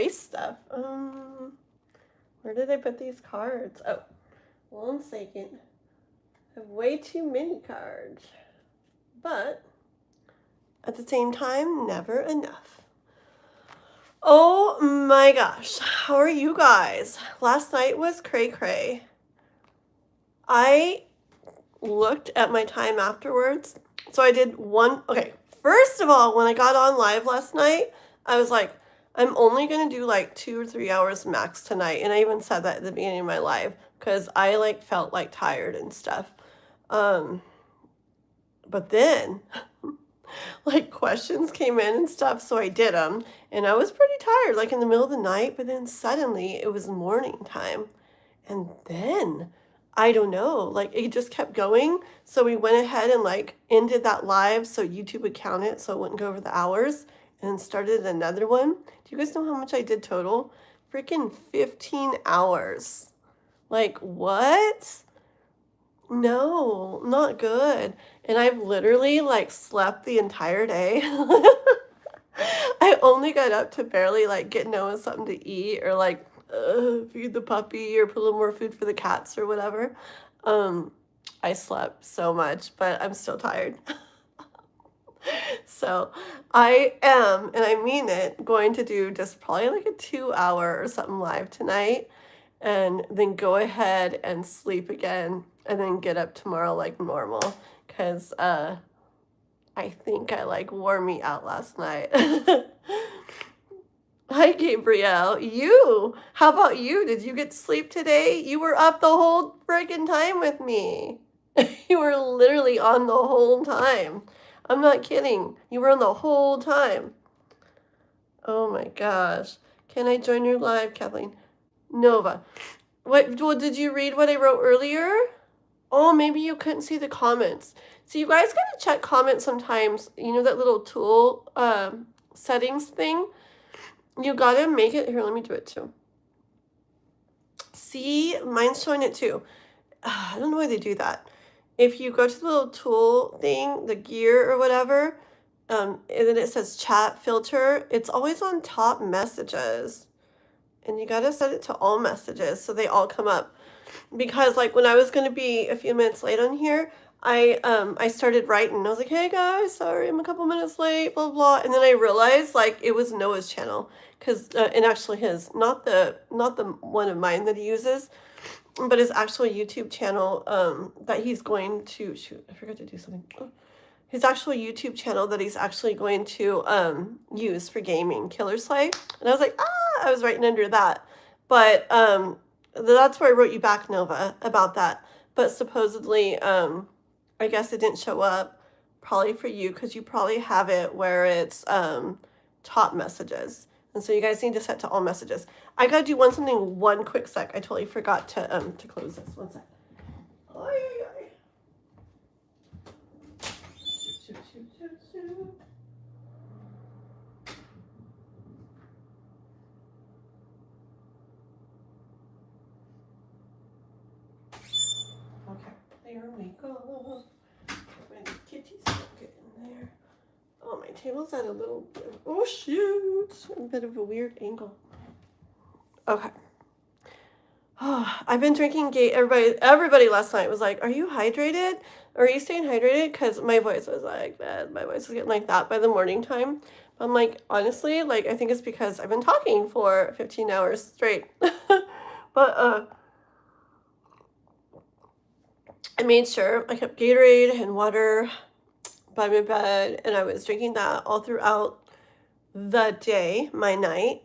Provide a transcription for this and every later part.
waste stuff. Where did I put these cards? Oh, 1 second. I have way too many cards. But at the same time, never enough. Oh my gosh, how are you guys? Last night was cray cray. I looked at my time afterwards. So I did okay, first of all, when I got on live last night, I was like, I'm only going to do like 2 or 3 hours max tonight. And I even said that at the beginning of my live because I like felt like tired and stuff. But then like questions came in and stuff, so I did them, and I was pretty tired, like in the middle of the night, but then suddenly it was morning time, and then I don't know, like it just kept going, so we went ahead and like ended that live so YouTube would count it so it wouldn't go over the hours, and then started another one. Do you guys know how much I did total? Freaking 15 hours. Like, what? No, not good. And I've literally like slept the entire day. I only got up to barely like get Noah something to eat or like feed the puppy or put a little more food for the cats or whatever. I slept so much, but I'm still tired. So I am, and I mean it, going to do just probably like a 2 hour or something live tonight and then go ahead and sleep again and then get up tomorrow like normal because I think I like wore me out last night. Hi, Gabrielle. You, how about you? Did you get to sleep today? You were up the whole friggin' time with me. You were literally on the whole time. I'm not kidding. You were on the whole time. Oh my gosh. Can I join your live, Kathleen? Nova. What, well, did you read what I wrote earlier? Oh, maybe you couldn't see the comments. So you guys gotta check comments sometimes. You know that little tool settings thing? You gotta make it. Here, let me do it too. See, mine's showing it too. I don't know why they do that. If you go to the little tool thing, the gear or whatever, and then it says chat filter, it's always on top messages. And you gotta set it to all messages so they all come up. Because like when I was gonna be a few minutes late on here, I started writing. I was like, hey guys, sorry I'm a couple minutes late, blah blah. And then I realized like it was Noah's channel, because and actually his, not the one of mine that he uses, but his actual YouTube channel that he's going to shoot. I forgot to do something. Oh. His actual YouTube channel that he's actually going to use for gaming, Killer Slay. And I was like, I was writing under that. But that's where I wrote you back, Nova, about that. But supposedly, I guess it didn't show up, probably for you, because you probably have it where it's top messages. And so you guys need to set to all messages. I gotta do one quick sec. I totally forgot to close this. 1 sec. Okay, there we go. My kitty's get in there. Oh, my table's at a little bit. Oh shoot! A bit of a weird angle. Okay. Oh, I've been drinking everybody last night was like, are you hydrated? Are you staying hydrated? Because my voice was like that. My voice was getting like that by the morning time. But I'm like, honestly, like, I think it's because I've been talking for 15 hours straight. But I made sure I kept Gatorade and water by my bed, and I was drinking that all throughout the day, my night.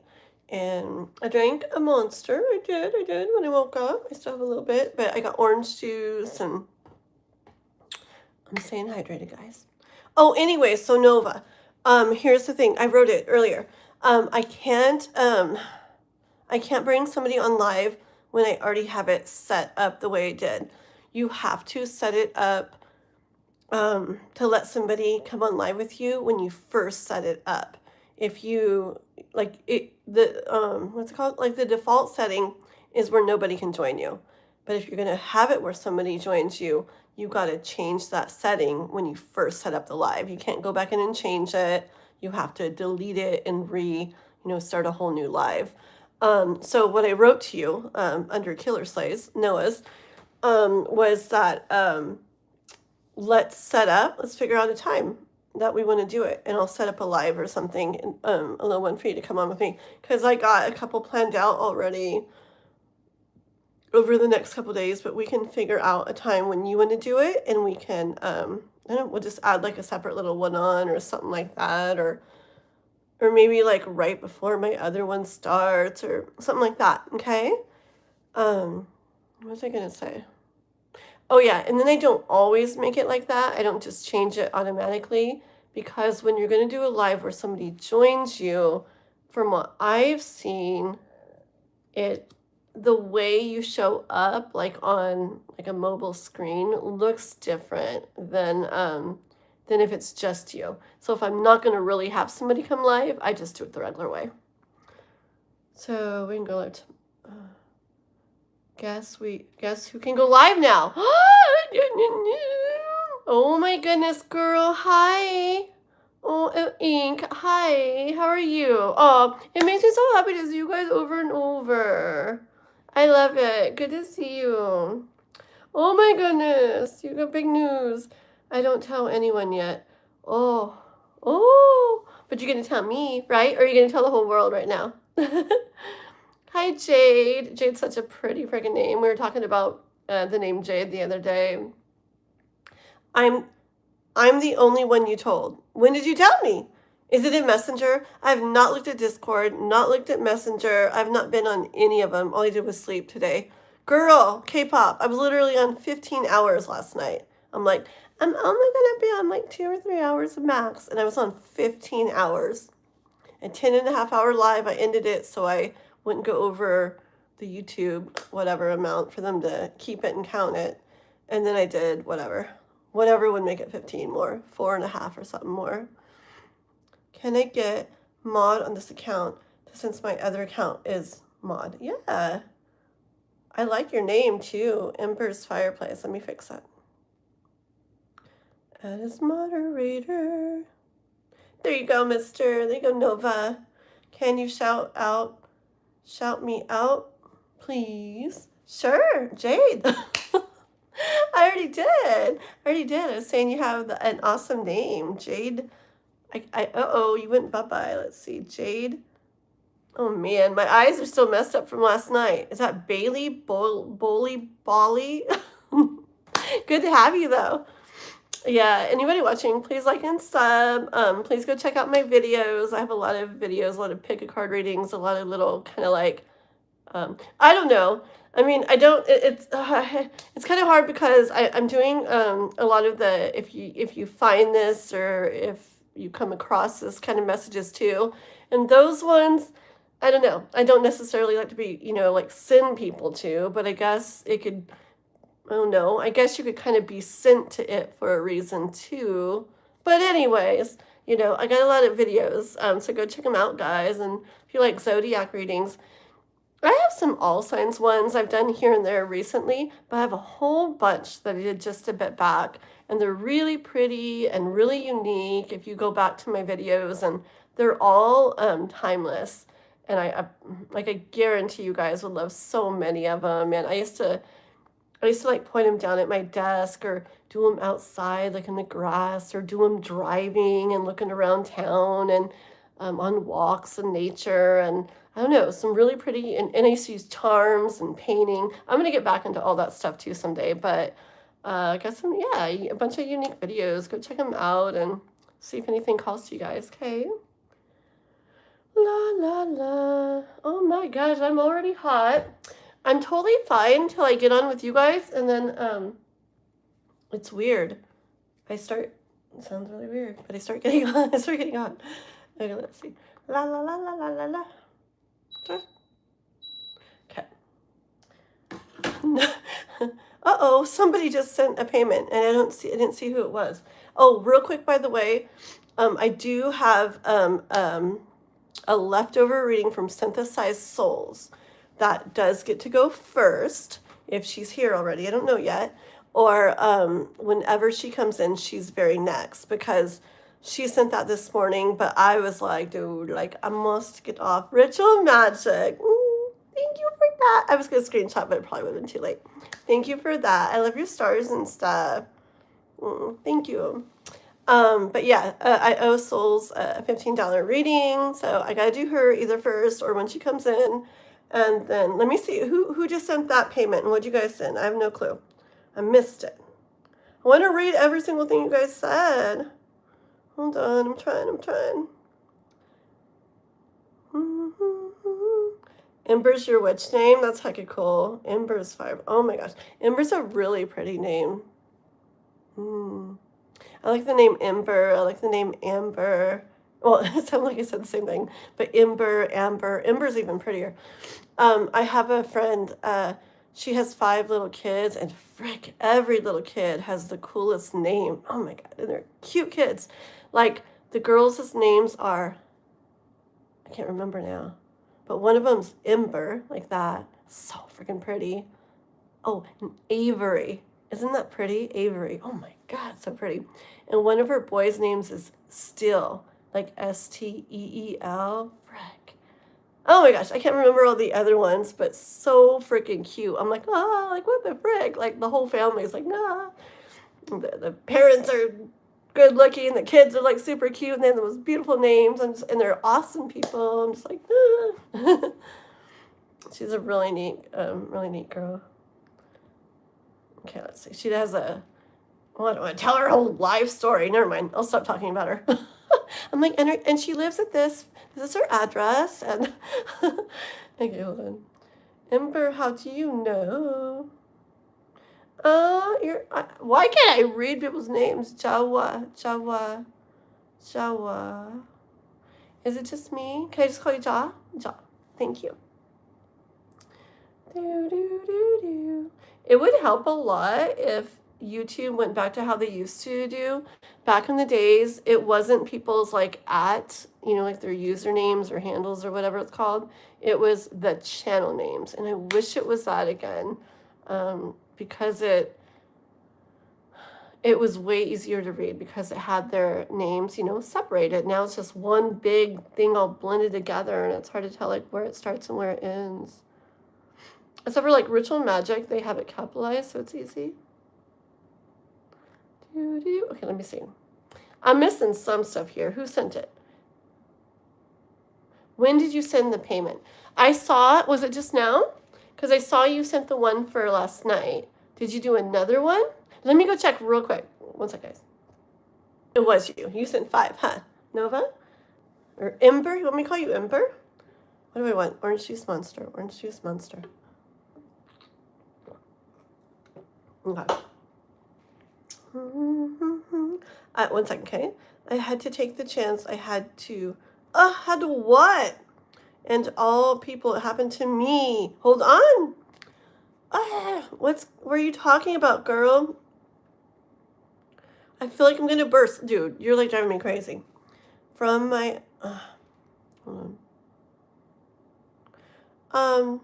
And I drank a Monster. I did when I woke up. I still have a little bit, but I got orange juice, and I'm staying hydrated, guys. Oh, anyway, so Nova, here's the thing. I wrote it earlier. I can't bring somebody on live when I already have it set up the way I did. You have to set it up to let somebody come on live with you when you first set it up. If you like it, what's it called? Like the default setting is where nobody can join you. But if you're gonna have it where somebody joins you, you gotta change that setting when you first set up the live. You can't go back in and change it. You have to delete it and start a whole new live. So what I wrote to you under Killer Slays, Noah's, was that let's figure out a time that we want to do it, and I'll set up a live or something, and a little one for you to come on with me, because I got a couple planned out already over the next couple days, but we can figure out a time when you want to do it, and we can we'll just add like a separate little one on or something like that, or maybe like right before my other one starts or something like that. Okay. What was I gonna say? Oh yeah, and then I don't always make it like that. I don't just change it automatically, because when you're gonna do a live where somebody joins you, from what I've seen, the way you show up like on like a mobile screen looks different than if it's just you. So if I'm not gonna really have somebody come live, I just do it the regular way. So we can go live. Guess who can go live now? Oh my goodness, girl. Hi. Oh, Ink. Hi. How are you? Oh, it makes me so happy to see you guys over and over. I love it. Good to see you. Oh my goodness. You got big news. I don't tell anyone yet. Oh. But you're going to tell me, right? Or are you going to tell the whole world right now? Hi, Jade. Jade's such a pretty freaking name. We were talking about the name Jade the other day. I'm the only one you told. When did you tell me? Is it in Messenger? I've not looked at Discord, not looked at Messenger. I've not been on any of them. All I did was sleep today. Girl, K-pop. I was literally on 15 hours last night. I'm like, I'm only going to be on like 2 or 3 hours max. And I was on 15 hours. A 10.5 hour live, I ended it so I wouldn't go over the YouTube whatever amount for them to keep it and count it. And then I did whatever would make it 15 more, 4.5 or something more. Can I get mod on this account since my other account is mod? Yeah. I like your name too, Ember's Fireplace. Let me fix that. Add as moderator. There you go, mister. There you go, Nova. Can you shout me out, please? Sure, Jade. I already did. I was saying you have an awesome name, Jade. You went bye-bye. Let's see, Jade. Oh man, my eyes are still messed up from last night. Is that Bailey Bolly? Good to have you though. Yeah, anybody watching, please like and sub. Please go check out my videos. I have a lot of videos, a lot of pick a card readings, a lot of little kind of like, I don't know. I mean, I don't. It's kind of hard because I'm doing a lot of the if you find this or if you come across this kind of messages too, and those ones, I don't know. I don't necessarily like to be like send people to, but I guess it could. I don't know. I guess you could kind of be sent to it for a reason too. But anyways, I got a lot of videos, so go check them out, guys. And if you like zodiac readings, I have some all signs ones I've done here and there recently, but I have a whole bunch that I did just a bit back, and they're really pretty and really unique if you go back to my videos, and they're all timeless. And I guarantee you guys would love so many of them. And I used to like point them down at my desk or do them outside, like in the grass, or do them driving and looking around town and on walks in nature. And I don't know, some really pretty, and I used to use charms and painting. I'm going to get back into all that stuff too someday, but I got a bunch of unique videos. Go check them out and see if anything calls to you guys, okay? La, la, la. Oh my gosh, I'm already hot. I'm totally fine until I get on with you guys, and then it's weird. It sounds really weird, but I start getting on. Okay, let's see. La la la la la la la. Okay. Uh-oh, somebody just sent a payment, and I didn't see who it was. Oh, real quick, by the way, I do have a leftover reading from Synthesized Souls. That does get to go first if she's here already. I don't know yet. Or whenever she comes in, she's very next, because She sent that this morning, but I was like, dude, like, I must get off ritual magic. Thank you for that. I was going to screenshot, but it probably would have been too late. Thank you for that. I love your stars and stuff. Thank you. But yeah, I owe Souls a $15 reading, so I gotta do her either first or when she comes in. And then let me see who just sent that payment and what'd you guys send? I have no clue. I missed it. I want to read every single thing you guys said. Hold on, I'm trying. Ember's your witch name? That's hecka cool. Ember's 5. Oh my gosh. Ember's a really pretty name. I like the name Ember. I like the name Amber. Well, it sounds like I said the same thing, but Ember, Amber. Ember's even prettier. I have a friend, she has 5 little kids, and frick, every little kid has the coolest name. Oh my God, and they're cute kids. Like, the girls' names are, I can't remember now, but one of them's Ember, like that. So freaking pretty. Oh, and Avery. Isn't that pretty? Avery. Oh my God, so pretty. And one of her boys' names is Steel, like Steel. Frick. Oh my gosh, I can't remember all the other ones, but so freaking cute. I'm like, like what the frick? Like the whole family is like, nah. The parents are good looking, the kids are like super cute, and they have the most beautiful names, and they're awesome people. I'm just like, ah. She's a really neat girl. Okay, let's see. She has I don't want to tell her whole life story. Never mind. I'll stop talking about her. I'm like, and she lives at this is her address. And okay, hold on. Ember, how do you know? Why can't I read people's names? Jawa. Is it just me? Can I just call you Ja? Ja. Thank you. It would help a lot if YouTube went back to how they used to do. Back in the days, it wasn't people's like like their usernames or handles or whatever it's called. It was the channel names. And I wish it was that again, because it was way easier to read because it had their names, separated. Now it's just one big thing all blended together, and it's hard to tell like where it starts and where it ends. Except for like Ritual Magic, they have it capitalized, so it's easy. Okay, let me see. I'm missing some stuff here. Who sent it? When did you send the payment? I saw it. Was it just now? Because I saw you sent the one for last night. Did you do another one? Let me go check real quick. One sec, guys. It was you. You sent 5, huh? Nova? Or Ember? You want me to call you Ember? What do I want? Orange juice monster. Orange juice monster. Okay. 1 second, okay? I had to take the chance. I had to what? And all people, it happened to me. Hold on. What were you talking about, girl? I feel like I'm gonna burst. Dude, you're like driving me crazy. From my, hold on.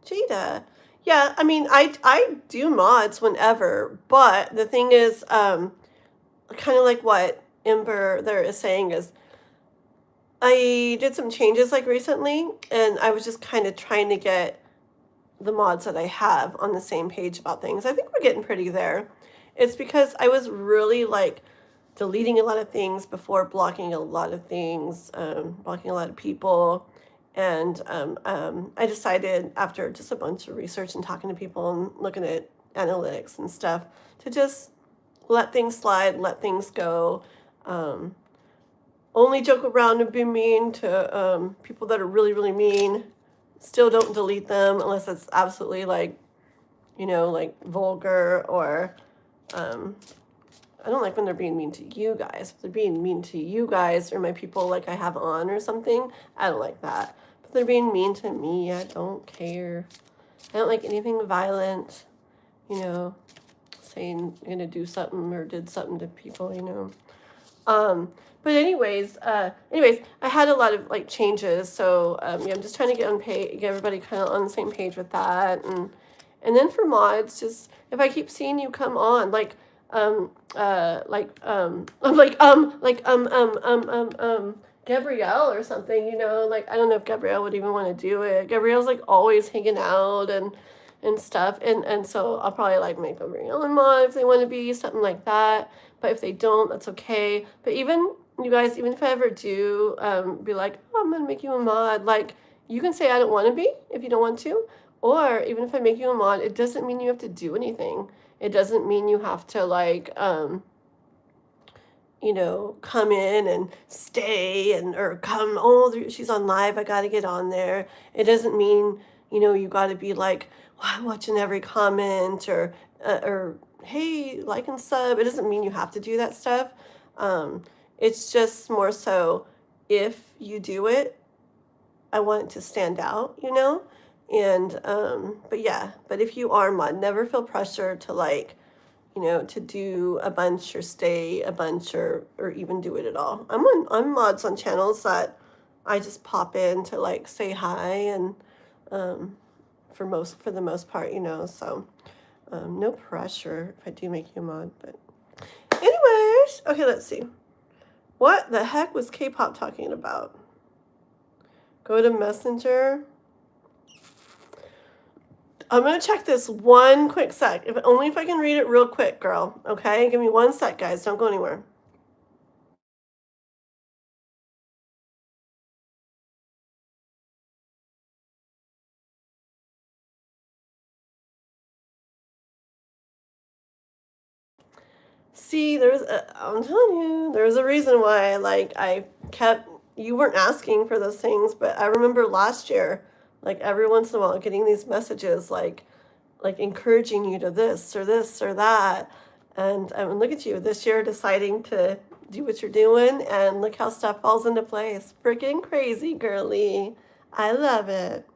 Jada. Yeah, I mean, I do mods whenever, but the thing is, kind of like what Ember there is saying is, I did some changes like recently, and I was just kind of trying to get the mods that I have on the same page about things. I think we're getting pretty there. It's because I was really like deleting a lot of things before blocking a lot of things, blocking a lot of people. And I decided after just a bunch of research and talking to people and looking at analytics and stuff to just let things slide, let things go. Only joke around and be mean to people that are really, really mean. Still don't delete them unless it's absolutely like, like vulgar or I don't like when they're being mean to you guys. If they're being mean to you guys or my people like I have on or something, I don't like that. But they're being mean to me, I don't care. I don't like anything violent, saying you're going to do something or did something to people, But anyways, I had a lot of like changes. So I'm just trying to get everybody kind of on the same page with that. And then for mods, just if I keep seeing you come on, like Gabrielle or something, you know, like I don't know if Gabrielle would even want to do it. Gabrielle's like always hanging out and stuff, and so I'll probably like make Gabrielle and mod if they want to be something like that. But if they don't, that's okay. But even you guys, even if I ever do, be like, oh, I'm gonna make you a mod, like you can say I don't want to be if you don't want to, or even if I make you a mod, it doesn't mean you have to do anything. It doesn't mean you have to like you know, come in and stay and or come, oh, she's on live, I got to get on there. It doesn't mean, you know, you got to be like watching every comment or hey, like and sub. It doesn't mean you have to do that stuff. It's just more so if you do it, I want it to stand out, you know? And but yeah, but if you are mod, never feel pressure to like, you know, to do a bunch or stay a bunch or even do it at all. I'm mods on channels that I just pop in to like say hi and um, for the most part, you know. So no pressure if I do make you a mod. But anyways, okay, let's see. What the heck was K-pop talking about? Go to Messenger. I'm going to check this one quick sec. Only if I can read it real quick, girl. Okay? Give me one sec, guys. Don't go anywhere. See, I'm telling you, there's a reason why, like, you weren't asking for those things, but I remember last year, like, every once in a while getting these messages, like encouraging you to this or that. And I mean, look at you this year deciding to do what you're doing, and look how stuff falls into place. Freaking crazy, girly. I love it.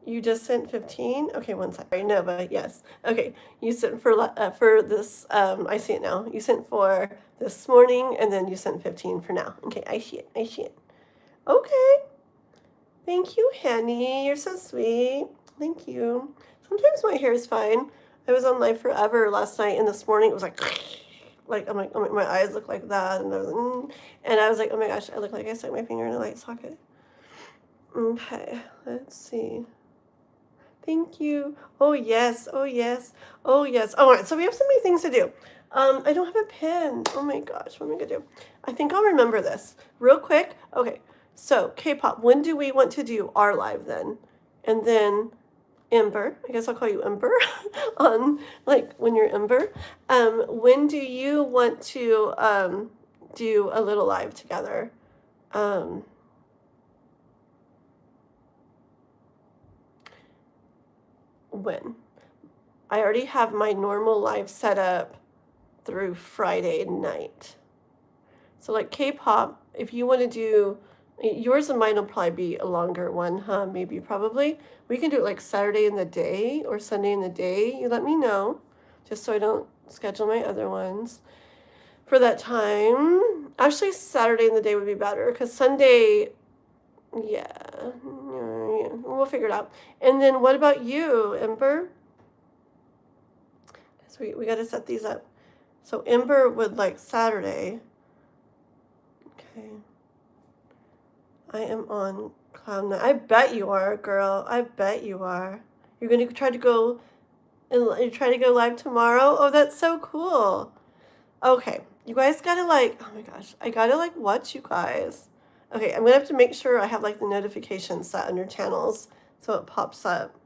You just sent 15? Okay, one second. No, but yes. Okay, you sent for this, I see it now. You sent for this morning, and then you sent 15 for now. Okay, I see it. I see it. Okay. Thank you, Henny. You're so sweet. Thank you. Sometimes my hair is fine. I was on live forever last night, and this morning it was like I'm like, oh my eyes look like that, and I was like, oh my gosh, I look like I stuck my finger in a light socket. Okay, let's see. Thank you. Oh yes. Oh yes. Oh yes. All right. So we have so many things to do. I don't have a pen. Oh my gosh. What am I gonna do? I think I'll remember this real quick. Okay. So K-pop. When do we want to do our live then? And then Ember. I guess I'll call you Ember. On like when you're Ember. When do you want to do a little live together? When? I already have my normal live set up through Friday night. So like K-pop, if you want to do yours and mine will probably be a longer one, huh? Maybe probably. We can do it like Saturday in the day or Sunday in the day. You let me know, just so I don't schedule my other ones for that time. Actually, Saturday in the day would be better because Sunday, yeah, we'll figure it out. And then what about you, Ember? So we got to set these up. So Ember would like Saturday. Okay. I am on cloud nine. I bet you are, girl. I bet you are. You're gonna try to go and you try to go live tomorrow. Oh, that's so cool. Okay, you guys gotta like. Oh my gosh, I gotta like watch you guys. Okay, I'm gonna have to make sure I have like the notifications set on your channels so it pops up.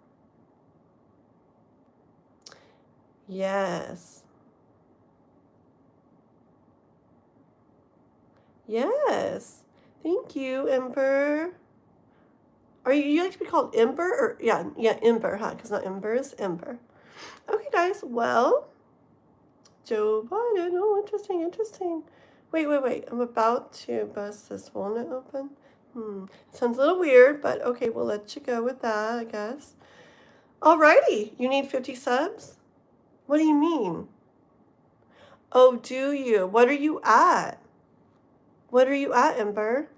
Yes. Yes. Thank you, Ember. Are you like to be called Ember or yeah, Ember, huh? Because not Embers, Ember. Okay, guys. Well, Joe Biden. Oh, interesting. Wait. I'm about to bust this walnut open. Sounds a little weird, but okay, we'll let you go with that, I guess. Alrighty. You need 50 subs? What do you mean? Oh, do you? What are you at? What are you at, Ember?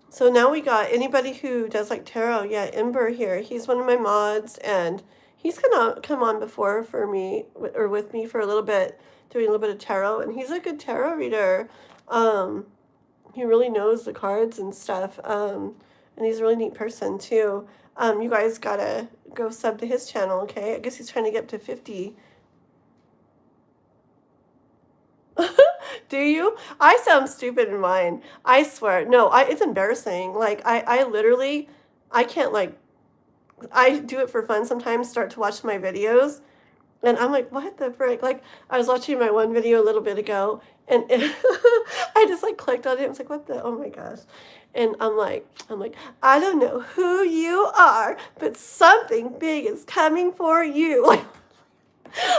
So now we got anybody who does like tarot. Yeah, Ember here. He's one of my mods, and He's gonna come on before for me or with me for a little bit, doing a little bit of tarot, and he's a good tarot reader. Um, he really knows the cards and stuff. And he's a really neat person too. You guys gotta go sub to his channel, okay? I guess he's trying to get up to 50. Do you? I sound stupid in mine. I swear. No, it's embarrassing. Like I literally, I can't like, I do it for fun sometimes, start to watch my videos, and I'm like, what the frick? Like I was watching my one video a little bit ago, and I just like clicked on it. I was like, what the? Oh my gosh. And I'm like, I don't know who you are, but something big is coming for you. Like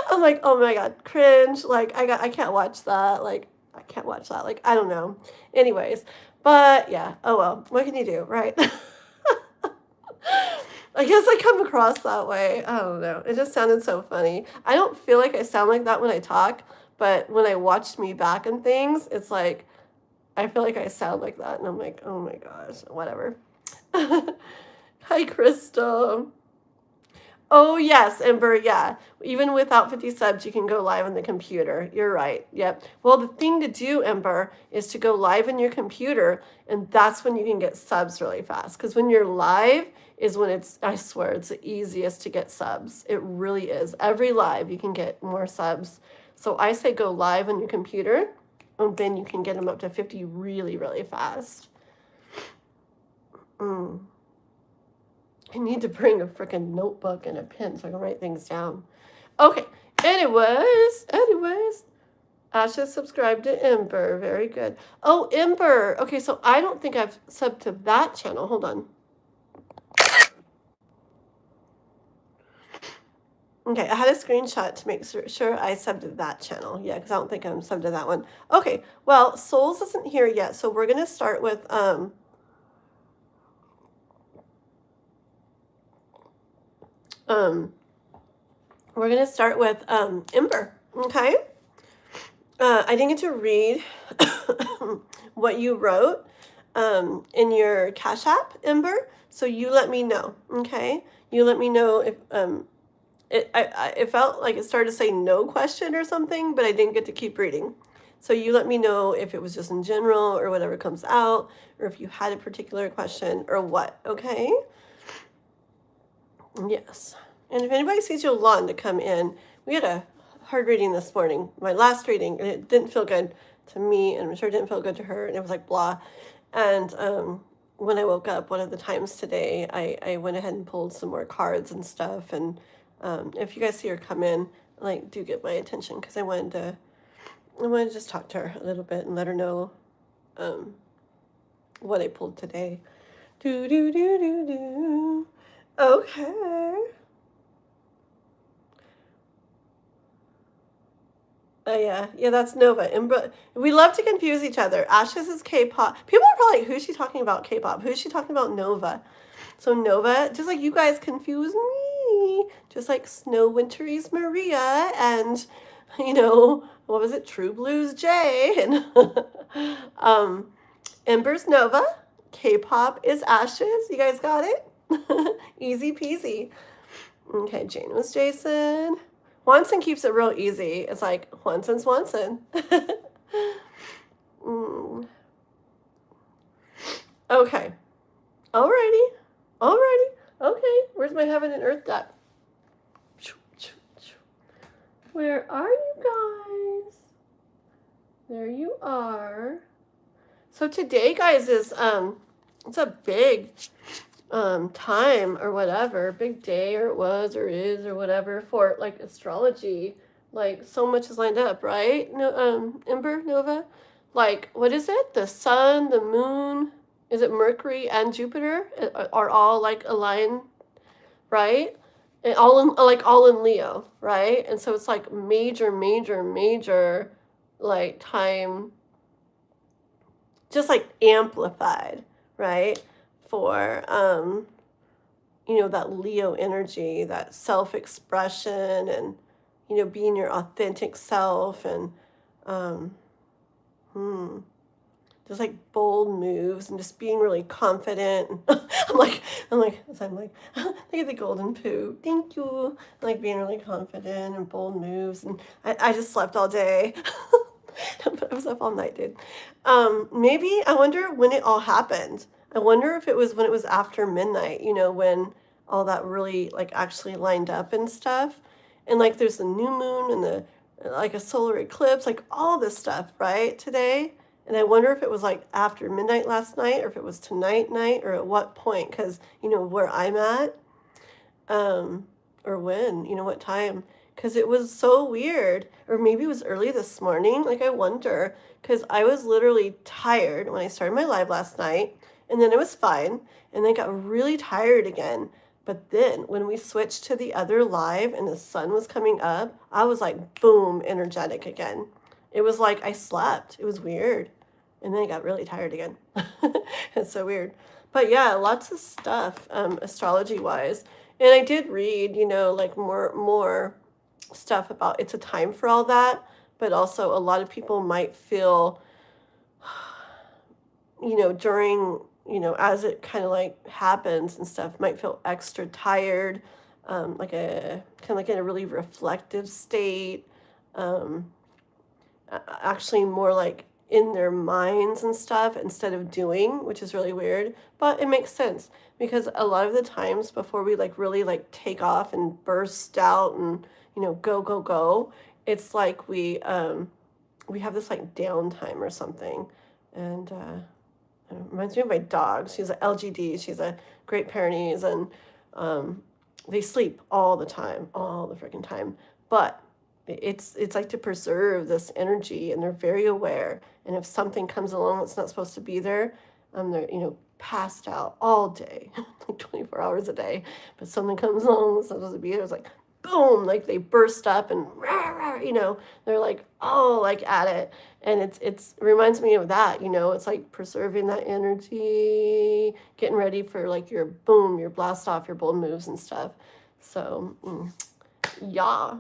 I'm like, oh my God, cringe. Like I can't watch that. Like I can't watch that. Like I don't know. Anyways, but yeah, oh well, what can you do, right? I guess I come across that way. I don't know. It just sounded so funny. I don't feel like I sound like that when I talk, but when I watch me back and things, it's like I feel like I sound like that, and I'm like, oh my gosh, whatever. Hi, Crystal. Oh, yes, Ember, yeah. Even without 50 subs, you can go live on the computer. You're right. Yep. Well, the thing to do, Ember, is to go live on your computer, and that's when you can get subs really fast. Because when you're live is when it's, I swear, it's the easiest to get subs. It really is. Every live, you can get more subs. So I say go live on your computer, and then you can get them up to 50 really, really fast. I need to bring a freaking notebook and a pen so I can write things down. Okay. Anyways. Asha subscribed to Ember. Very good. Oh, Ember. Okay, so I don't think I've subbed to that channel. Hold on. Okay, I had a screenshot to make sure I subbed to that channel. Yeah, because I don't think I'm subbed to that one. Okay, well, Souls isn't here yet, so we're going to start with... we're going to start with Ember, okay? I didn't get to read what you wrote in your Cash App, Ember, so you let me know, okay? You let me know if it felt like it started to say no question or something, but I didn't get to keep reading. So you let me know if it was just in general or whatever comes out, or if you had a particular question or what, okay? Yes. And if anybody sees Yolanda come in, we had a hard reading this morning, my last reading, and it didn't feel good to me, and I'm sure it didn't feel good to her, and it was like blah. And when I woke up one of the times today, I went ahead and pulled some more cards and stuff, and if you guys see her come in, like, do get my attention, because I wanted to just talk to her a little bit and let her know what I pulled today. Okay. Yeah, that's Nova. We love to confuse each other. Ashes is K-pop. People are probably like, who's she talking about K-pop? Who's she talking about Nova? So Nova, just like you guys confuse me, just like Snow Winter's Maria and, what was it? True Blues Jay and Ember's Nova. K-pop is Ashes. You guys got it? Easy peasy. Okay, Jane was Jason. Swanson keeps it real easy. It's like Swanson. Okay. Alrighty. Okay. Where's my heaven and earth duck? Where are you guys? There you are. So today, guys, is it's a big time or whatever, big day, or it was or is or whatever for like astrology. Like so much is lined up, right? No, Ember, Nova, like what is it? The sun, the moon, is it Mercury and Jupiter are all like aligned, right? And all in Leo, right? And so it's like major like time, just like amplified, right? For that Leo energy, that self-expression, and being your authentic self, and just like bold moves and just being really confident. I'm like, look at the golden poo. Thank you. Like being really confident and bold moves. And I just slept all day. But I was up all night, dude. Maybe I wonder when it all happened. I wonder if it was when it was after midnight, when all that really like actually lined up and stuff. And like there's the new moon and the like a solar eclipse, like all this stuff, right? Today. And I wonder if it was like after midnight last night or if it was tonight night or at what point, because where I'm at, or when, what time, because it was so weird. Or maybe it was early this morning. Like I wonder, because I was literally tired when I started my live last night, and then it was fine, and then I got really tired again. But then when we switched to the other live and the sun was coming up, I was like, boom, energetic again. It was like I slept. It was weird. And then I got really tired again. It's so weird. But yeah, lots of stuff, astrology wise. And I did read, like more stuff about it's a time for all that. But also a lot of people might feel, during, as it kind of like happens and stuff, might feel extra tired, like a kind of like in a really reflective state, actually more like in their minds and stuff instead of doing, which is really weird, but it makes sense because a lot of the times before we like really like take off and burst out and go go go, it's like we have this like downtime or something. And it reminds me of my dog. She's a LGD. She's a Great Pyrenees, and they sleep all the time, all the freaking time. But it's like to preserve this energy, and they're very aware. And if something comes along that's not supposed to be there, they're passed out all day, like 24 hours a day. But something comes along that's not supposed to be there. It's like boom, like they burst up and rah, rah, they're like like at it. And it reminds me of that, it's like preserving that energy, getting ready for like your boom, your blast off, your bold moves and stuff. So yeah.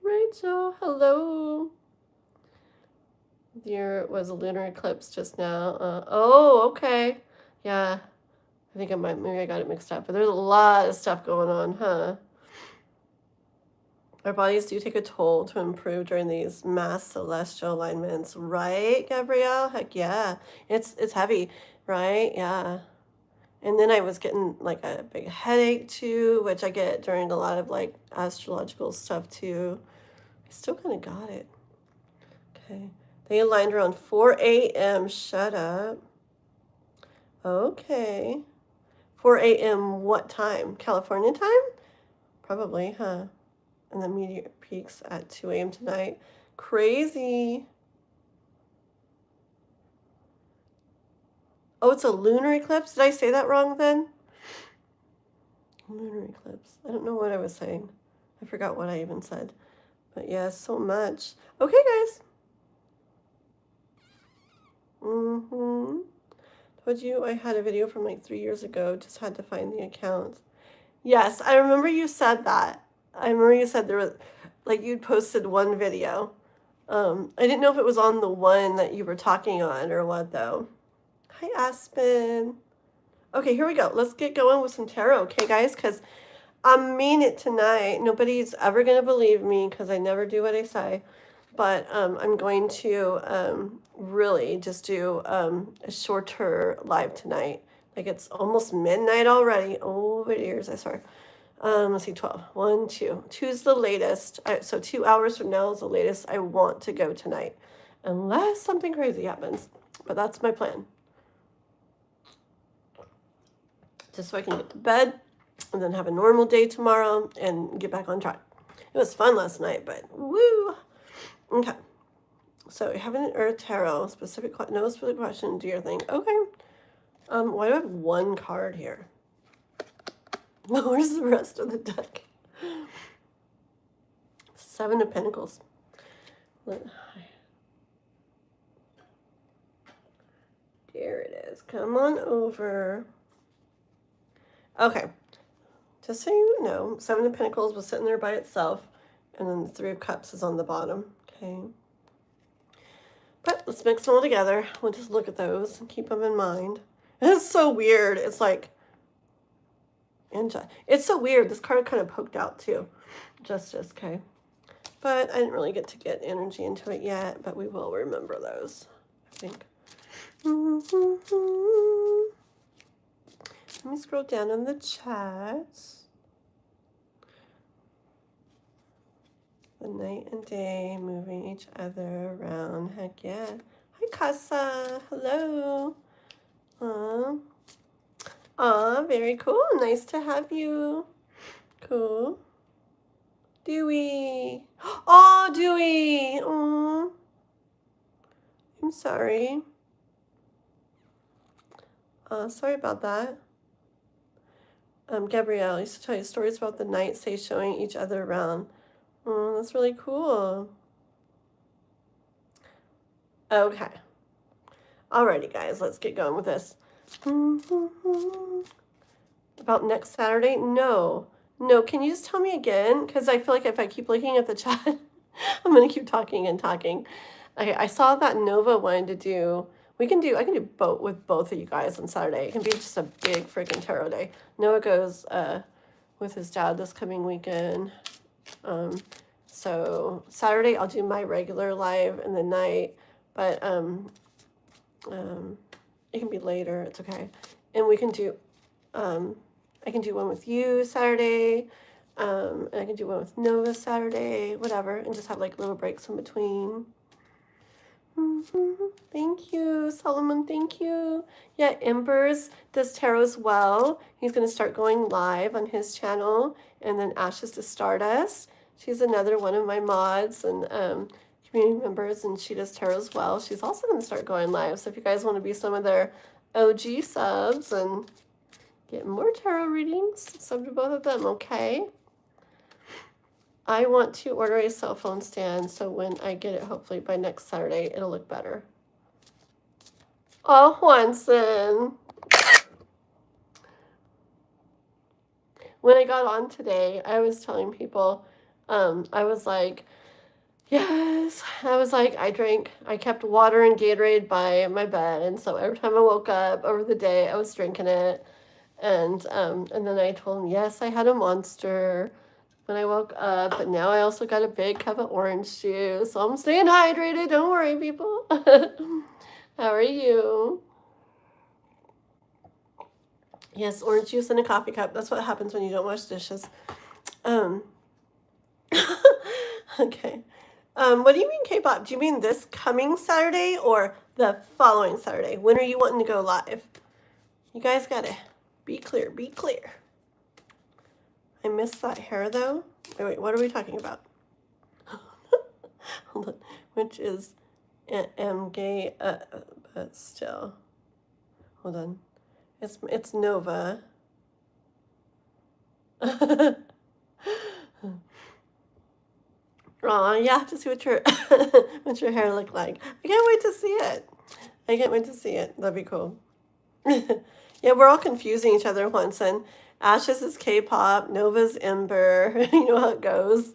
Rachel, hello. There was a lunar eclipse just now. Oh, okay. Yeah. I think maybe I got it mixed up, but there's a lot of stuff going on, huh? Our bodies do take a toll to improve during these mass celestial alignments, right, Gabrielle? Heck yeah. It's heavy, right? Yeah. And then I was getting like a big headache too, which I get during a lot of like astrological stuff too. I still kind of got it. Okay. They aligned around 4 a.m. Shut up. Okay. 4 a.m. what time? California time? Probably, huh? And the meteor peaks at 2 a.m. tonight. Crazy. Oh, it's a lunar eclipse? Did I say that wrong then? Lunar eclipse. I don't know what I was saying. I forgot what I even said. But yeah, so much. Okay, guys. Told you I had a video from like 3 years ago. Just had to find the account. Yes, I remember you said that. I remember you said there was, like, you'd posted one video. I didn't know if it was on the one that you were talking on or what, though. Hi, Aspen. Okay, here we go. Let's get going with some tarot, okay, guys? Because I mean it tonight. Nobody's ever going to believe me because I never do what I say. But I'm going to really just do a shorter live tonight. Like, it's almost midnight already. Oh, it is, I swear. Let's see, 12. 1, 2. 2's the latest. So 2 hours from now is the latest I want to go tonight. Unless something crazy happens. But that's my plan. Just so I can get to bed and then have a normal day tomorrow and get back on track. It was fun last night, but woo! Okay. So Heaven and Earth Tarot, no specific question, do your thing. Okay. Why do I have one card here? Where's the rest of the deck? 7 of Pentacles. There it is. Come on over. Okay. Just so you know, 7 of Pentacles was sitting there by itself, and then the 3 of Cups is on the bottom. Okay. But let's mix them all together. We'll just look at those and keep them in mind. It's so weird. It's like, it's so weird. This card kind of poked out too. Justice, okay. But I didn't really get to get energy into it yet, but we will remember those, I think. Let me scroll down in the chats. The night and day moving each other around. Heck yeah. Hi, Casa. Hello. Very cool. Nice to have you. Cool. Dewey. Oh, Dewey. Oh, I'm sorry. Sorry about that. Gabrielle used to tell you stories about the night stay showing each other around. Oh, that's really cool. Okay. Alrighty, guys, let's get going with this. About next Saturday? No. No, can you just tell me again? Because I feel like if I keep looking at the chat, I'm going to keep talking and talking. Okay, I saw that Nova wanted to do, I can do both with both of you guys on Saturday. It can be just a big freaking tarot day. Noah goes with his dad this coming weekend. So Saturday I'll do my regular live in the night, but it can be later, it's okay. And we can do, I can do one with you Saturday, and I can do one with Nova Saturday, whatever, and just have like little breaks in between. Thank you, Solomon, thank you. Yeah, Embers does tarot as well. He's going to start going live on his channel, and then Ashes to Stardust. She's another one of my mods and community members, and she does tarot as well. She's also going to start going live, so if you guys want to be some of their OG subs and get more tarot readings, sub to both of them, okay? I want to order a cell phone stand, so when I get it, hopefully by next Saturday, it'll look better. Oh, Juanson. When I got on today, I was telling people, I was like, yes, I kept water and Gatorade by my bed, and so every time I woke up over the day, I was drinking it, and then I told him, yes, I had a Monster when I woke up, but now I also got a big cup of orange juice, so I'm staying hydrated, don't worry, people. How are you? Yes, orange juice in a coffee cup. That's what happens when you don't wash dishes. Okay. What do you mean K-pop? Do you mean this coming Saturday or the following Saturday? When are you wanting to go live? You guys gotta be clear, be clear. I missed that hair though. Wait, what are we talking about? Hold on. Which is gay, but still. Hold on. It's Nova. Aw, you have to see what your what your hair look like. I can't wait to see it. I can't wait to see it. That'd be cool. Yeah, we're all confusing each other once, and Ashes is K-pop, Nova's Ember. You know how it goes.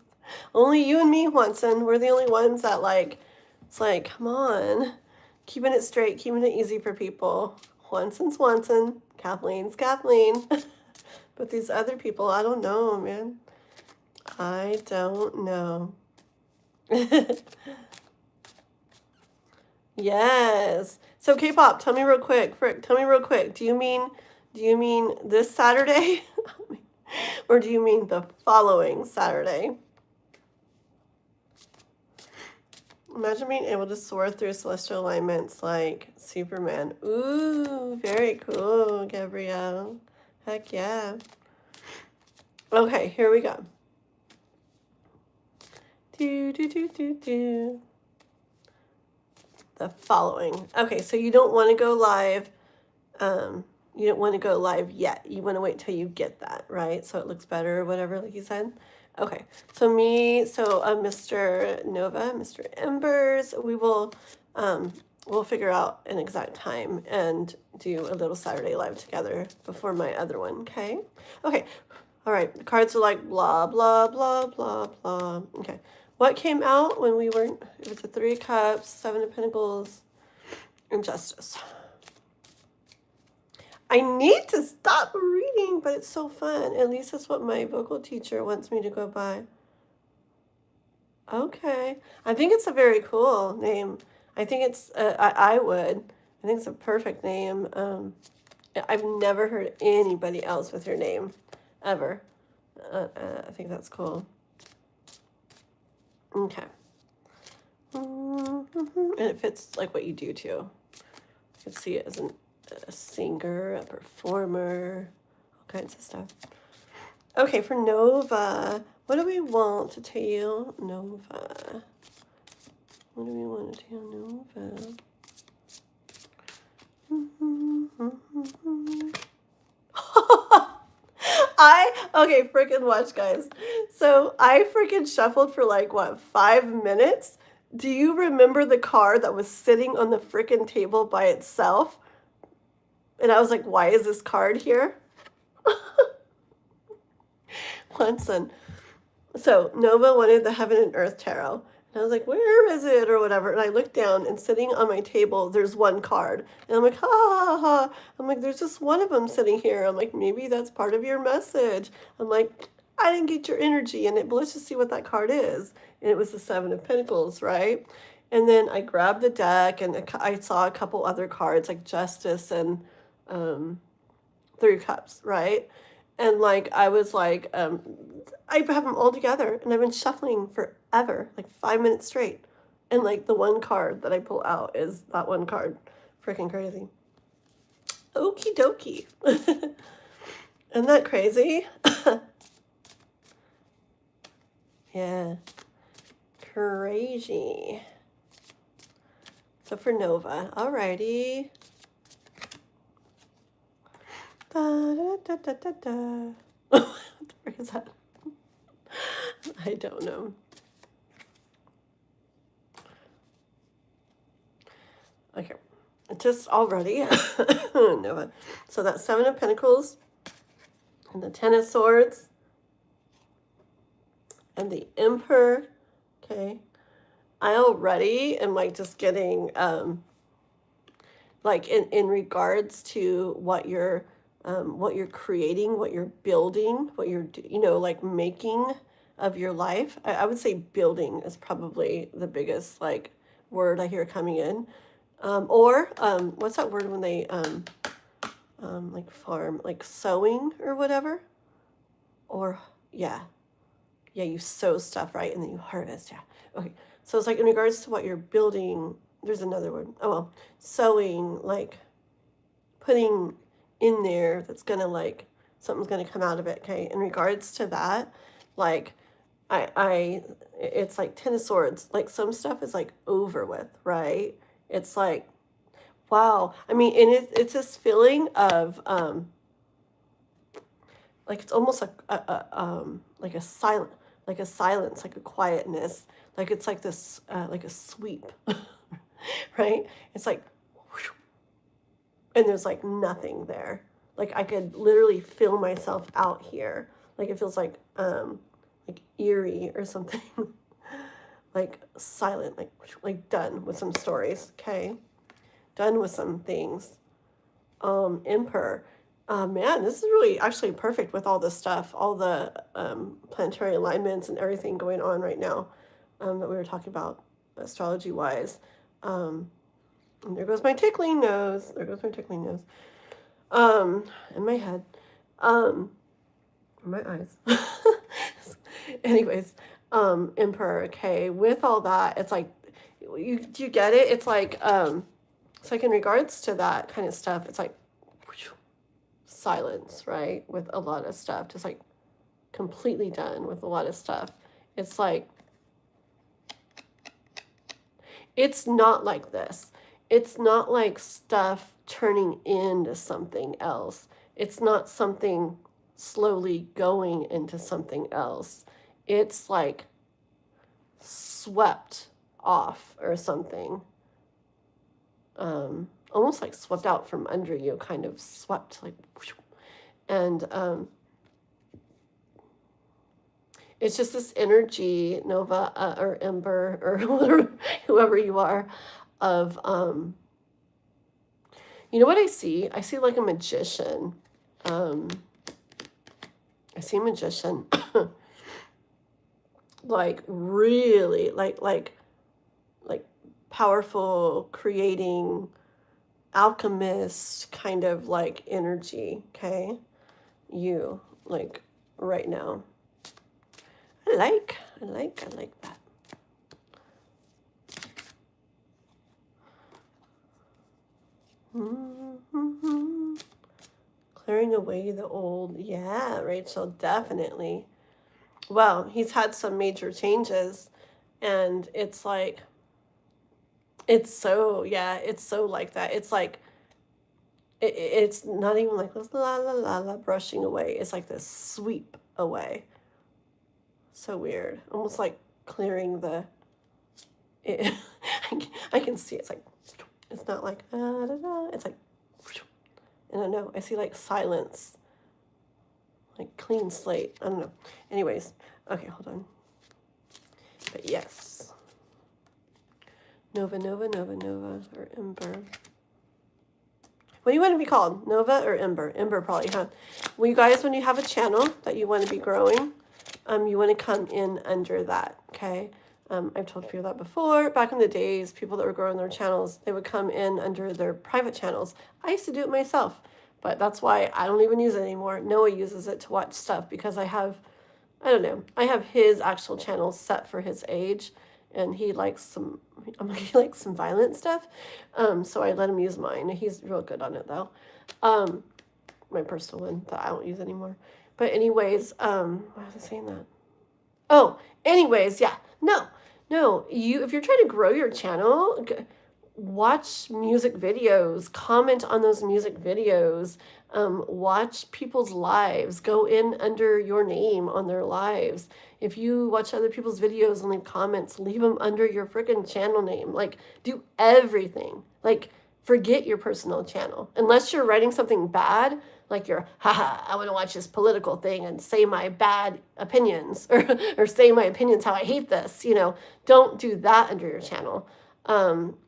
Only you and me, Juanson. We're the only ones that like, it's like, come on. Keeping it straight, keeping it easy for people. Juanson's Juanson, Kathleen's Kathleen. But these other people, I don't know, man. I don't know. Yes. So K-pop, tell me real quick. Frick, tell me real quick. Do you mean this Saturday? Or do you mean the following Saturday? Imagine being able to soar through celestial alignments like Superman. Ooh, very cool, Gabrielle. Heck yeah. Okay, here we go. The following. Okay, so you don't want to go live. You don't want to go live yet. You want to wait till you get that, right? So it looks better or whatever, like you said. Okay, so Mr. Nova, Mr. Embers, we will, we'll figure out an exact time and do a little Saturday live together before my other one, okay? Okay, all right, the cards are like blah, blah, blah, blah, blah. Okay, What came out when we were, it was the Three of Cups, Seven of Pentacles, and Justice. I need to stop reading, but it's so fun. At least that's what my vocal teacher wants me to go by. Okay. I think it's a very cool name. I think it's, I would. I think it's a perfect name. I've never heard anybody else with your name, ever. I think that's cool. Okay. And it fits like what you do too. You can see it as a singer, a performer, all kinds of stuff. Okay, for Nova, what do we want to tell you, Nova? What do we want to tell Nova? Okay, freaking watch, guys. So I freaking shuffled for like, what, 5 minutes? Do you remember the card that was sitting on the freaking table by itself? And I was like, why is this card here? Listen. So Nova wanted the Heaven and Earth Tarot. And I was like, where is it or whatever? And I looked down and sitting on my table, there's one card. And I'm like, ha, ha, ha. I'm like, there's just one of them sitting here. I'm like, maybe that's part of your message. I'm like, I didn't get your energy in it, but let's just see what that card is. And it was the Seven of Pentacles, right? And then I grabbed the deck and I saw a couple other cards like Justice and Three of Cups, right? And like, I was like, I have them all together and I've been shuffling forever, like 5 minutes straight. And like the one card that I pull out is that one card. Freaking crazy. Okie dokie. Isn't that crazy? Yeah. Crazy. So for Nova, alrighty. Da, da, da, da, da, da. What the frick is that? I don't know. Okay, just already. Nova. So that's Seven of Pentacles and the Ten of Swords and the Emperor. Okay, I already am like just getting like in regards to what you're creating, what you're building, what you're like making of your life. I would say building is probably the biggest like word I hear coming in. Or what's that word when they like farm, like sowing or whatever? Or yeah, you sow stuff, right? And then you harvest. Yeah. Okay. So it's like in regards to what you're building, there's another word. Oh well, sowing, like putting in there that's gonna like something's gonna come out of it. Okay. In regards to that, like it's like Ten of Swords. Like some stuff is like over with, right? It's like, wow. I mean, and it's this feeling of like it's almost like like a silence, like a quietness. Like it's like this like a sweep, right? It's like, whoosh, and there's like nothing there. Like I could literally feel myself out here. Like it feels like eerie or something. Like silent, like done with some stories, okay? Done with some things. Emperor. Man, this is really actually perfect with all this stuff, all the planetary alignments and everything going on right now that we were talking about astrology-wise. And there goes my tickling nose. There goes my tickling nose. In my head. In my eyes. Anyways, Emperor, okay, with all that, it's like, do you get it? It's like in regards to that kind of stuff, it's like silence, right? With a lot of stuff, just like completely done with a lot of stuff. It's like, it's not like this. It's not like stuff turning into something else. It's not something slowly going into something else. It's like swept off or something. Almost like swept out from under you, kind of swept like, and It's just this energy, Nova, or Ember, or whoever you are, of, you know what I see? I see like a magician. Um, I see a magician, like really, like powerful, creating, alchemist kind of like energy. Okay, you like right now. I like that. Mm-hmm. Clearing away the old. Yeah, Rachel, definitely. Well, he's had some major changes, and it's like, it's so, yeah, it's so like that. It's like, it's not even like this la la la la brushing away. It's like this sweep away. So weird. Almost like clearing the, it, I can see it's like, it's not like, da, da, da. It's like, I don't know. I see like silence, like clean slate. I don't know. Anyways, okay, hold on. But yes. Nova, Nova, Nova, Nova, or Ember. What do you want to be called? Nova or Ember? Ember probably, huh? Well, you guys, when you have a channel that you want to be growing, you want to come in under that, okay? I've told people that before. Back in the days, people that were growing their channels, they would come in under their private channels. I used to do it myself, but that's why I don't even use it anymore. Noah uses it to watch stuff because I don't know, I have his actual channel set for his age, and he likes some violent stuff. So I let him use mine. He's real good on it though. My personal one that I don't use anymore. But anyways, why was I saying that? Oh, anyways, yeah. No, if you're trying to grow your channel, watch music videos, comment on those music videos, watch people's lives, go in under your name on their lives. If you watch other people's videos and leave comments, leave them under your freaking channel name. Like, do everything. Like, forget your personal channel. Unless you're writing something bad, like you're, haha, I want to watch this political thing and say my bad opinions or say my opinions how I hate this, don't do that under your channel.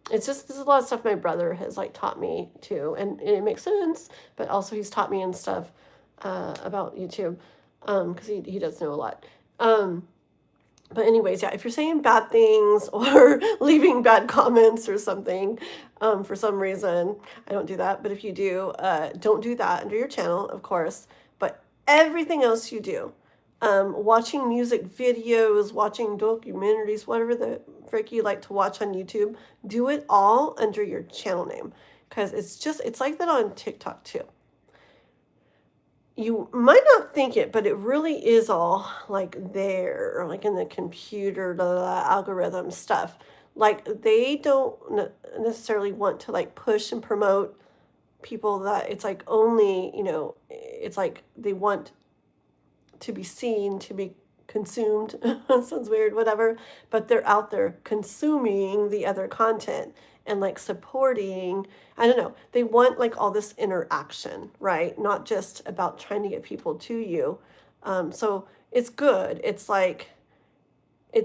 It's just, there's a lot of stuff my brother has like taught me too, and it makes sense, but also he's taught me and stuff about YouTube, because he does know a lot. But anyways, yeah, if you're saying bad things or leaving bad comments or something, for some reason, I don't do that. But if you do, don't do that under your channel, of course. But everything else you do, watching music videos, watching documentaries, whatever the frick you like to watch on YouTube, do it all under your channel name. Because it's like that on TikTok too. You might not think it, but it really is all like there, like in the computer, the algorithm stuff. Like they don't necessarily want to like push and promote people that it's like only, it's like they want to be seen, to be consumed. Sounds weird, whatever. But they're out there consuming the other content and like supporting. I don't know. They want like all this interaction, right? Not just about trying to get people to you. So it's good. It's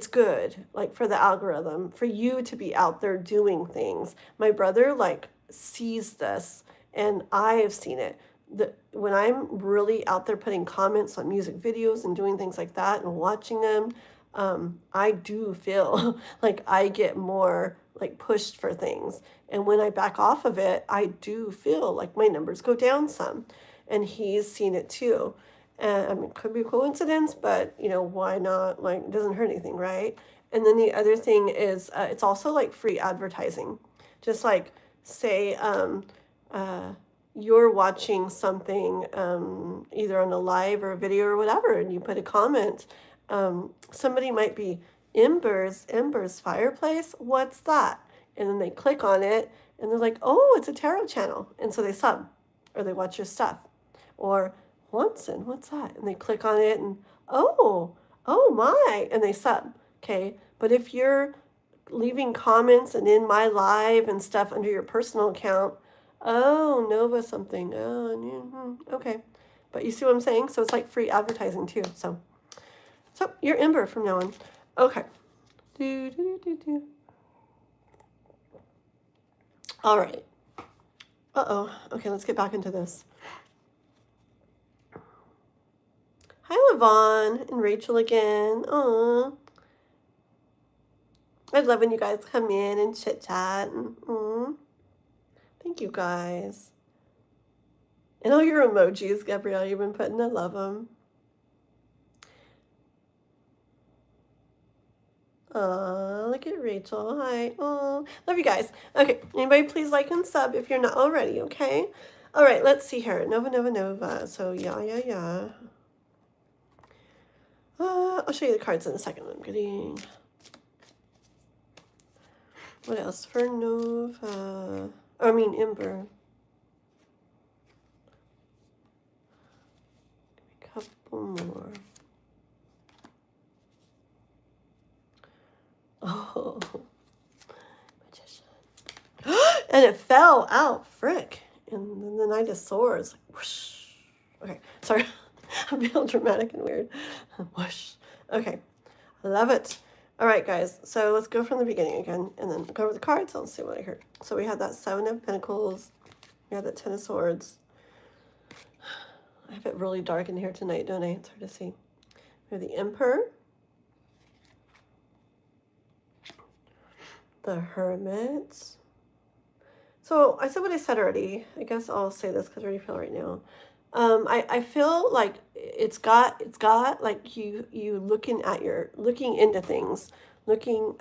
good, like for the algorithm, for you to be out there doing things. My brother like sees this, and I have seen it. When I'm really out there putting comments on music videos and doing things like that and watching them, I do feel like I get more like pushed for things. And when I back off of it, I do feel like my numbers go down some. And he's seen it too. And I mean, it could be a coincidence, but why not? Like, it doesn't hurt anything, right? And then the other thing is, it's also like free advertising. Just like say, you're watching something, either on a live or a video or whatever, and you put a comment, somebody might be, Ember's fireplace, what's that? And then they click on it and they're like, oh, it's a tarot channel. And so they sub, or they watch your stuff. Or Watson, what's that? And they click on it and, oh my, and they sub. Okay. But if you're leaving comments and in my live and stuff under your personal account, oh, Nova something. Oh, okay. But you see what I'm saying? So it's like free advertising too. So So you're Ember from now on. Okay. Do, do, do, do. All right. Uh-oh. Okay, let's get back into this. Hi, Levon and Rachel again. Aw. I love when you guys come in and chit-chat. Thank you, guys. And all your emojis, Gabrielle, you've been putting. I love them. Look at Rachel. Hi. Oh, love you guys. Okay, anybody please like and sub if you're not already, okay? All right, let's see here. Nova, Nova, Nova. So, yeah. I'll show you the cards in a second. I'm getting... What else for Nova? I mean, Ember. A couple more. Oh, magician. And it fell out, frick. And then the Knight of Swords, like whoosh. Okay, sorry. I'm being dramatic and weird. Whoosh. Okay, I love it. All right, guys, so let's go from the beginning again and then go over the cards. Let's see what I heard. So we had that Seven of Pentacles. We had that Ten of Swords. I have it really dark in here tonight, don't I? It's hard to see. We have the Emperor. The Hermit. So I said what I said already. I guess I'll say this because I already feel right now. I feel like it's got like you looking into things, looking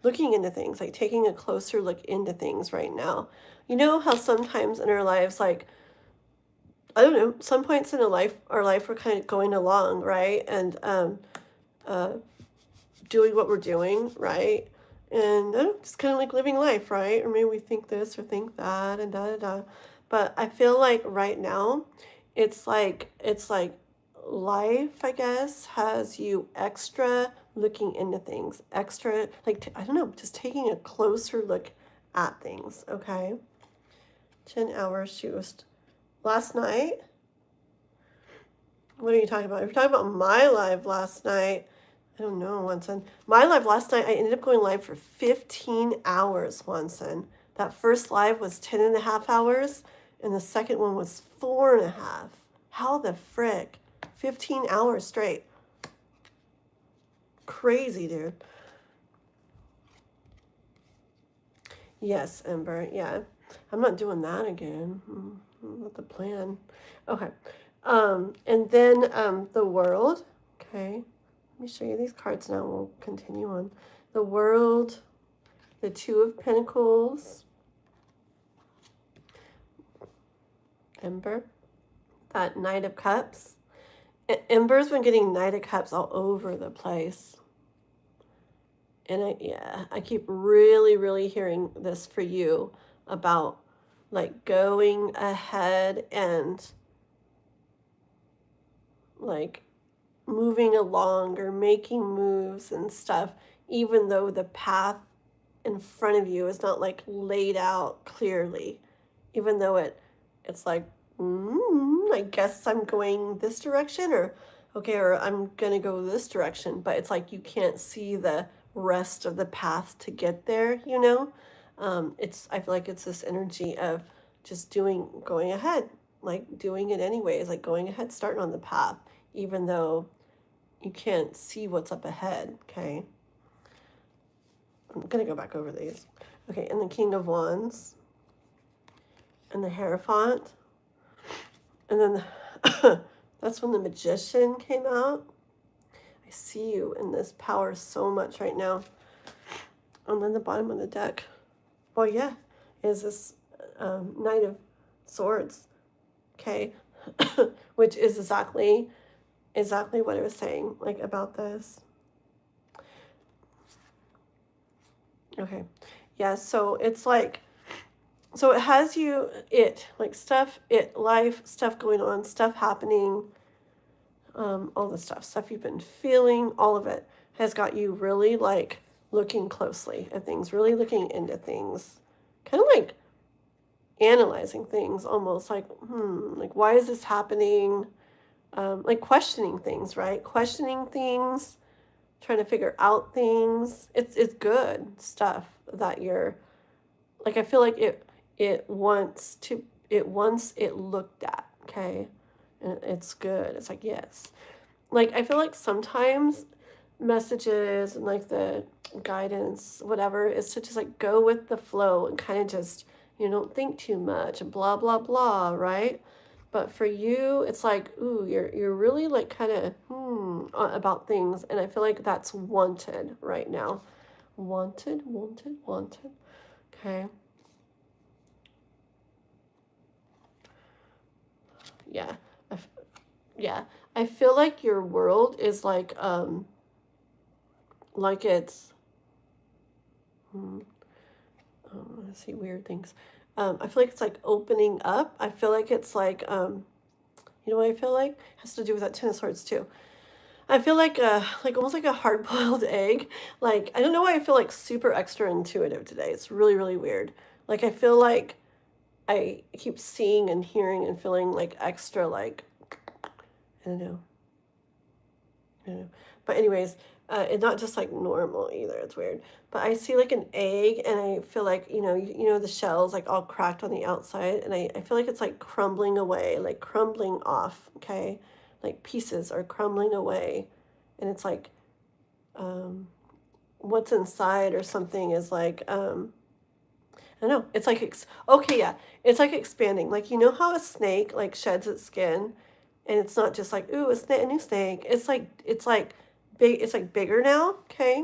into things, like taking a closer look into things right now. You know how sometimes in our lives, like, I don't know, some points in our life we're kind of going along, right? And doing what we're doing, right? And just kind of like living life, right? Or maybe we think this or think that and da. But I feel like right now, it's like life, I guess, has you extra looking into things, extra, like, I don't know, just taking a closer look at things, okay? 10 hours, she was, last night, what are you talking about? If you're talking about my live last night, I don't know, Wanson. My live last night, I ended up going live for 15 hours, Wanson. That first live was 10 and a half hours, and the second one was 4.5. How the frick? 15 hours straight. Crazy, dude. Yes, Ember, yeah. I'm not doing that again. Not the plan. Okay. And then the World. Okay. Let me show you these cards now. We'll continue on. The World, the Two of Pentacles, Ember, that Knight of Cups. Ember's been getting Knight of Cups all over the place. And I keep really hearing this for you about like going ahead and like moving along or making moves and stuff, even though the path in front of you is not like laid out clearly, even though it's like, I guess I'm going this direction, or I'm gonna go this direction, but it's like you can't see the rest of the path to get there, you know? I feel like it's this energy of just going ahead, like doing it anyways, like going ahead, starting on the path, even though you can't see what's up ahead, okay? I'm gonna go back over these. Okay, and the King of Wands, and the Hierophant, and then that's when the Magician came out. I see you in this power so much right now. And then the bottom of the deck, well, yeah, is this Knight of Swords, okay? Which is exactly what I was saying, like, about this. Okay, yeah, so it's like, so it has you, life, stuff going on, stuff happening, all the stuff you've been feeling, all of it has got you really like looking closely at things, really looking into things, kind of like analyzing things, almost like, like, why is this happening? like questioning things, right? Questioning things, trying to figure out things. It's good stuff that you're like. I feel like it wants it looked at, okay, and it's good. It's like yes, like I feel like sometimes messages and like the guidance, whatever, is to just like go with the flow and kind of just don't think too much and blah blah blah, right? But for you, it's like, ooh, you're really like kind of about things, and I feel like that's wanted right now. Wanted, wanted, wanted. Okay. Yeah. Yeah. I feel like your world is like it's let's see, weird things. I feel like it's like opening up. I feel like it's like you know what I feel like? It has to do with that Ten of Swords too. I feel like almost like a hard boiled egg. Like I don't know why I feel like super extra intuitive today. It's really, really weird. Like I feel like I keep seeing and hearing and feeling like extra like I don't know. I don't know. But anyways, it's not just like normal either. It's weird. But I see like an egg and I feel like, the shell's like all cracked on the outside and I feel like it's like crumbling away, like crumbling off, okay? Like pieces are crumbling away. And it's like what's inside or something is like I don't know. It's like okay, yeah. It's like expanding. Like you know how a snake like sheds its skin and it's not just like ooh, a new snake. It's like big, it's like bigger now, okay?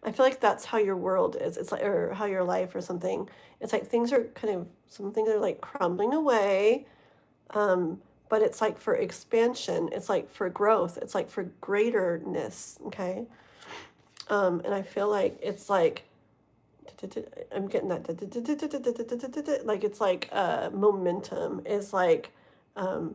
I feel like that's how your world is. It's like or how your life or something. It's like things are kind of some things are like crumbling away. Um but it's like for expansion. It's like for growth. It's like for greaterness, okay? And I feel like it's like I'm getting that like it's like momentum is like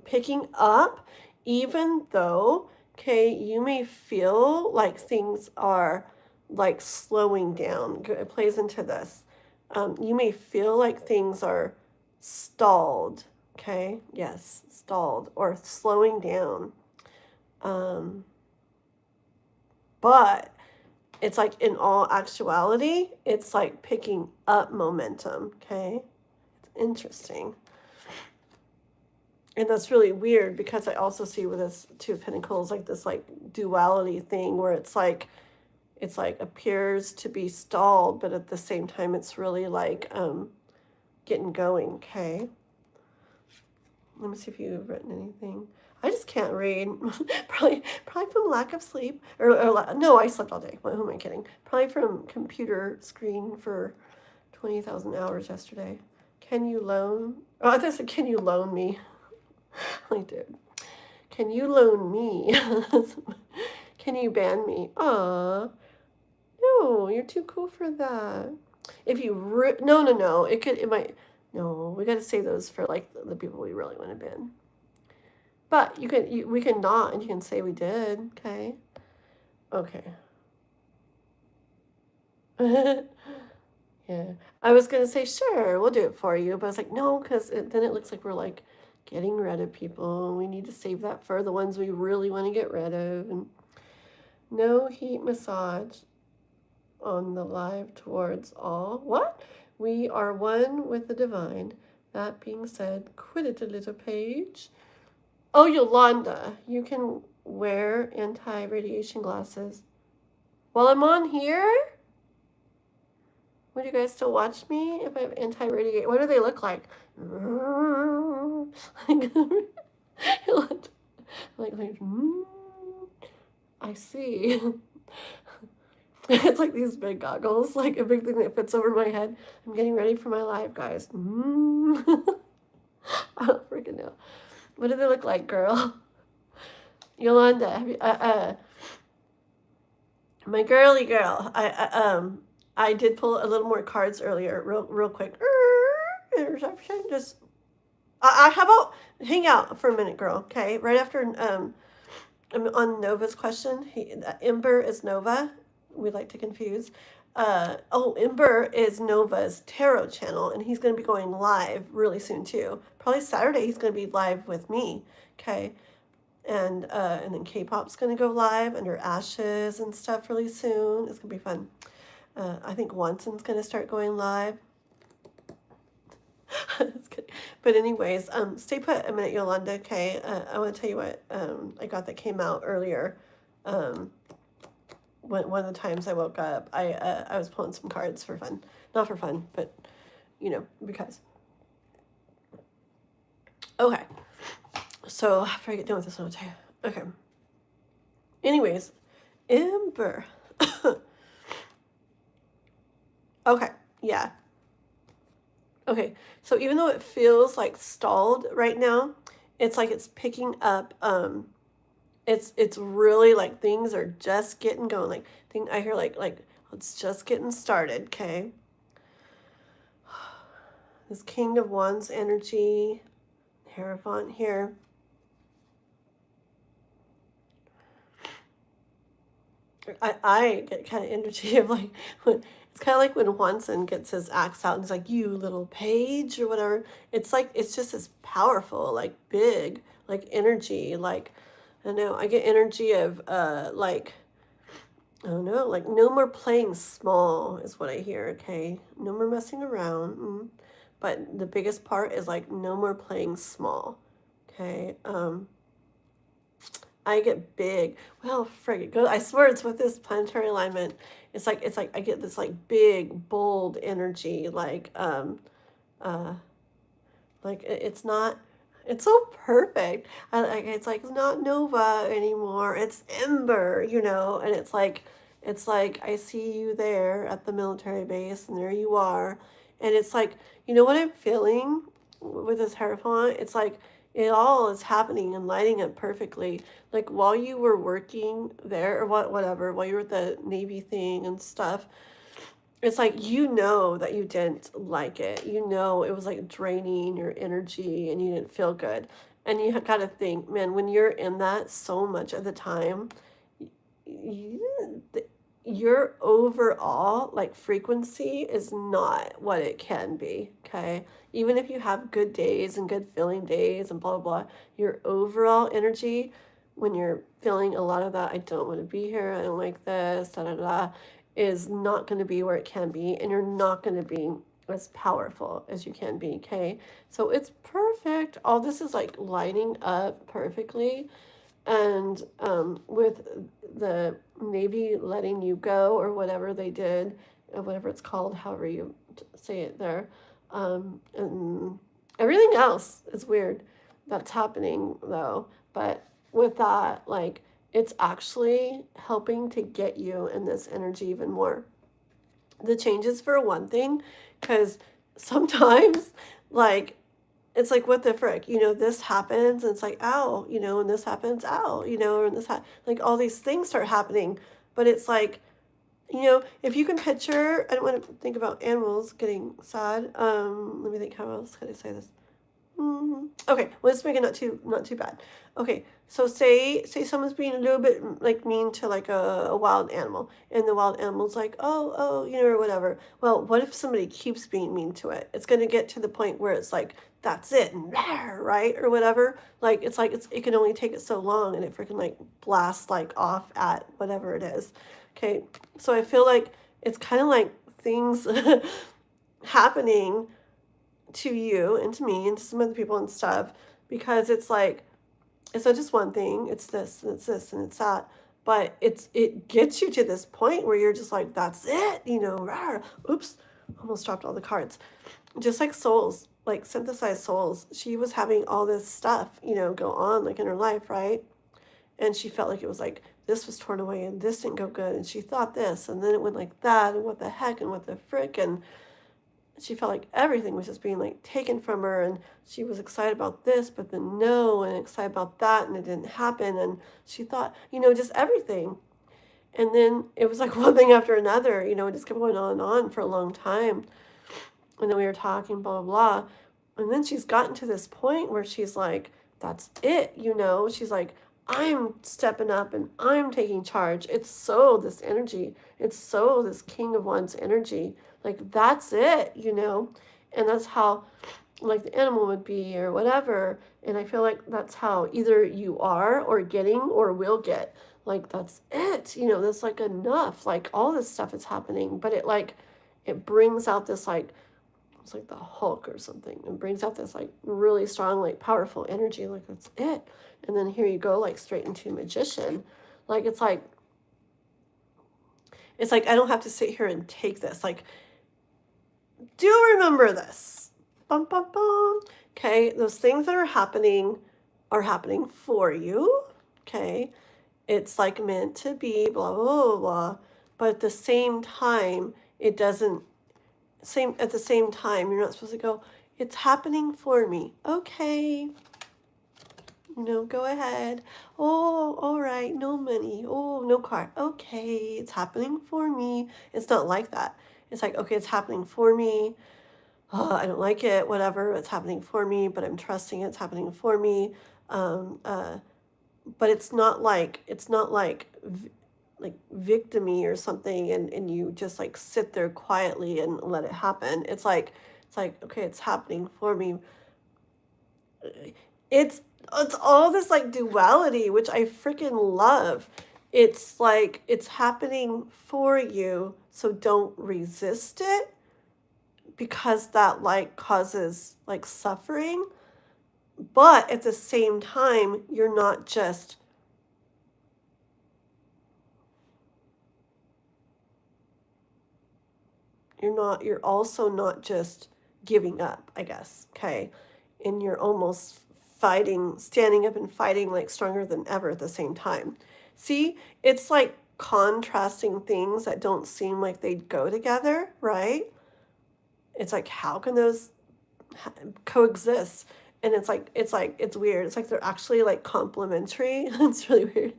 picking up, even though okay you may feel like things are like slowing down. It plays into this. You may feel like things are stalled. Okay, yes, stalled or slowing down. Um, but it's like in all actuality, it's like picking up momentum, okay? It's interesting. And that's really weird because I also see with this Two of Pentacles like this like duality thing where it's like appears to be stalled, but at the same time it's really like getting going, okay? Let me see if you've written anything. I just can't read. probably from lack of sleep. No, I slept all day. Who am I kidding? Probably from computer screen for 20,000 hours yesterday. Can you loan? Oh, I thought I said, can you loan me? Like, dude, can you loan me? Can you ban me? Aw, no, you're too cool for that. If you no, it might. No, we got to save those for like the people we really want to ban. But we can not, and you can say we did, okay? Okay. Yeah. I was going to say, sure, we'll do it for you. But I was like, no, because then it looks like we're like getting rid of people. We need to save that for the ones we really want to get rid of. And no heat massage on the live towards all. What? We are one with the divine. That being said, quit it a little page. Oh, Yolanda, you can wear anti-radiation glasses. While I'm on here? Would you guys still watch me if I have anti-radiation? What do they look like? like I see. It's like these big goggles, like a big thing that fits over my head. I'm getting ready for my live, guys. I don't freaking know. What do they look like, girl? Yolanda, have you, my girly girl. I did pull a little more cards earlier, real quick. Interception. Just, how about hang out for a minute, girl? Okay, right after I'm on Nova's question. Ember is Nova. We like to confuse. Ember is Nova's tarot channel, and he's going to be going live really soon too. Probably Saturday he's going to be live with me. Okay. And then K-pop's gonna go live under Ashes and stuff really soon. It's gonna be fun. I think Watson's gonna start going live. But anyways, stay put a minute, Yolanda. Okay, I want to tell you what I got that came out earlier. One of the times I woke up, I was pulling some cards for fun, not for fun, but because. Okay, so after I get done with this one, I'll tell you. Okay. Anyways, Ember. Okay, yeah. Okay, so even though it feels like stalled right now, it's like it's picking up. It's really like things are just getting going. Like I hear like it's just getting started. Okay, this King of Wands energy, Hierophant here. I get kind of energy of like when it's kind of like when Wanson gets his axe out and he's like, "You little page" or whatever. It's like it's just as powerful, like big, like energy. Like I don't know. I get energy of like I don't know, like no more playing small is what I hear. Okay, no more messing around. But the biggest part is like no more playing small. Okay. I get big. Well, frig it goes. I swear it's with this planetary alignment. It's like I get this like big, bold energy. Uh, it's not. It's so perfect. It's like it's not Nova anymore. It's Ember, and it's like I see you there at the military base, and there you are, and it's like what I'm feeling with this Hierophant. It's like it all is happening and lighting up perfectly. Like while you were working there or whatever, while you were at the Navy thing and stuff, it's like that you didn't like it. It was like draining your energy and you didn't feel good. And you got to think, man, when you're in that so much of the time, you, your overall like frequency is not what it can be. Okay. Even if you have good days and good feeling days and blah, blah, blah, your overall energy, when you're feeling a lot of that, I don't want to be here, I don't like this, da da da, is not going to be where it can be, and you're not going to be as powerful as you can be. Okay, so it's perfect. All this is like lining up perfectly, and with the Navy letting you go or whatever they did, whatever it's called, however you say it there, and everything else is weird that's happening though. But with that, like it's actually helping to get you in this energy even more. The changes for one thing, because sometimes like it's like what the frick, this happens and it's like ow, and this happens ow, and like all these things start happening, but it's like if you can picture, I don't want to think about animals getting sad. Let me think, how else can I say this? Okay, well, let's make it not too bad. Okay, so say someone's being a little bit like mean to like a wild animal, and the wild animal's like, oh, or whatever. Well, what if somebody keeps being mean to it? It's gonna get to the point where it's like that's it, and right or whatever. Like it can only take it so long, and it freaking like blasts like off at whatever it is. Okay, so I feel like it's kind of like things happening to you and to me and to some other people and stuff, because it's like it's not just one thing, it's this and it's this and it's that, but it gets you to this point where you're just like that's it, rawr. Oops, almost dropped all the cards. Just like souls, like synthesized souls, she was having all this stuff go on like in her life, right? And she felt like it was like this was torn away and this didn't go good, and she thought this and then it went like that, and what the heck and what the frick, and she felt like everything was just being like taken from her, and she was excited about this but then no, and excited about that and it didn't happen, and she thought just everything, and then it was like one thing after another, it just kept going on and on for a long time, and then we were talking blah blah blah, and then she's gotten to this point where she's like that's it, she's like I'm stepping up and I'm taking charge. It's so this energy, it's so this King of Wands energy, like that's it, and that's how like the animal would be or whatever. And I feel like that's how either you are or getting or will get. Like that's it. That's like enough. Like all this stuff is happening, but it brings out this like it's like the Hulk or something. It brings out this like really strong, like powerful energy. Like that's it. And then here you go, like straight into magician. Like it's like I don't have to sit here and take this. Like, do remember this. Bum bum bum. Okay, those things that are happening for you. Okay. It's like meant to be, blah blah blah blah. But at the same time, it doesn't at the same time, you're not supposed to go, it's happening for me. Okay. Go ahead. Oh, all right. No money. Oh, no car. Okay. It's happening for me. It's not like that. It's like, okay, it's happening for me. Oh, I don't like it. Whatever. It's happening for me, but I'm trusting it's happening for me. Um, uh, but it's not like victimy or something and you just like sit there quietly and let it happen. It's like okay, it's happening for me. It's all this like duality, which I freaking love. It's like it's happening for you, so don't resist it because that like causes like suffering. But at the same time, you're also not just giving up, I guess. Okay. And you're almost standing up and fighting like stronger than ever at the same time. See, it's like contrasting things that don't seem like they'd go together, right? It's like, how can those coexist? And it's weird. It's like they're actually like complementary. It's really weird.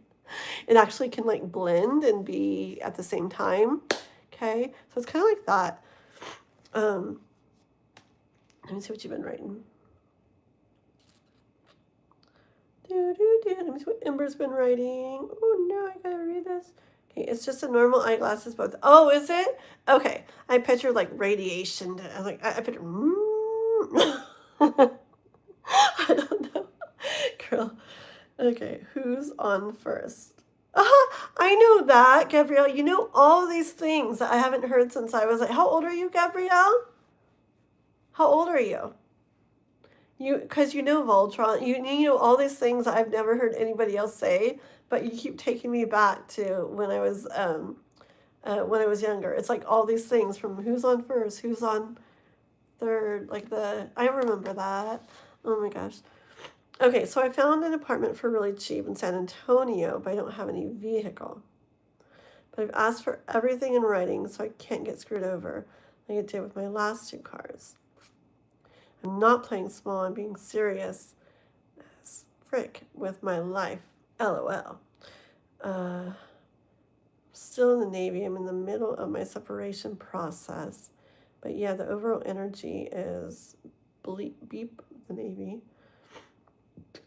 It actually can like blend and be at the same time. Okay, so it's kind of like that. Um, Let me see what you've been writing. Let me see what Ember's been writing. Oh no, I gotta read this. Okay, it's just a normal eyeglasses, both. Oh, is it? Okay, I pictured like radiation. I pictured. I don't know, girl. Okay, who's on first? I know that, Gabrielle. You know all these things that I haven't heard since I was like, how old are you, Gabrielle? How old are you? Because you know Voltron, you know all these things that I've never heard anybody else say, but you keep taking me back to when I was younger. It's like all these things from who's on first, who's on third, I remember that. Oh my gosh. Okay, so I found an apartment for really cheap in San Antonio, but I don't have any vehicle. But I've asked for everything in writing, so I can't get screwed over like I did with my last two cars. I'm not playing small, I'm being serious as frick with my life. LOL. Still in the Navy. I'm in the middle of my separation process. But yeah, the overall energy is beep the Navy.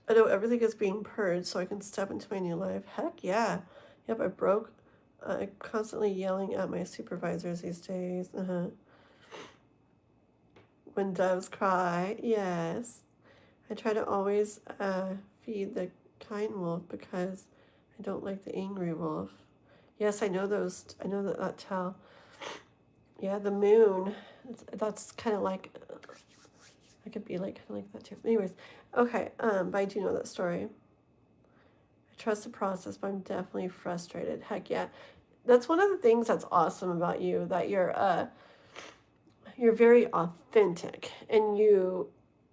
I know everything is being purged so I can step into my new life. Heck yeah. Yep, I broke. I'm constantly yelling at my supervisors these days. When doves cry, yes. I try to always feed the kind wolf because I don't like the angry wolf. Yes, I know those. I know that tell. Yeah, the moon. That's kind of like. I could be like kind of like that too. Anyways, okay. But I do know that story. I trust the process, but I'm definitely frustrated. Heck yeah, that's one of the things that's awesome about you, that you're very authentic, and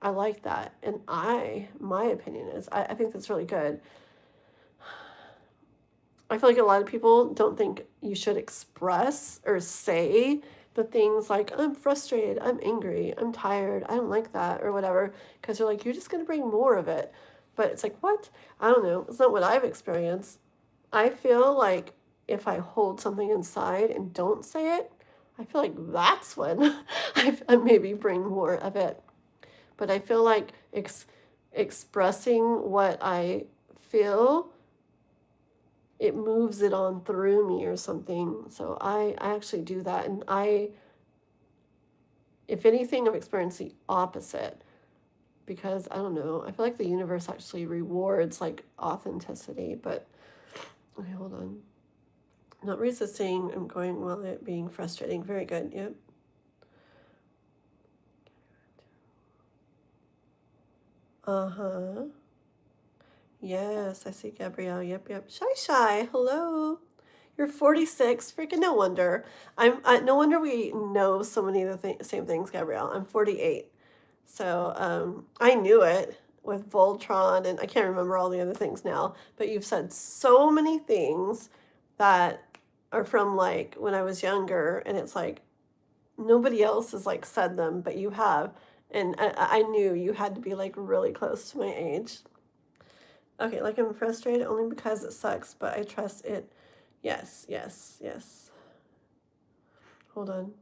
I like that. And my opinion is, I think that's really good. I feel like a lot of people don't think you should express or say the things like, I'm frustrated, I'm angry, I'm tired, I don't like that, or whatever, because you're like, you're just going to bring more of it. But it's like, what? I don't know. It's not what I've experienced. I feel like if I hold something inside and don't say it, I feel like that's when I maybe bring more of it. But I feel like expressing what I feel, it moves it on through me or something. So I actually do that. And if anything, I've experienced the opposite. because I don't know. I feel like the universe actually rewards like authenticity, but okay, hold on. Not resisting. I'm going while it being frustrating. Very good. Yep. Uh-huh. Yes, I see Gabrielle. Yep, yep. Shy Shy. Hello. You're 46. Freaking no wonder. No wonder we know so many of the same things, Gabrielle. I'm 48. So, I knew it with Voltron and I can't remember all the other things now, but you've said so many things that are from like when I was younger and it's like nobody else has like said them, but you have. And I knew you had to be like really close to my age. Okay, like I'm frustrated only because it sucks, but I trust it. Yes, yes, yes. Hold on.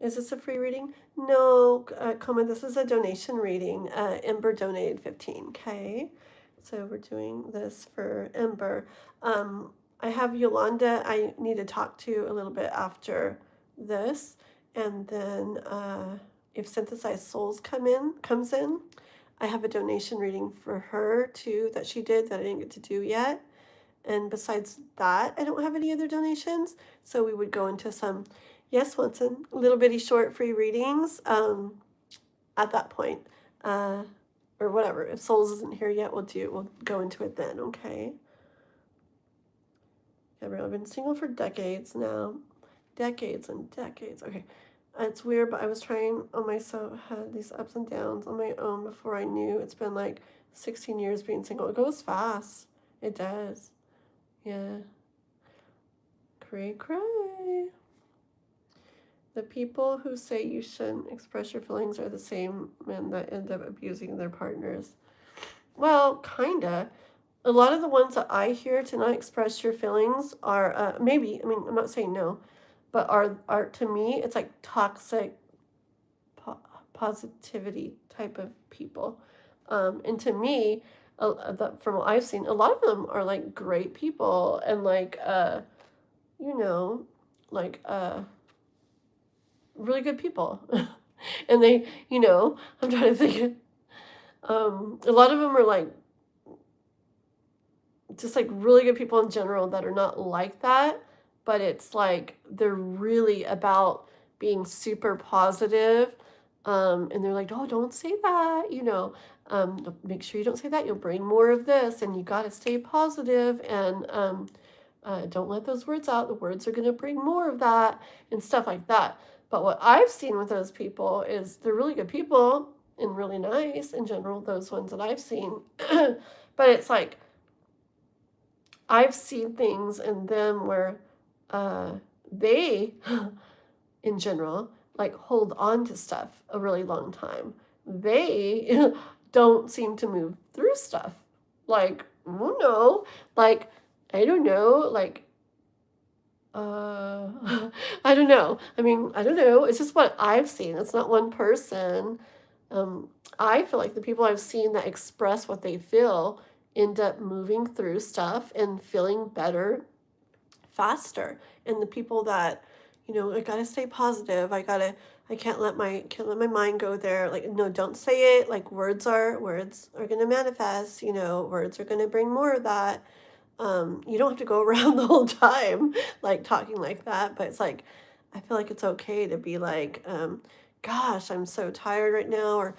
Is this a free reading? No, comment. This is a donation reading. Ember donated 15. Okay, so we're doing this for Ember. I have Yolanda. I need to talk to a little bit after this, and then if Synthesized Souls comes in, I have a donation reading for her too that she did that I didn't get to do yet. And besides that, I don't have any other donations. So we would go into some, yes, Watson, little bitty short free readings at that point. Or whatever. If Souls isn't here yet, we'll go into it then, okay? Gabrielle, I've been single for decades now. Decades and decades. Okay. It's weird, but I was trying on myself, had these ups and downs on my own before I knew. It's been like 16 years being single. It goes fast. It does. Yeah. Cray, cray. The people who say you shouldn't express your feelings are the same men that end up abusing their partners. Well, kinda. A lot of the ones that I hear to not express your feelings are maybe. I mean, I'm not saying no, but are to me it's like toxic positivity type of people, and to me, from what I've seen, a lot of them are like great people and like you know, like really good people. And they, I'm trying to think. A lot of them are like just like really good people in general that are not like that, but it's like they're really about being super positive. And they're like, oh, don't say that, make sure you don't say that. You'll bring more of this, and you got to stay positive, and don't let those words out. The words are going to bring more of that and stuff like that. But what I've seen with those people is they're really good people and really nice in general, those ones that I've seen. But it's like, I've seen things in them where they, in general, like hold on to stuff a really long time. They don't seem to move through stuff. Like, oh no, like, I don't know, like, I don't know. I mean, I don't know. It's just what I've seen. It's not one person. Um, I feel like the people I've seen that express what they feel end up moving through stuff and feeling better faster. And the people that, I gotta stay positive. I can't let my mind go there. Like, no, don't say it. Like words are gonna manifest, words are gonna bring more of that. You don't have to go around the whole time like talking like that, but it's like I feel like it's okay to be like, gosh, I'm so tired right now, or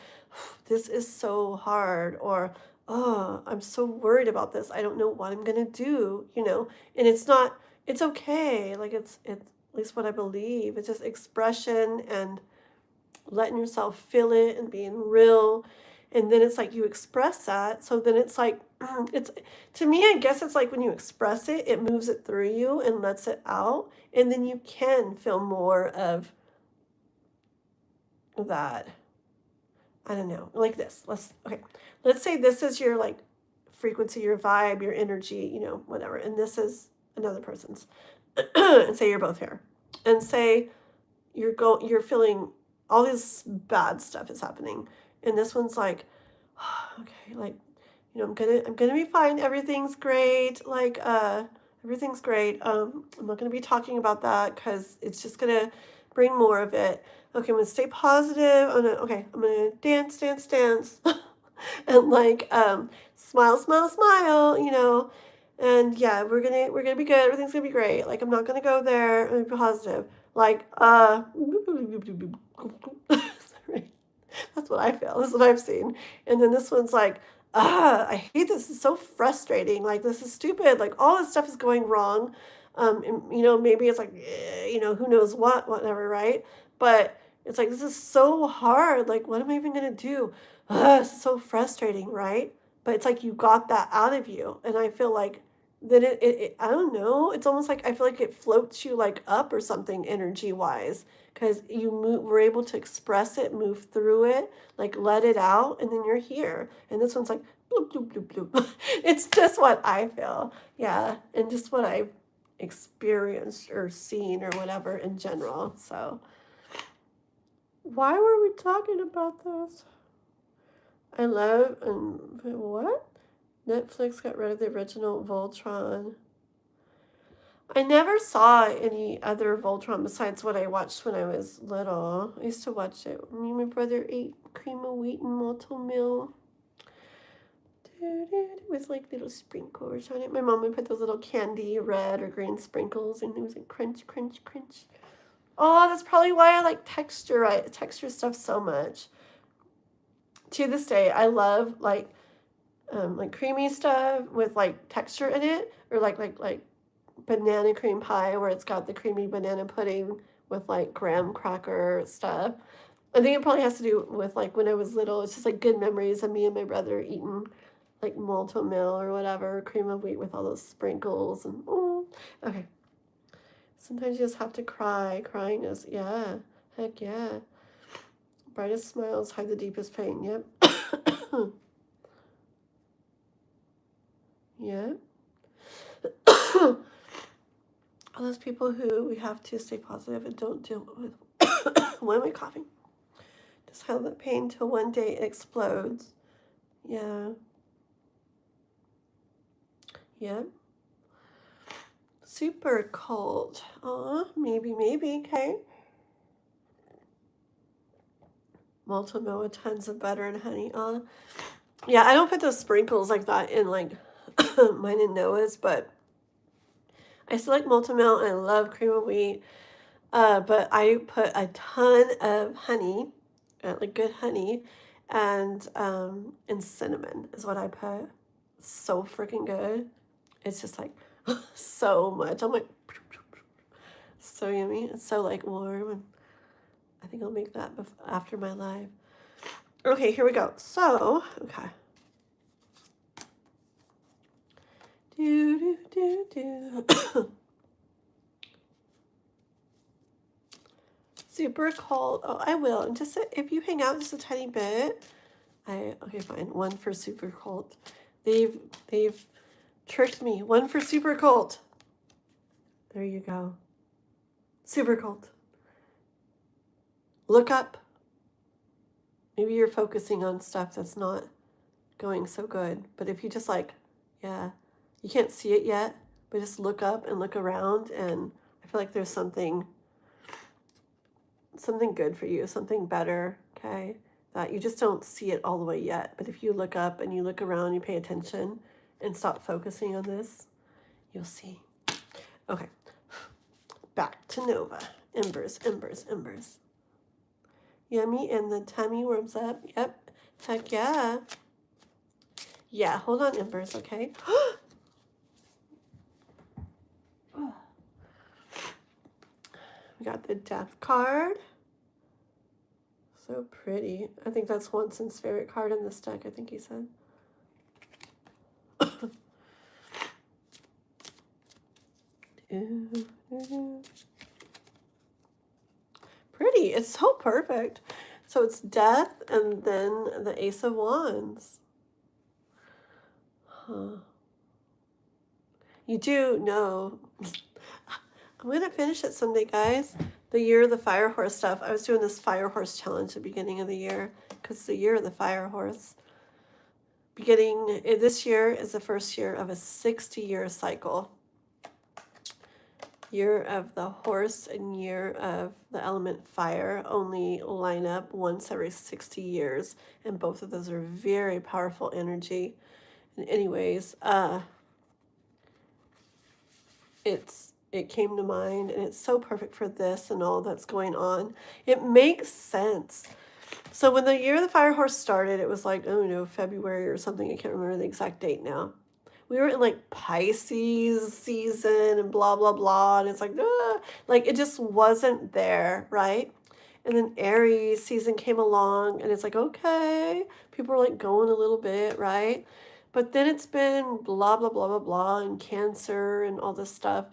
this is so hard, or oh, I'm so worried about this. I don't know what I'm gonna do, and it's okay. Like it's at least what I believe. It's just expression and letting yourself feel it and being real. And then it's like you express that. So then it's like, it's to me, I guess it's like when you express it, it moves it through you and lets it out. And then you can feel more of that. I don't know, like this. Let's say this is your like frequency, your vibe, your energy, whatever. And this is another person's. And say you're both here. And say you're feeling all this bad stuff is happening, and this one's like, okay, like, I'm gonna be fine, everything's great, like everything's great. I'm not gonna be talking about that because it's just gonna bring more of it. Okay, I'm gonna stay positive. I'm gonna dance, dance, dance. and like smile, smile, smile, you know. And yeah, we're gonna be good. Everything's gonna be great. Like I'm not gonna go there and be positive. Like sorry. That's what I feel. This is what I've seen. And then this one's like, I hate this. It's so frustrating. Like this is stupid. Like all this stuff is going wrong. And, you know, maybe it's like, you know, who knows what, whatever, right? But it's like this is so hard. Like, what am I even gonna do? It's so frustrating, right? But it's like you got that out of you, and I feel like then I don't know. It's almost like I feel like it floats you like up or something energy wise because were able to express it, move through it, like let it out, and then you're here. And this one's like bloop bloop bloop bloop. It's just what I feel, yeah, and just what I've experienced or seen or whatever in general. So why were we talking about this? I love what? Netflix got rid of the original Voltron. I never saw any other Voltron besides what I watched when I was little. I used to watch it. Me and my brother ate cream of wheat and malto meal with like little sprinkles on it. My mom would put those little candy red or green sprinkles, and it was like crunch, crunch, crunch. Oh, that's probably why I like texture stuff so much. To this day, I love like creamy stuff with like texture in it, or like banana cream pie where it's got the creamy banana pudding with like graham cracker stuff. I think it probably has to do with like when I was little. It's just like good memories of me and my brother eating like malto meal or whatever, cream of wheat with all those sprinkles and oh, okay. Sometimes you just have to cry. Crying is yeah, heck yeah. Brightest smiles hide the deepest pain. Yep. Yep. All those people who we have to stay positive and don't deal with. Why am I coughing? Just hide that pain till one day it explodes. Yeah. Yeah. Super cold. Aw, maybe, okay. Malto milk with tons of butter and honey. Yeah, I don't put those sprinkles like that in like mine and Noah's, but I still like malto milk and I love cream of wheat. But I put a ton of honey, like good honey, and cinnamon is what I put. So freaking good. It's just like so much. I'm like so yummy. It's so like warm, and I think I'll make that after my live. Okay, here we go. So, okay. Do do do do. Super cold. Oh, I will. Just if you hang out just a tiny bit. Okay, fine. One for super cold. They've tricked me. One for super cold. There you go. Super cold. Look up. Maybe you're focusing on stuff that's not going so good. But if you just like, yeah, you can't see it yet, but just look up and look around, and I feel like there's something good for you, something better, okay? That you just don't see it all the way yet. But if you look up and you look around, you pay attention and stop focusing on this, you'll see. Okay, back to Nova. Embers, embers, embers. Yummy, and the tummy warms up. Yep, heck yeah. Yeah, hold on, embers, okay? We got the death card. So pretty. I think that's Watson's favorite card in this deck, I think he said. Pretty. It's so perfect. So it's death and then the Ace of Wands. Huh. You do know. I'm going to finish it someday, guys. The year of the fire horse stuff. I was doing this fire horse challenge at the beginning of the year because it's the year of the fire horse. This year is the first year of a 60-year cycle. Year of the horse and year of the element fire only line up once every 60 years, and both of those are very powerful energy. And anyways, it came to mind, and it's so perfect for this and all that's going on. It makes sense. So when the year of the fire horse started, it was like, oh no, February or something. I can't remember the exact date now. We were in like Pisces season and blah blah blah, and it's like it just wasn't there, right? And then Aries season came along, and it's like, okay, people are like going a little bit, right? But then it's been blah blah blah blah blah and Cancer and all this stuff.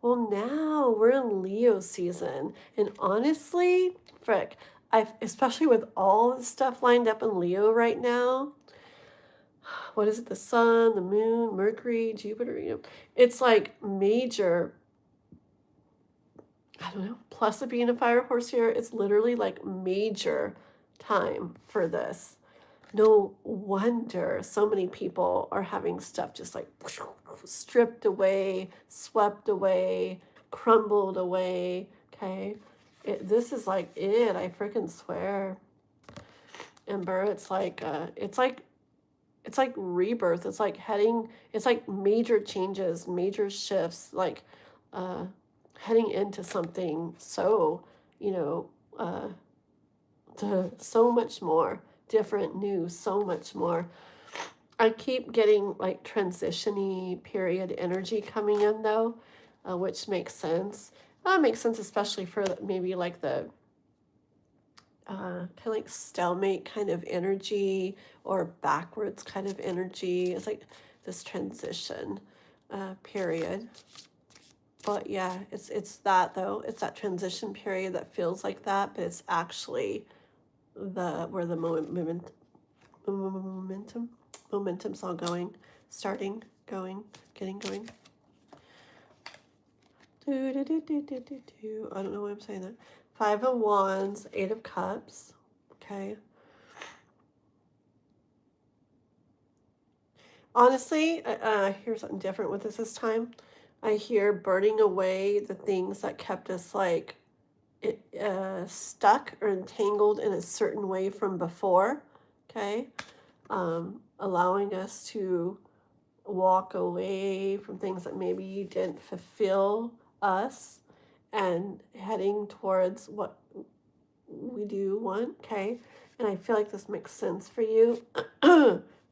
Well, now we're in Leo season, and honestly, frick, I've especially with all the stuff lined up in Leo right now. What is it? The sun, the moon, Mercury, Jupiter. It's like major. I don't know. Plus it being a fire horse here, it's literally like major time for this. No wonder so many people are having stuff just like stripped away, swept away, crumbled away. Okay. This is like it. I freaking swear. Ember, it's like rebirth. It's like it's like major changes, major shifts, like uh, heading into something so, you know, uh, so much more different, new, so much more. I keep getting like transition-y period energy coming in though, which makes sense. Makes sense, especially for maybe like the kind of like stalemate kind of energy or backwards kind of energy. It's like this transition period. But yeah, it's that though. It's that transition period that feels like that, but it's actually the where the momentum's all going, starting, going, getting going. I don't know why I'm saying that. Five of Wands, Eight of Cups. Okay. Honestly, here's something different with this time. I hear burning away the things that kept us like stuck or entangled in a certain way from before. Okay. Allowing us to walk away from things that maybe didn't fulfill us and heading towards what we do want. Okay. And I feel like this makes sense for you.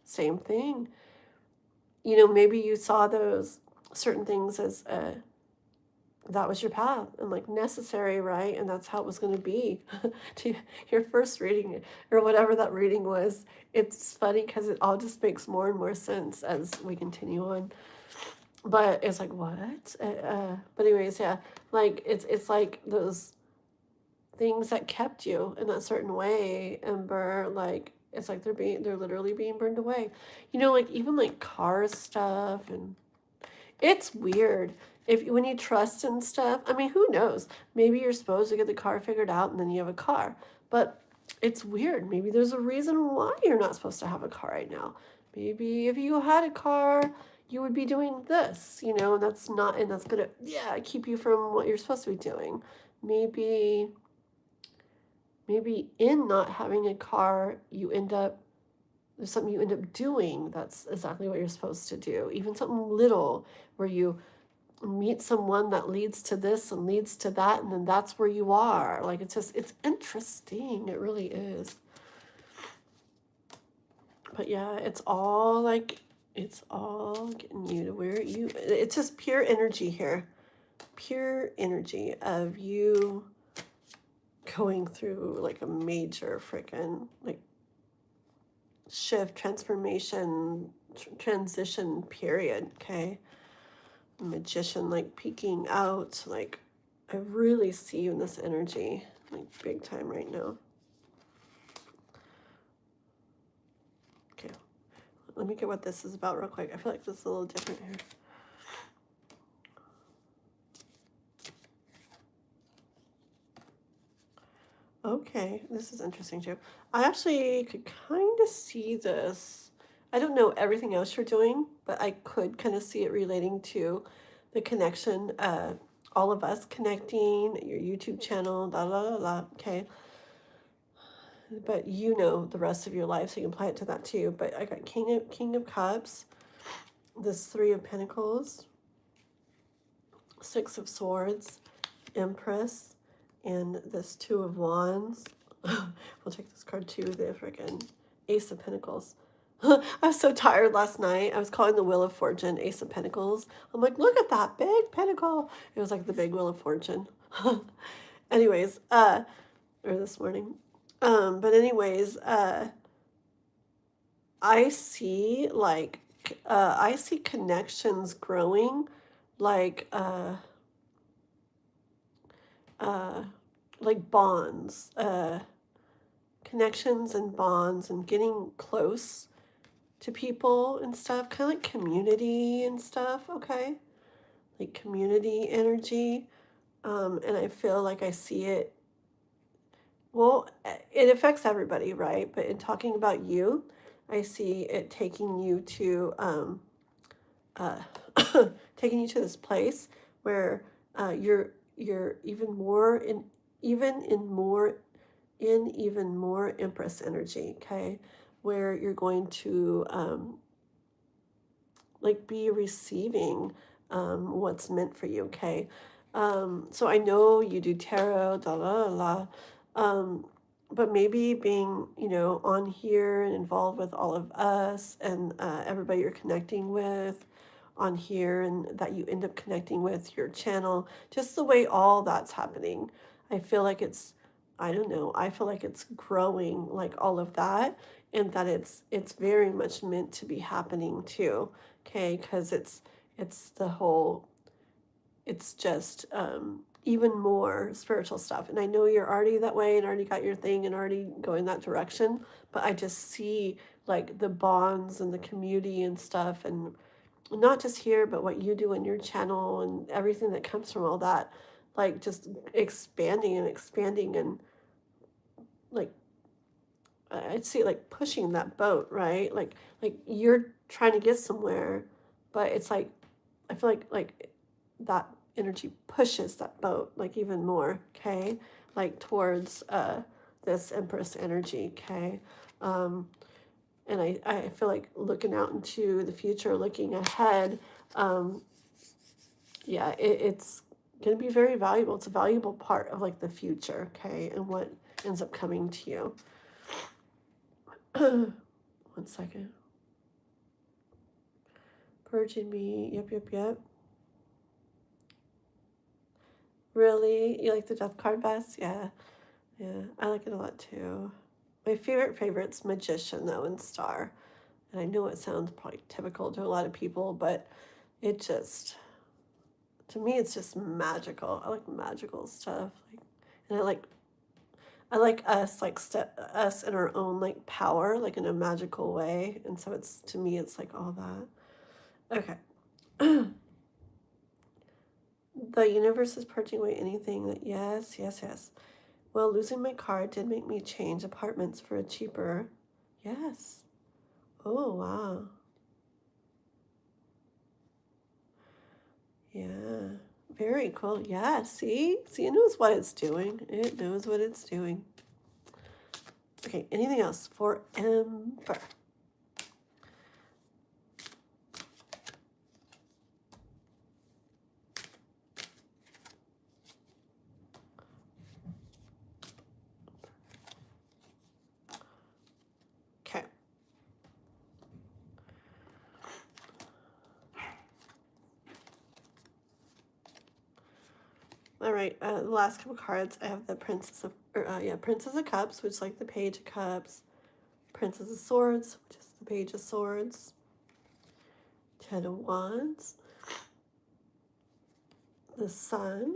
Same thing. Maybe you saw those certain things as that was your path and like necessary, right? And that's how it was going to be to your first reading or whatever that reading was. It's funny because it all just makes more and more sense as we continue on. But it's like, what? But anyways, yeah, like it's like those things that kept you in a certain way, Ember, like it's like they're literally being burned away. Like even like car stuff, and it's weird. If when you trust in stuff, I mean, who knows? Maybe you're supposed to get the car figured out and then you have a car. But it's weird. Maybe there's a reason why you're not supposed to have a car right now. Maybe if you had a car, you would be doing this, and that's not, and that's gonna, yeah, keep you from what you're supposed to be doing. Maybe in not having a car, there's something you end up doing that's exactly what you're supposed to do. Even something little where you meet someone that leads to this and leads to that, and then that's where you are. Like it's interesting. It really is. But yeah, it's all getting you to where it's just pure energy here. Pure energy of you going through like a major freaking like shift, transformation, transition period. Okay. Magician like peeking out, like I really see you in this energy like big time right now. Okay, let me get what this is about real quick. I feel like this is a little different here. Okay, this is interesting too. I actually could kind of see this. I don't know everything else you're doing, but I could kind of see it relating to the connection all of us connecting, your YouTube channel, da da da da, okay? But you know the rest of your life, so you can apply it to that too. But I got King of Cups, this Three of Pentacles, Six of Swords, Empress, and this Two of Wands. We'll take this card too, the freaking Ace of Pentacles. I was so tired last night. I was calling the Wheel of Fortune Ace of Pentacles. I'm like, look at that big pentacle. It was like the big Wheel of Fortune. Anyways, or this morning. But anyways, I see I see connections growing, like uh like bonds, connections and bonds and getting close to people and stuff, kind of like community and stuff, okay? Like community energy. And I feel like I see it, well, it affects everybody, right? But in talking about you, I see it taking you to uh, taking you to this place where you're even in more even more Empress energy, okay? Where you're going to like be receiving what's meant for you, okay? So I know you do tarot, da la la, but maybe being, on here and involved with all of us and everybody you're connecting with on here, and that you end up connecting with your channel, just the way all that's happening. I feel like I don't know, I feel like it's growing, like all of that, and that it's very much meant to be happening too, okay? Because it's the whole, it's just even more spiritual stuff. And I know you're already that way and already got your thing and already going that direction, but I just see like the bonds and the community and stuff, and not just here, but what you do in your channel and everything that comes from all that, like just expanding and expanding, and like I'd say like pushing that boat, right? Like you're trying to get somewhere, but it's like I feel like that energy pushes that boat like even more, okay? Like towards this Empress energy, okay? Um, and I feel like looking out into the future, looking ahead, um, yeah, it's going to be very valuable. It's a valuable part of like the future, okay? And what ends up coming to you. 1 second. Purging me. Yep. Really? You like the death card best? Yeah. I like it a lot too. My favorite's Magician though, and Star. And I know it sounds probably typical to a lot of people, but it just, to me, it's just magical. I like magical stuff. And I like us, like us in our own like power, like in a magical way. And so it's, to me, it's like all that. Okay. The universe is purging away anything that, yes. Well, losing my car did make me change apartments for a cheaper. Yes. Oh, wow. Yeah. Very cool. Yeah, see? See, it knows what it's doing. It knows what it's doing. Okay, anything else for Ember? Okay. All right, the last couple cards, I have the Princess of Cups, which is like the Page of Cups, Princess of Swords, which is the Page of Swords, Ten of Wands, the Sun,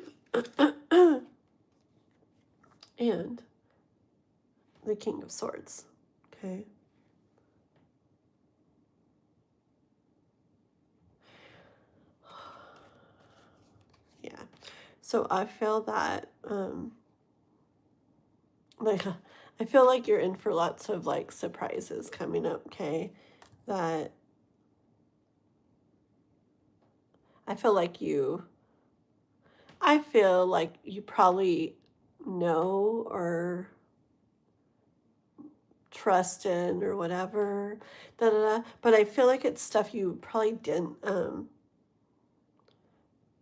and the King of Swords, okay? Yeah, so I feel that, like, I feel like you're in for lots of, like, surprises coming up, okay? That I feel like I feel like you probably know or trust in or whatever, da da da. But I feel like it's stuff you probably didn't,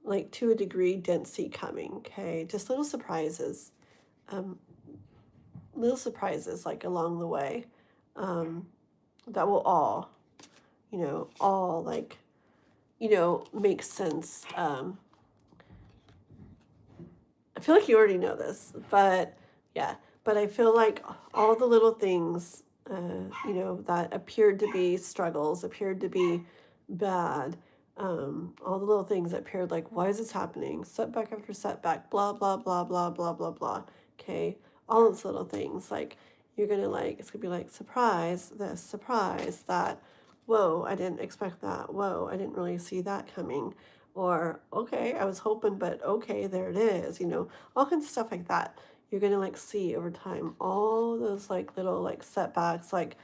like to a degree, didn't see coming. Okay, just um, little surprises like along the way, um, that will all, all like, make sense. I feel like you already know this, but yeah, but I feel like all the little things, that appeared to be struggles, appeared to be bad, all the little things that appeared like, why is this happening? Setback after setback, blah, blah, blah, blah, blah, blah, blah. Okay. All those little things, like, you're gonna like, it's gonna be like, surprise this, surprise that. Whoa, I didn't expect that. Whoa, I didn't really see that coming. Or, okay, I was hoping, but okay, there it is, all kinds of stuff like that. You're gonna like see over time all those like little like setbacks, like,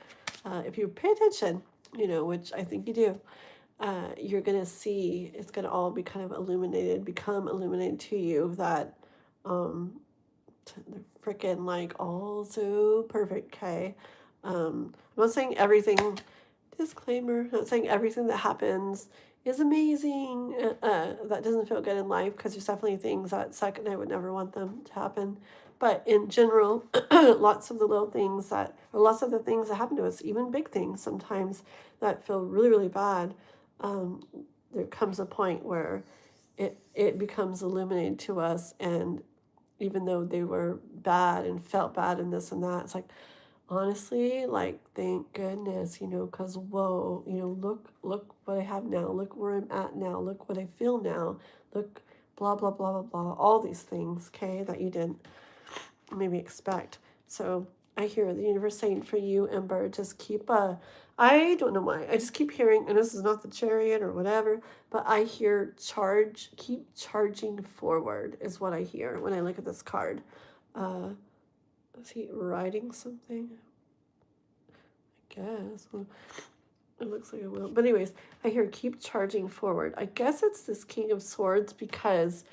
if you pay attention, which I think you do, you're gonna see it's gonna all be kind of become illuminated to you that, um, they're freaking like all so perfect. Okay, I'm not saying everything. Disclaimer, not saying everything that happens is amazing. That doesn't feel good in life, because there's definitely things that suck and I would never want them to happen. But in general, lots of the things that happen to us, even big things sometimes that feel really, really bad, um, there comes a point where it becomes illuminated to us. And even though they were bad and felt bad and this and that, it's like, honestly, like, thank goodness, because whoa, look what I have now. Look where I'm at now. Look what I feel now. Look, blah, blah, blah, blah, blah. All these things, okay, that you didn't maybe expect. So I hear the universe saying for you, Ember, just I don't know why. I just keep hearing, and this is not the chariot or whatever, but I hear keep charging forward is what I hear when I look at this card. Uh, is he writing something? I guess. Well, it looks like it will. But anyways, I hear keep charging forward. I guess it's this King of Swords, because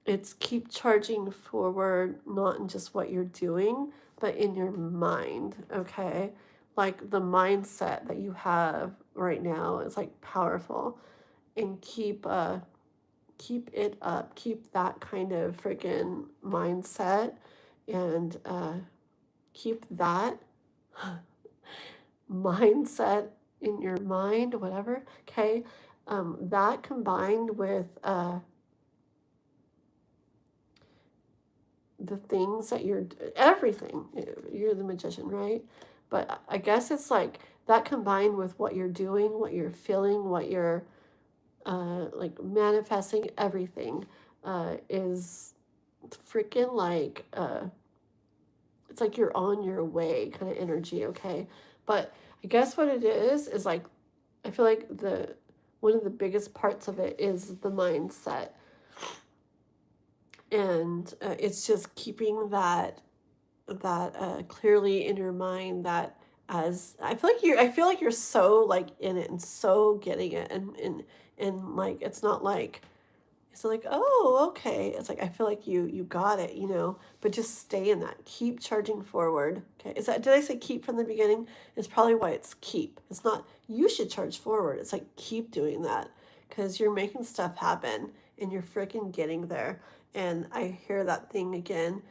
it's keep charging forward, not in just what you're doing, but in your mind, okay? Like the mindset that you have right now is like powerful. And keep it up. Keep that kind of freaking mindset, and keep that mindset in your mind, whatever, okay? That combined with the things that everything, you're the magician, right? But I guess it's like that combined with what you're doing, what you're feeling, what you're like manifesting, everything is freaking like, it's like you're on your way kind of energy, okay? But I guess what it is like, I feel like one of the biggest parts of it is the mindset. And it's just keeping that clearly in your mind, that as I feel like you're so like in it and so getting it, and like it's not like, oh, okay. It's like, I feel like you got it, but just stay in that. Keep charging forward. Okay. Did I say keep from the beginning? It's probably why it's keep. It's not, you should charge forward. It's like, keep doing that, because you're making stuff happen and you're freaking getting there. And I hear that thing again.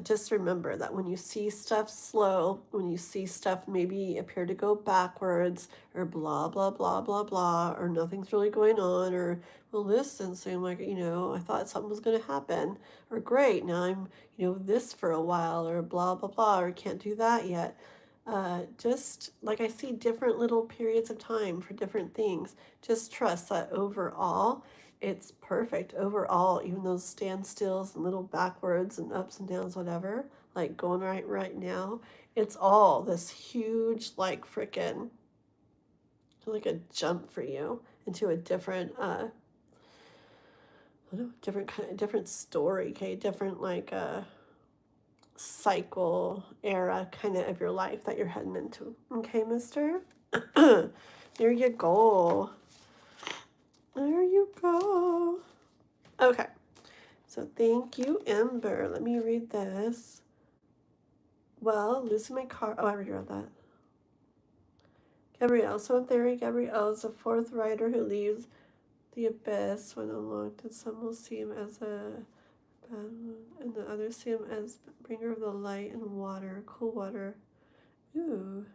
Just remember that when you see stuff slow, when you see stuff maybe appear to go backwards, or blah, blah, blah, blah, blah, or nothing's really going on, or, well, this doesn't seem like, I thought something was going to happen, or great, now I'm, this for a while, or blah, blah, blah, or can't do that yet. Just like I see different little periods of time for different things. Just trust that overall, it's perfect overall, even those standstills and little backwards and ups and downs, whatever, like going right now. It's all this huge, like freaking, like a jump for you into a different, I don't know, different story, okay, different like cycle era kind of your life that you're heading into. Okay, mister? There you go. There you go. Okay. So thank you, Ember. Let me read this. Well, losing my car. Oh, I already read that. Gabrielle. So in theory, Gabrielle is the fourth rider who leaves the abyss when unlocked, and some will see him as a and the others see him as bringer of the light and water, cool water. Ooh.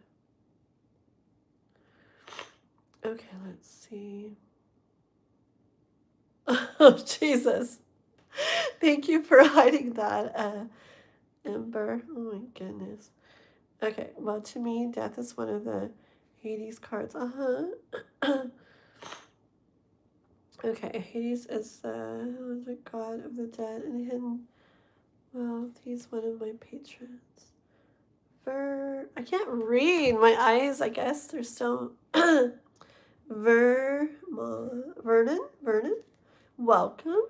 Okay, let's see. Oh, Jesus. Thank you for hiding that, Ember. Oh my goodness. Okay, well, to me, death is one of the Hades cards. Okay, Hades is the god of the dead and hidden wealth. He's one of my patrons. I can't read. My eyes, I guess, they're still. Vernon? Welcome.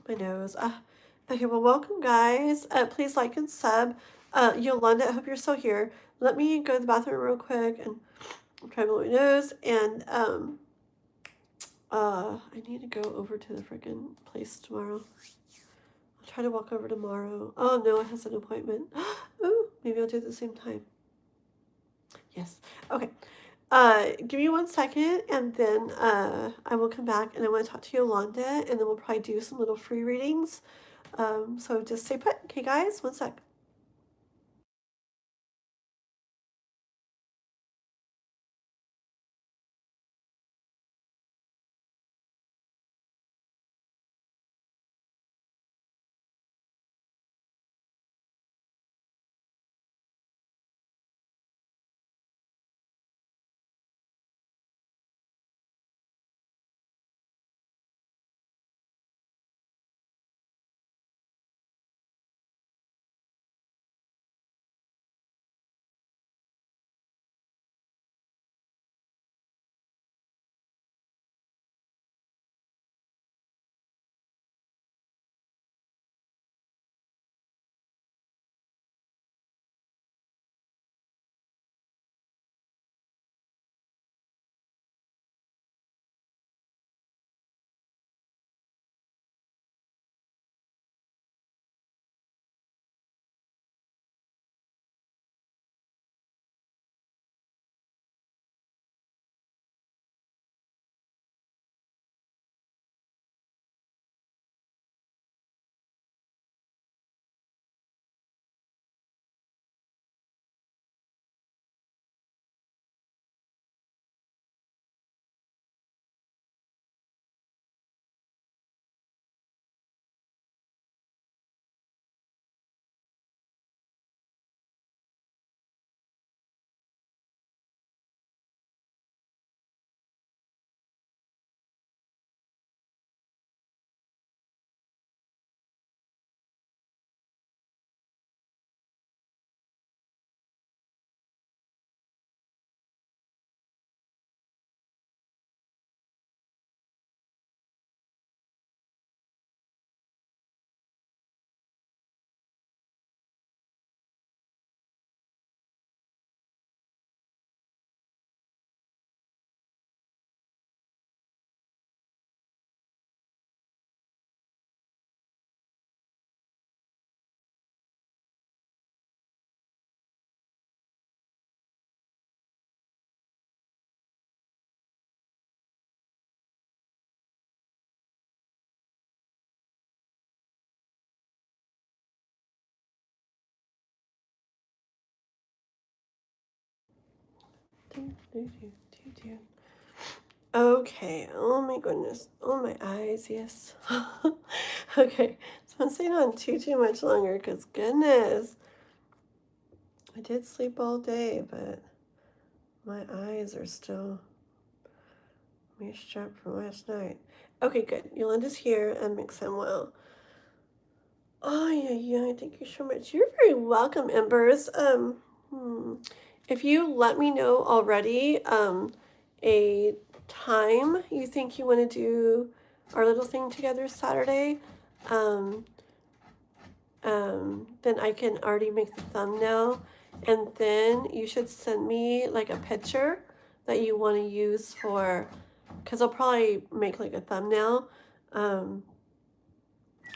My nose. Okay, well, welcome, guys. Please like and sub. Yolanda, I hope you're still here. Let me go to the bathroom real quick and try to blow my nose. And, I need to go over to the freaking place tomorrow. I'll try to walk over tomorrow. Oh, no, it has an appointment. Ooh, maybe I'll do it at the same time. Yes. Okay. Give me 1 second, and then I will come back, and I want to talk to Yolanda, and then we'll probably do some little free readings. So just stay put. Okay, guys, 1 sec. Okay, oh my goodness. Oh, my eyes, yes. Okay, so I'm staying on too much longer because goodness, I did sleep all day, but my eyes are still messed up from last night. Okay, good. Yolanda's here and makes them well. Oh, yeah, thank you so much. You're very welcome, Embers. If you let me know already, a time you think you want to do our little thing together Saturday, um, then I can already make the thumbnail, and then you should send me like a picture that you want to use for, because I'll probably make like a thumbnail,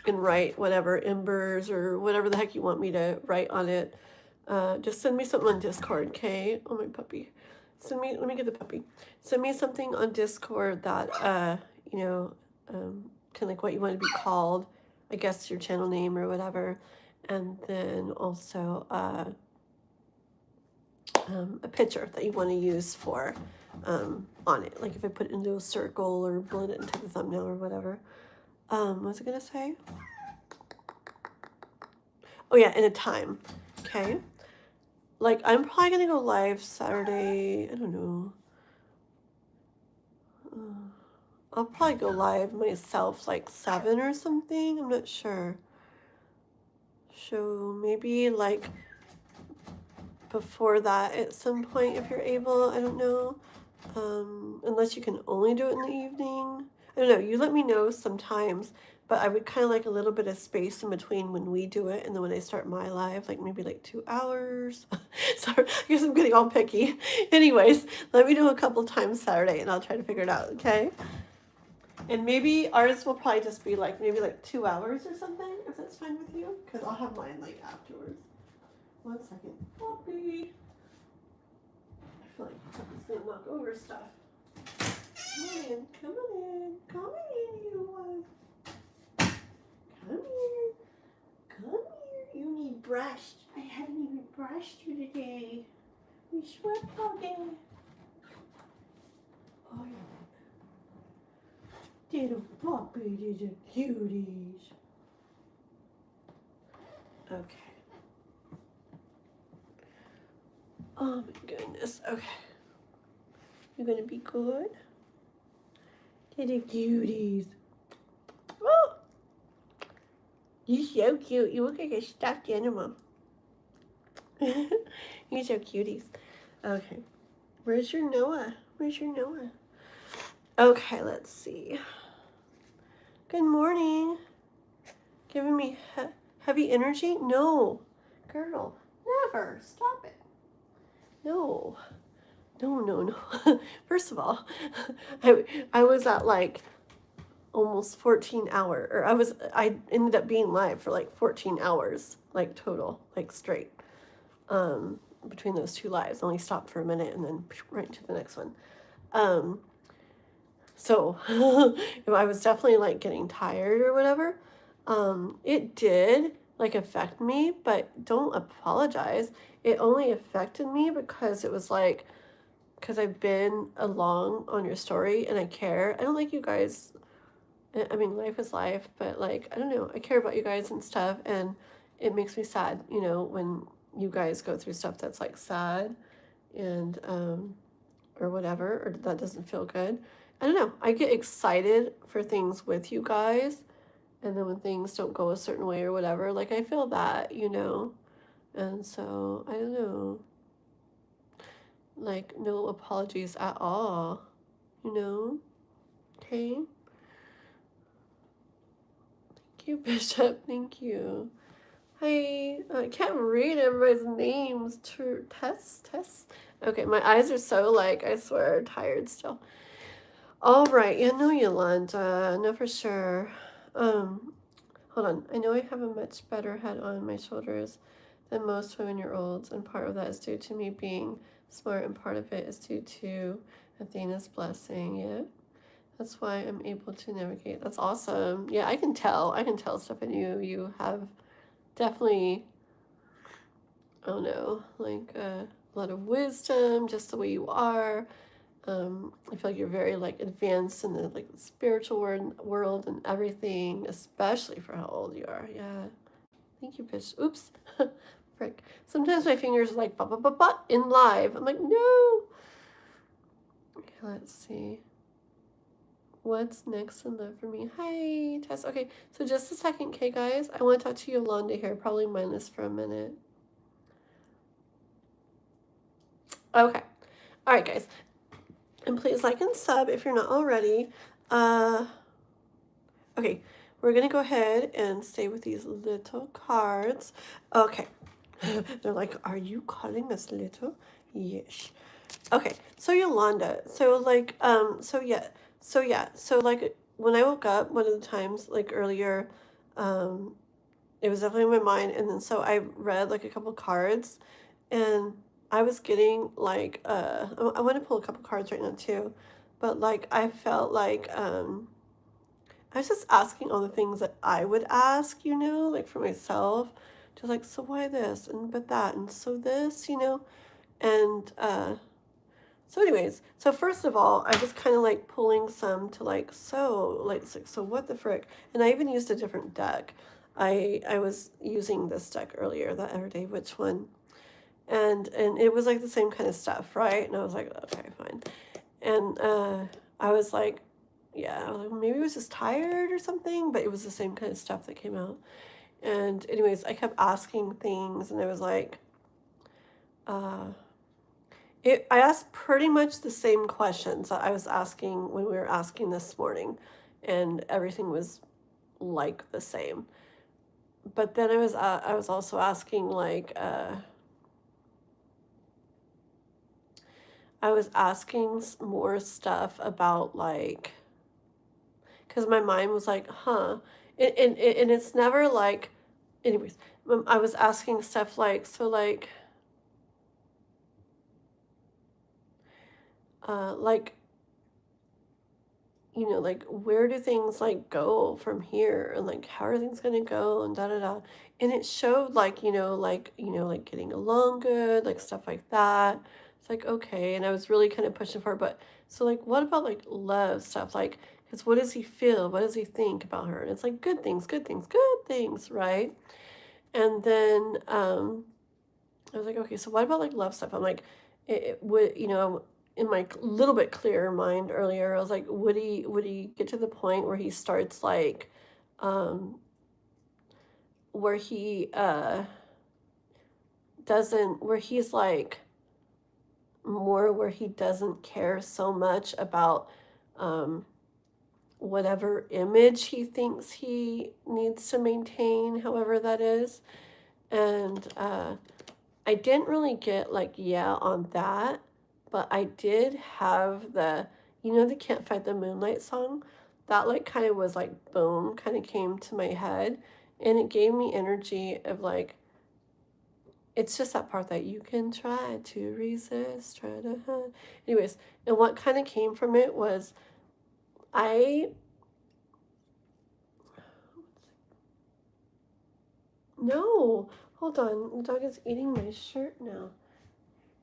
and write whatever embers or whatever the heck you want me to write on it. Just send me something on Discord, okay? Oh, my puppy. Let me get the puppy. Send me something on Discord that, you know, kind of like what you want to be called, I guess your channel name or whatever. And then also a picture that you want to use for on it. Like if I put it into a circle or blend it into the thumbnail or whatever. What was I going to say? Oh, yeah, and a time, okay? Like, I'm probably going to go live Saturday, I don't know. I'll probably go live myself like 7 or something. I'm not sure. So maybe like before that at some point if you're able. I don't know. Unless you can only do it in the evening. I don't know. You let me know sometimes. But I would kind of like a little bit of space in between when we do it and then when I start my live, like maybe like 2 hours. Sorry, I guess I'm getting all picky. Anyways, let me know a couple times Saturday and I'll try to figure it out, okay? And maybe ours will probably just be like maybe like 2 hours or something, if that's fine with you. Because I'll have mine like afterwards. 1 second. Poppy. I feel like Poppy's gonna knock over stuff. Come on in, come on in, come on in, you one. Come here, come here. You need brushed. I haven't even brushed you today. You sweat all day. Oh, yeah. Little puppy, these are cuties. Okay. Oh my goodness. Okay. You're gonna be good. Little cuties. Oh! You're so cute. You look like a stuffed animal. You're so cuties. Okay. Where's your Noah? Where's your Noah? Okay, let's see. Good morning. Giving me heavy energy? No. Girl, never. Stop it. No. No. First of all, I was at like almost 14 hours, or I ended up being live for like 14 hours, like total, like straight, between those 2 lives. Only stopped for a minute and then right into the next one. So I was definitely like getting tired or whatever. It did like affect me, but don't apologize. It only affected me because it was like, because I've been along on your story and I care. I don't like you guys. I mean, life is life, but like, I don't know. I care about you guys and stuff. And it makes me sad, you know, when you guys go through stuff that's like sad and, or whatever, or that doesn't feel good. I don't know. I get excited for things with you guys. And then when things don't go a certain way or whatever, like I feel that, you know. And so, I don't know. Like, no apologies at all, you know? Okay? Thank you, Bishop. Thank you. Hi. I can't read everybody's names. Tess. Okay, my eyes are so, like, I swear, tired still. All right. Yeah, no, Yolanda. No, for sure. Hold on. I know I have a much better head on my shoulders than most women-year-olds, and part of that is due to me being smart, and part of it is due to Athena's blessing. Yeah, that's why I'm able to navigate. That's awesome. Yeah, I can tell stuff in you. You have definitely, I don't know, like a lot of wisdom, just the way you are. I feel like you're very like advanced in the like spiritual world and everything, especially for how old you are. Yeah. Thank you, bitch. Oops. Frick. Sometimes my fingers are like, in live. I'm like, no. Okay, let's see. What's next in love for me? Hi, Tess. Okay, so just a second, okay, guys? I want to talk to Yolanda here, probably mindless for a minute. Okay. All right, guys. And please like and sub if you're not already. Okay, we're going to go ahead and stay with these little cards. Okay. They're like, are you calling us little? Yes. Okay, so Yolanda, so like, so like when I woke up one of the times, like earlier, it was definitely in my mind. And then so I read like a couple cards, and I was getting like I want to pull a couple cards right now too, but like I felt like I was just asking all the things that I would ask, like for myself, just like, so why this and but that and so this, and so anyways, so first of all, I was kind of like pulling some to like, so what the frick? And I even used a different deck. I was using this deck earlier that other day, which one? And it was like the same kind of stuff, right? And I was like, okay, fine. And I was like, yeah, I was like, well, maybe I was just tired or something, but it was the same kind of stuff that came out. And anyways, I kept asking things, and I was like, uh, I asked pretty much the same questions that I was asking when we were asking this morning, and everything was like the same. But then I was also asking like I was asking more stuff about like, because my mind was like, huh, and it's never like, anyways, I was asking stuff like, so like, like where do things like go from here, and like how are things gonna go, and da da da. And it showed like, like getting along good, like stuff like that. It's like, okay, and I was really kind of pushing for it, but so like what about like love stuff? Like, because what does he feel? What does he think about her? And it's like good things, good things, right? And then I was like, okay, so what about like love stuff? I'm like, it would, in my little bit clearer mind earlier, I was like, would he get to the point where he starts like, um, where he doesn't, where he's like more where he doesn't care so much about um whatever image he thinks he needs to maintain, however that is. And I didn't really get like yeah on that, but I did have the Can't Fight the Moonlight song. That like kind of was like boom, kind of came to my head, and it gave me energy of like, it's just that part that you can try to resist, try to hide. Anyways, and what kind of came from it was I no, hold on, the dog is eating my shirt now.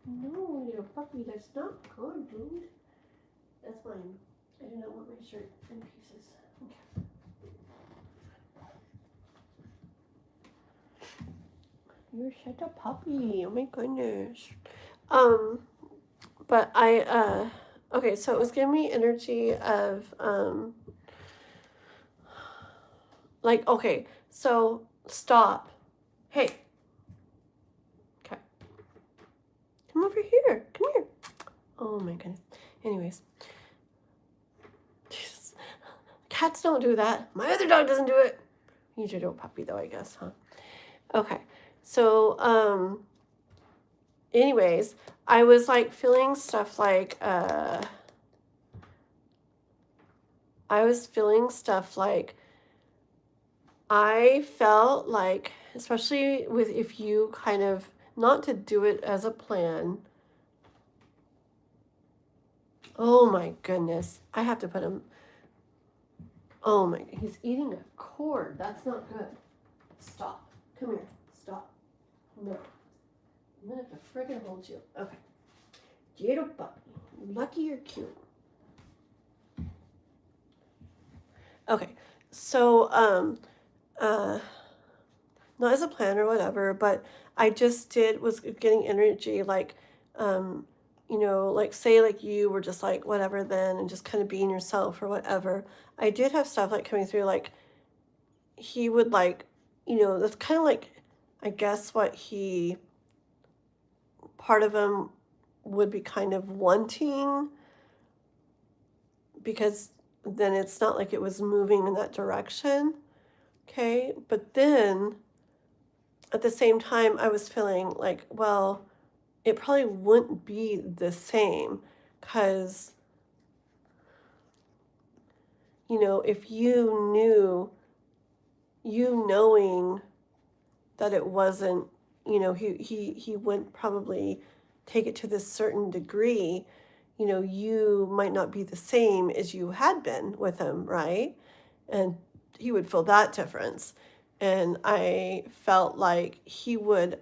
No, little puppy, that's not good, dude. That's mine. I do not want my shirt in pieces. Okay. You're such a puppy. Oh my goodness. Um, but okay, so it was giving me energy of like, okay, so stop. Hey. Okay. Come over here. Come here. Oh my goodness. Anyways. Jesus. Cats don't do that. My other dog doesn't do it. He's your little puppy though, I guess, huh? Okay. So, anyways, I was like feeling stuff like, I was feeling stuff like, I felt like, especially with if you kind of, not to do it as a plan. Oh my goodness. I have to put him. Oh my, he's eating a cord. That's not good. Stop. Come here. Stop. No. I'm gonna have to friggin' hold you. Okay. Little puppy. Lucky you're cute. Okay. So, not as a plan or whatever, but I just was getting energy like, like say like you were just like whatever then and just kind of being yourself or whatever. I did have stuff like coming through like he would like, that's kind of like, I guess what he, part of him would be kind of wanting, because then it's not like it was moving in that direction. Okay. But then at the same time, I was feeling like, well, it probably wouldn't be the same because, if you knew you knowing that it wasn't, he wouldn't probably take it to this certain degree, you might not be the same as you had been with him, right? And he would feel that difference. And I felt like he would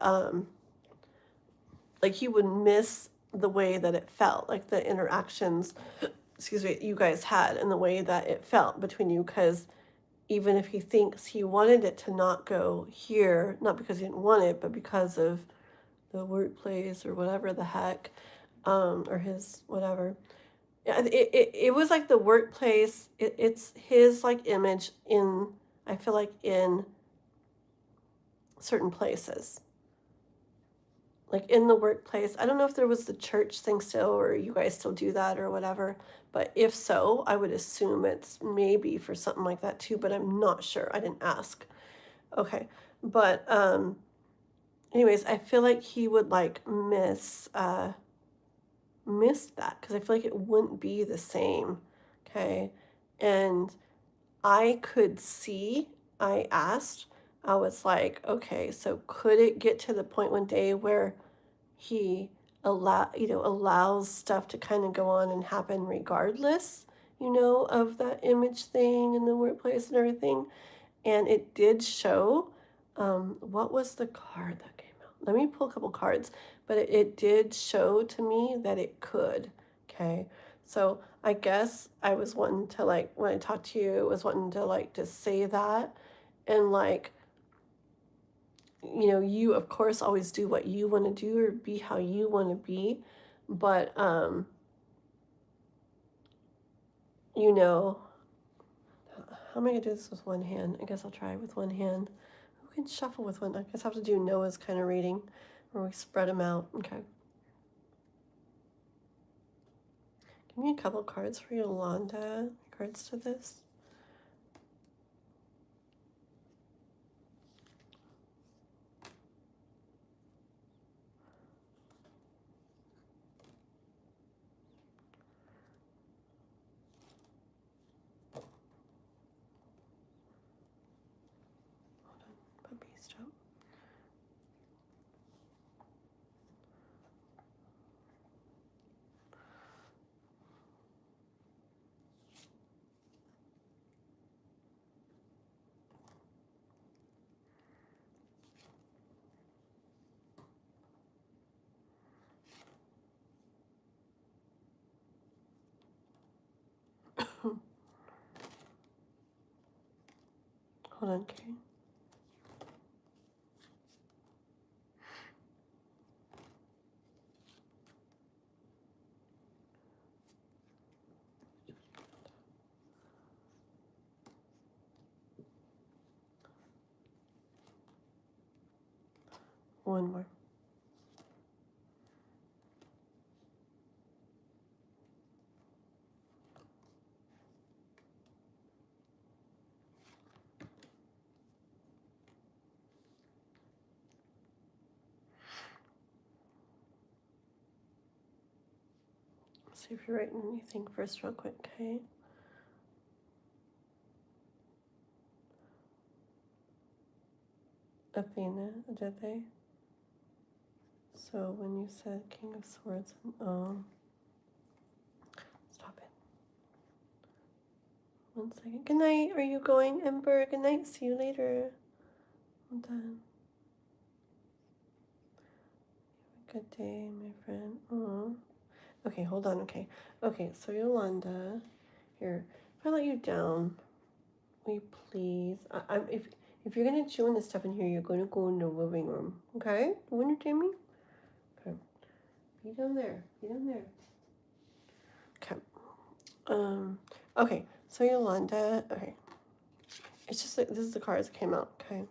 miss the way that it felt, like the interactions, excuse me, you guys had and the way that it felt between you. Because even if he thinks he wanted it to not go here, not because he didn't want it, but because of the workplace or whatever the heck, or his whatever. It was like the workplace, it's his like image in, I feel like in certain places. Like in the workplace, I don't know if there was the church thing still or you guys still do that or whatever, but if so, I would assume it's maybe for something like that too, but I'm not sure. I didn't ask. Okay. But anyways, I feel like he would like miss that because I feel like it wouldn't be the same. Okay. And I could see, I asked, I was like, okay, so could it get to the point one day where he allows stuff to kind of go on and happen regardless, of that image thing in the workplace and everything? And it did show, what was the card that came out? Let me pull a couple cards, but it did show to me that it could. Okay. So I guess I was wanting to like, when I talked to you, was wanting to like to say that and like, you of course always do what you want to do or be how you want to be. But you know, how am I gonna do this with one hand? I guess I'll try with one hand. Who can shuffle with one? I guess I have to do Noah's kind of reading where we spread them out. Okay. Give me a couple cards for Yolanda. Cards to this. Hold on. Puppy stop. Hold on, okay. One more. See if you're writing anything first real quick, okay? Athena, did they? So when you said King of Swords, stop it. 1 second. Good night. Are you going, Ember? Good night. See you later. I'm done. Good day, my friend. Aww. Okay, hold on. Okay. Okay, so Yolanda, here. If I let you down, will you please? If you're gonna chew on this stuff in here, you're gonna go in the living room. Okay? You understand me? Okay. Be down there. Be down there. Okay. Okay. So Yolanda. Okay. It's just like this is the cards that came out. Okay.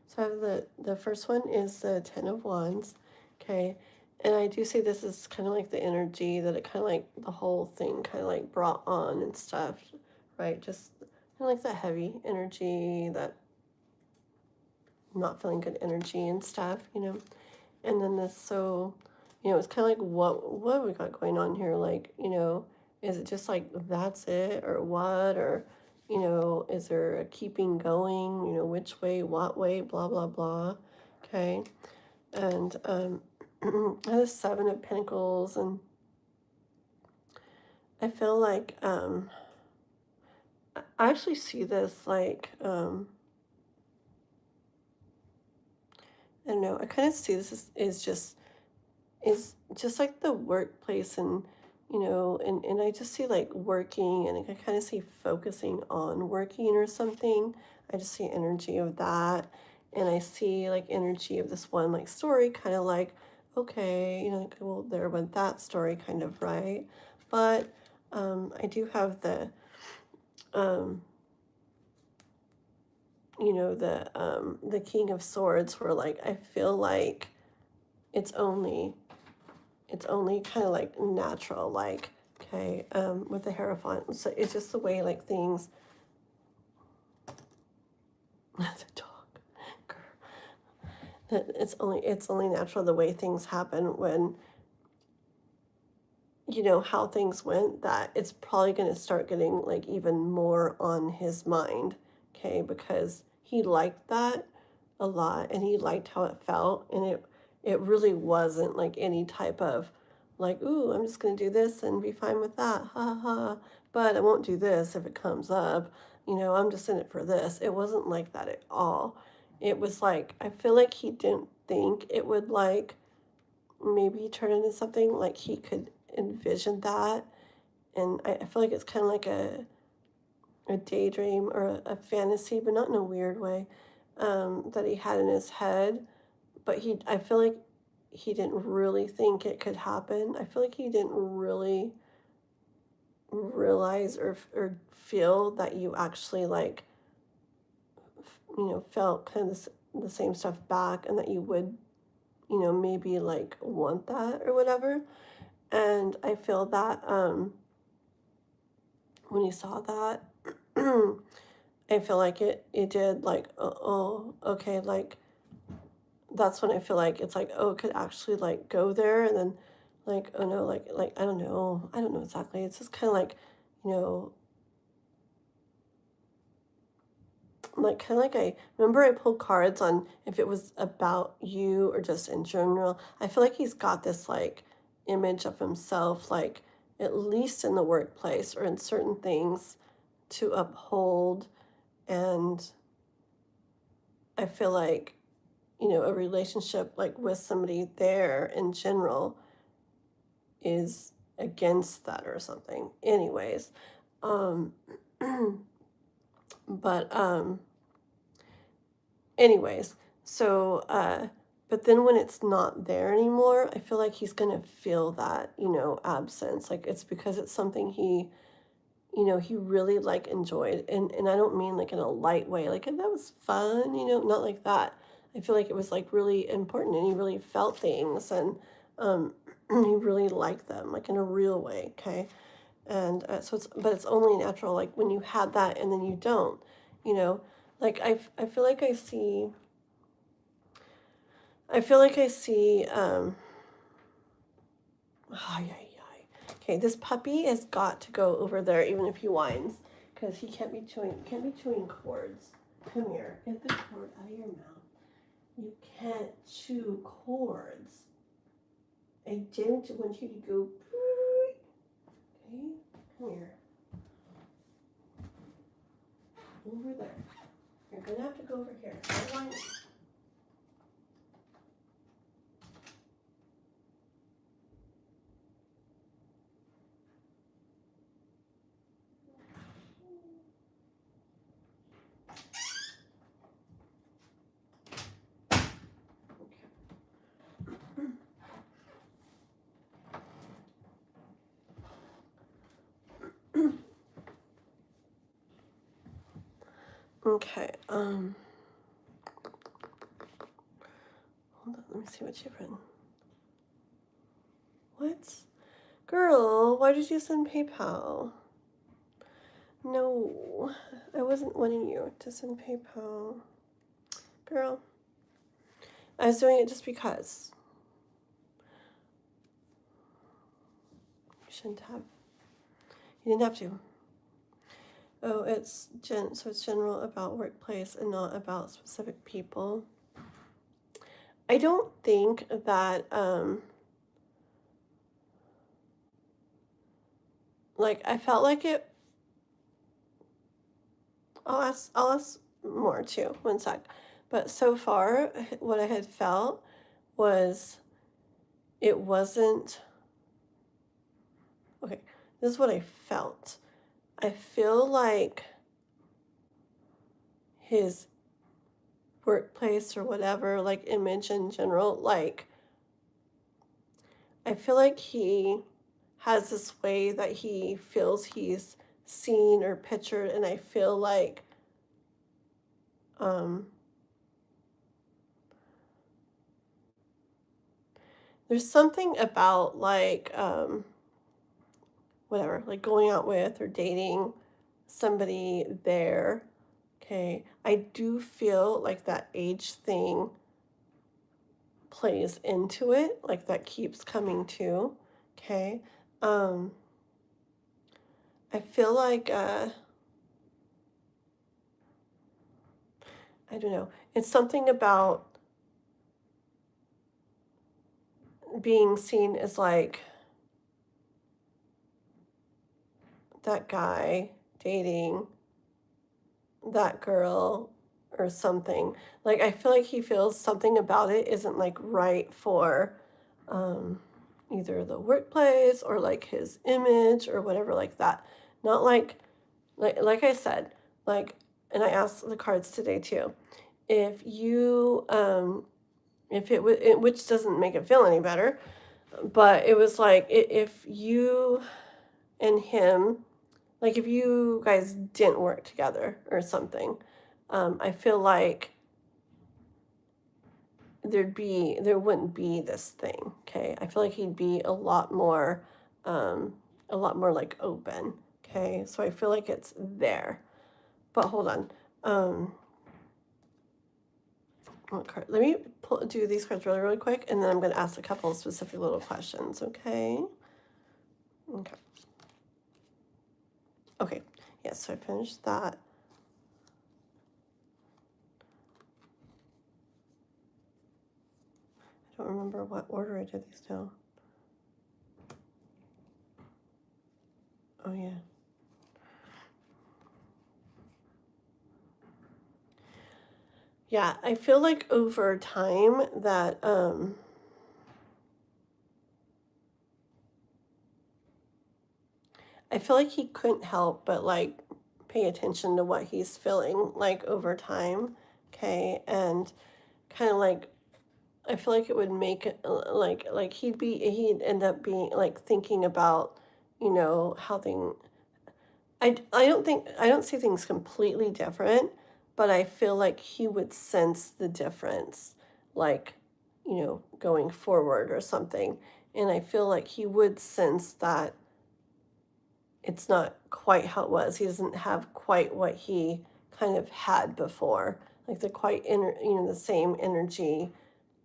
So I have the first one is the Ten of Wands. Okay. And I do say this is kind of like the energy that it kind of like the whole thing kind of like brought on and stuff, right? Just kind of like that heavy energy, that not feeling good energy and stuff, And then this, so, it's kind of like what we got going on here, like, is it just like that's it or what, or, You know, is there a keeping going? You know, which way, what way, blah, blah, blah. Okay. And the Seven of Pentacles. And I feel like I actually see this like, I don't know, I kind of see this is just like the workplace, and you know, and I just see like working, and I kind of see focusing on working or something. I just see energy of that, and I see like energy of this one like story, kind of like, okay, you know, like, well, there went that story, kind of, right? But I do have um you know, the King of Swords, where like I feel like it's only it's only kind of like natural, like, okay, with the Hierophant. So it's just the way like things, that's a dog. That it's only natural the way things happen when, you know, how things went, that it's probably going to start getting like even more on his mind, okay, because he liked that a lot, and he liked how it felt, and it really wasn't like any type of like, ooh, I'm just going to do this and be fine with that, ha ha, but I won't do this if it comes up, you know, I'm just in it for this. It wasn't like that at all. It was like, I feel like he didn't think it would like maybe turn into something, like he could envision that. And I feel like it's kind of like a daydream or a fantasy, but not in a weird way, that he had in his head. But I feel like he didn't really think it could happen. I feel like he didn't really realize or feel that you actually like, you know, felt kind of the same stuff back, and that you would, you know, maybe like want that or whatever. And I feel that when he saw that, I feel like it did like, oh, okay, like that's when I feel like it's like, oh, it could actually like go there, and then like, oh no, like I don't know exactly. It's just kind of like, you know, like kind of like, I remember I pulled cards on if it was about you or just in general. I feel like he's got this like image of himself, like at least in the workplace or in certain things to uphold. And I feel like, you know, a relationship like with somebody there in general is against that or something. Anyways, um, but anyways, so but then when it's not there anymore, I feel like he's gonna feel that, you know, absence. Like it's because it's something he, you know, he really like enjoyed. And I don't mean like in a light way, like, and that was fun, you know, not like that. I feel like it was like really important, and he really felt things, and he really liked them like in a real way, okay? And so it's, but it's only natural like when you had that and then you don't, you know, like I feel like I feel like I see ay, ay, ay. Okay, this puppy has got to go over there even if he whines, because he can't be chewing cords. Come here, get the cord out of your mouth. You can't chew cords. I didn't want you to go. Okay, come here. Over there. You're gonna have to go over here. No whining. Okay, hold on, let me see what you've written. What? Girl, why did you send PayPal? No, I wasn't wanting you to send PayPal. Girl, I was doing it just because. You shouldn't have. You didn't have to. Oh, so it's general about workplace and not about specific people. I don't think that like I felt like it. I'll ask more too. One sec. But so far, what I had felt was it wasn't okay. This is what I felt. I feel like his workplace or whatever, like image in general, like I feel like he has this way that he feels he's seen or pictured, and I feel like um there's something about like whatever, like going out with or dating somebody there. Okay. I do feel like that age thing plays into it, like that keeps coming too. Okay. Um, I feel like I don't know. It's something about being seen as like that guy dating that girl or something. Like I feel like he feels something about it isn't like right for um either the workplace or like his image or whatever like that. Not like I said, like and I asked the cards today too. If you if it was which doesn't make it feel any better, but it was like if you and him like if you guys didn't work together or something, I feel like there wouldn't be this thing. Okay. I feel like he'd be um, a lot more like open. Okay. So I feel like it's there. But hold on. What card? Let me do these cards really, really quick, and then I'm going to ask a couple of specific little questions. Okay. Okay. Okay. Yes. So I finished that. I don't remember what order I did these now. Oh yeah. Yeah, I feel like over time that I feel like he couldn't help but like pay attention to what he's feeling like over time. Okay, and kind of like I feel like it would make it like he'd end up being like thinking about how thing I don't see things completely different, but I feel like he would sense the difference, like, going forward or something. And I feel like he would sense that it's not quite how it was. He doesn't have quite what he kind of had before, like the same energy,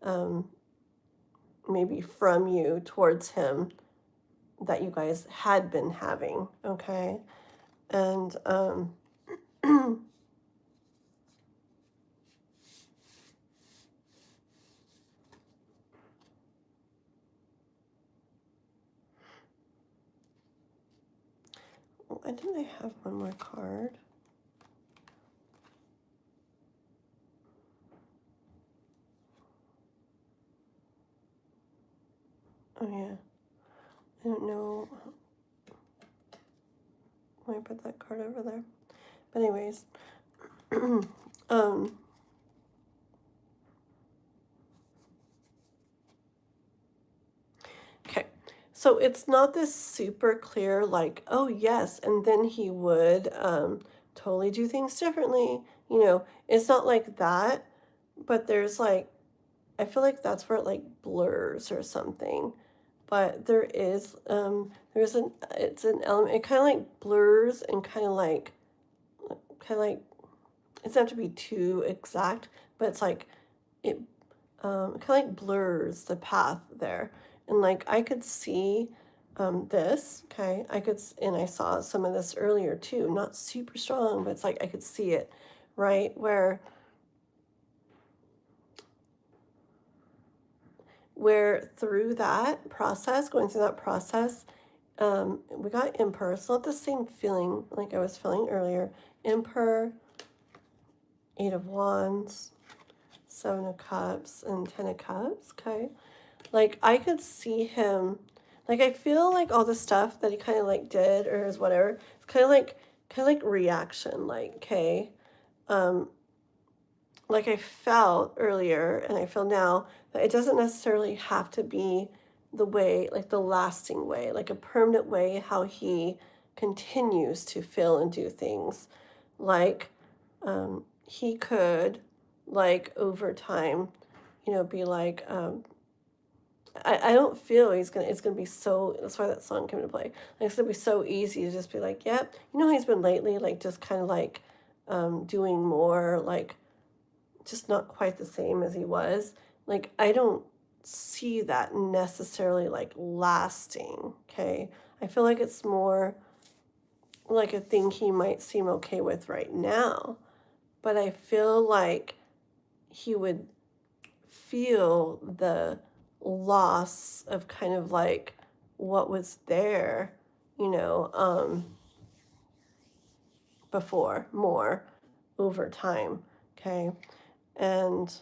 um, maybe from you towards him that you guys had been having. Okay. And, why didn't I have one more card? Oh yeah, I don't know why I put that card over there. But anyways, um, okay. So it's not this super clear, like, oh yes, and then he would totally do things differently. It's not like that, but there's like I feel like that's where it like blurs or something. But there's an it's an element, it kind of like blurs and kind of like it doesn't have to be too exact, but it's like it kind of like blurs the path there. And like I could see this, okay, and I saw some of this earlier too, not super strong, but it's like I could see it, right? Where through that process, going through that process, we got Emperor. It's not the same feeling like I was feeling earlier. Emperor, Eight of Wands, Seven of Cups, and Ten of Cups, okay? Like, I could see him, like, I feel like all the stuff that he kind of, like, did or is whatever, it's kind of like reaction, like, okay, um, like I felt earlier and I feel now that it doesn't necessarily have to be the way, like the lasting way, like a permanent way, how he continues to feel and do things. Like he could, like over time, be like, I don't feel it's gonna be so, that's why that song came into play. Like it's gonna be so easy to just be like, yep, he's been lately, like just kind of like doing more like just not quite the same as he was. Like, I don't see that necessarily like lasting. Okay. I feel like it's more like a thing he might seem okay with right now. But I feel like he would feel the loss of kind of like what was there, you know, before more over time. Okay. And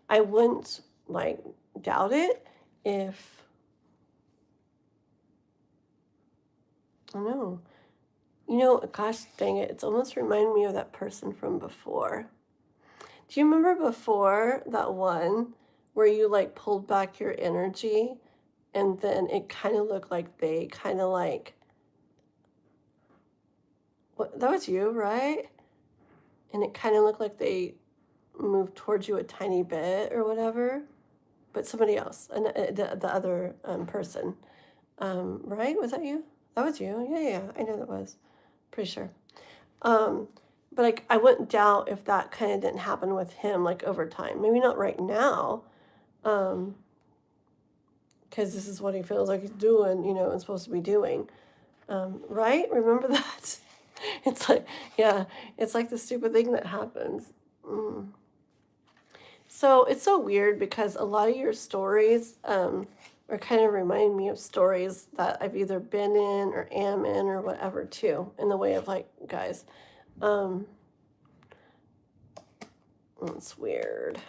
I wouldn't like doubt it if I don't know. Gosh dang it, it's almost reminding me of that person from before. Do you remember before that one where you like pulled back your energy and then it kind of looked like they kind of like what that was you, right? And it kind of looked like they moved towards you a tiny bit or whatever, but somebody else, and the other person. Right? Was that you? That was you. Yeah, yeah, I know that was. Pretty sure. Um, but like I wouldn't doubt if that kind of didn't happen with him like over time. Maybe not right now. Um, because this is what he feels like he's doing, and supposed to be doing. Right? Remember that? It's like, yeah, it's like the stupid thing that happens. Mm. So it's so weird because a lot of your stories are kind of reminding me of stories that I've either been in or am in or whatever too, in the way of like guys. Um, it's weird.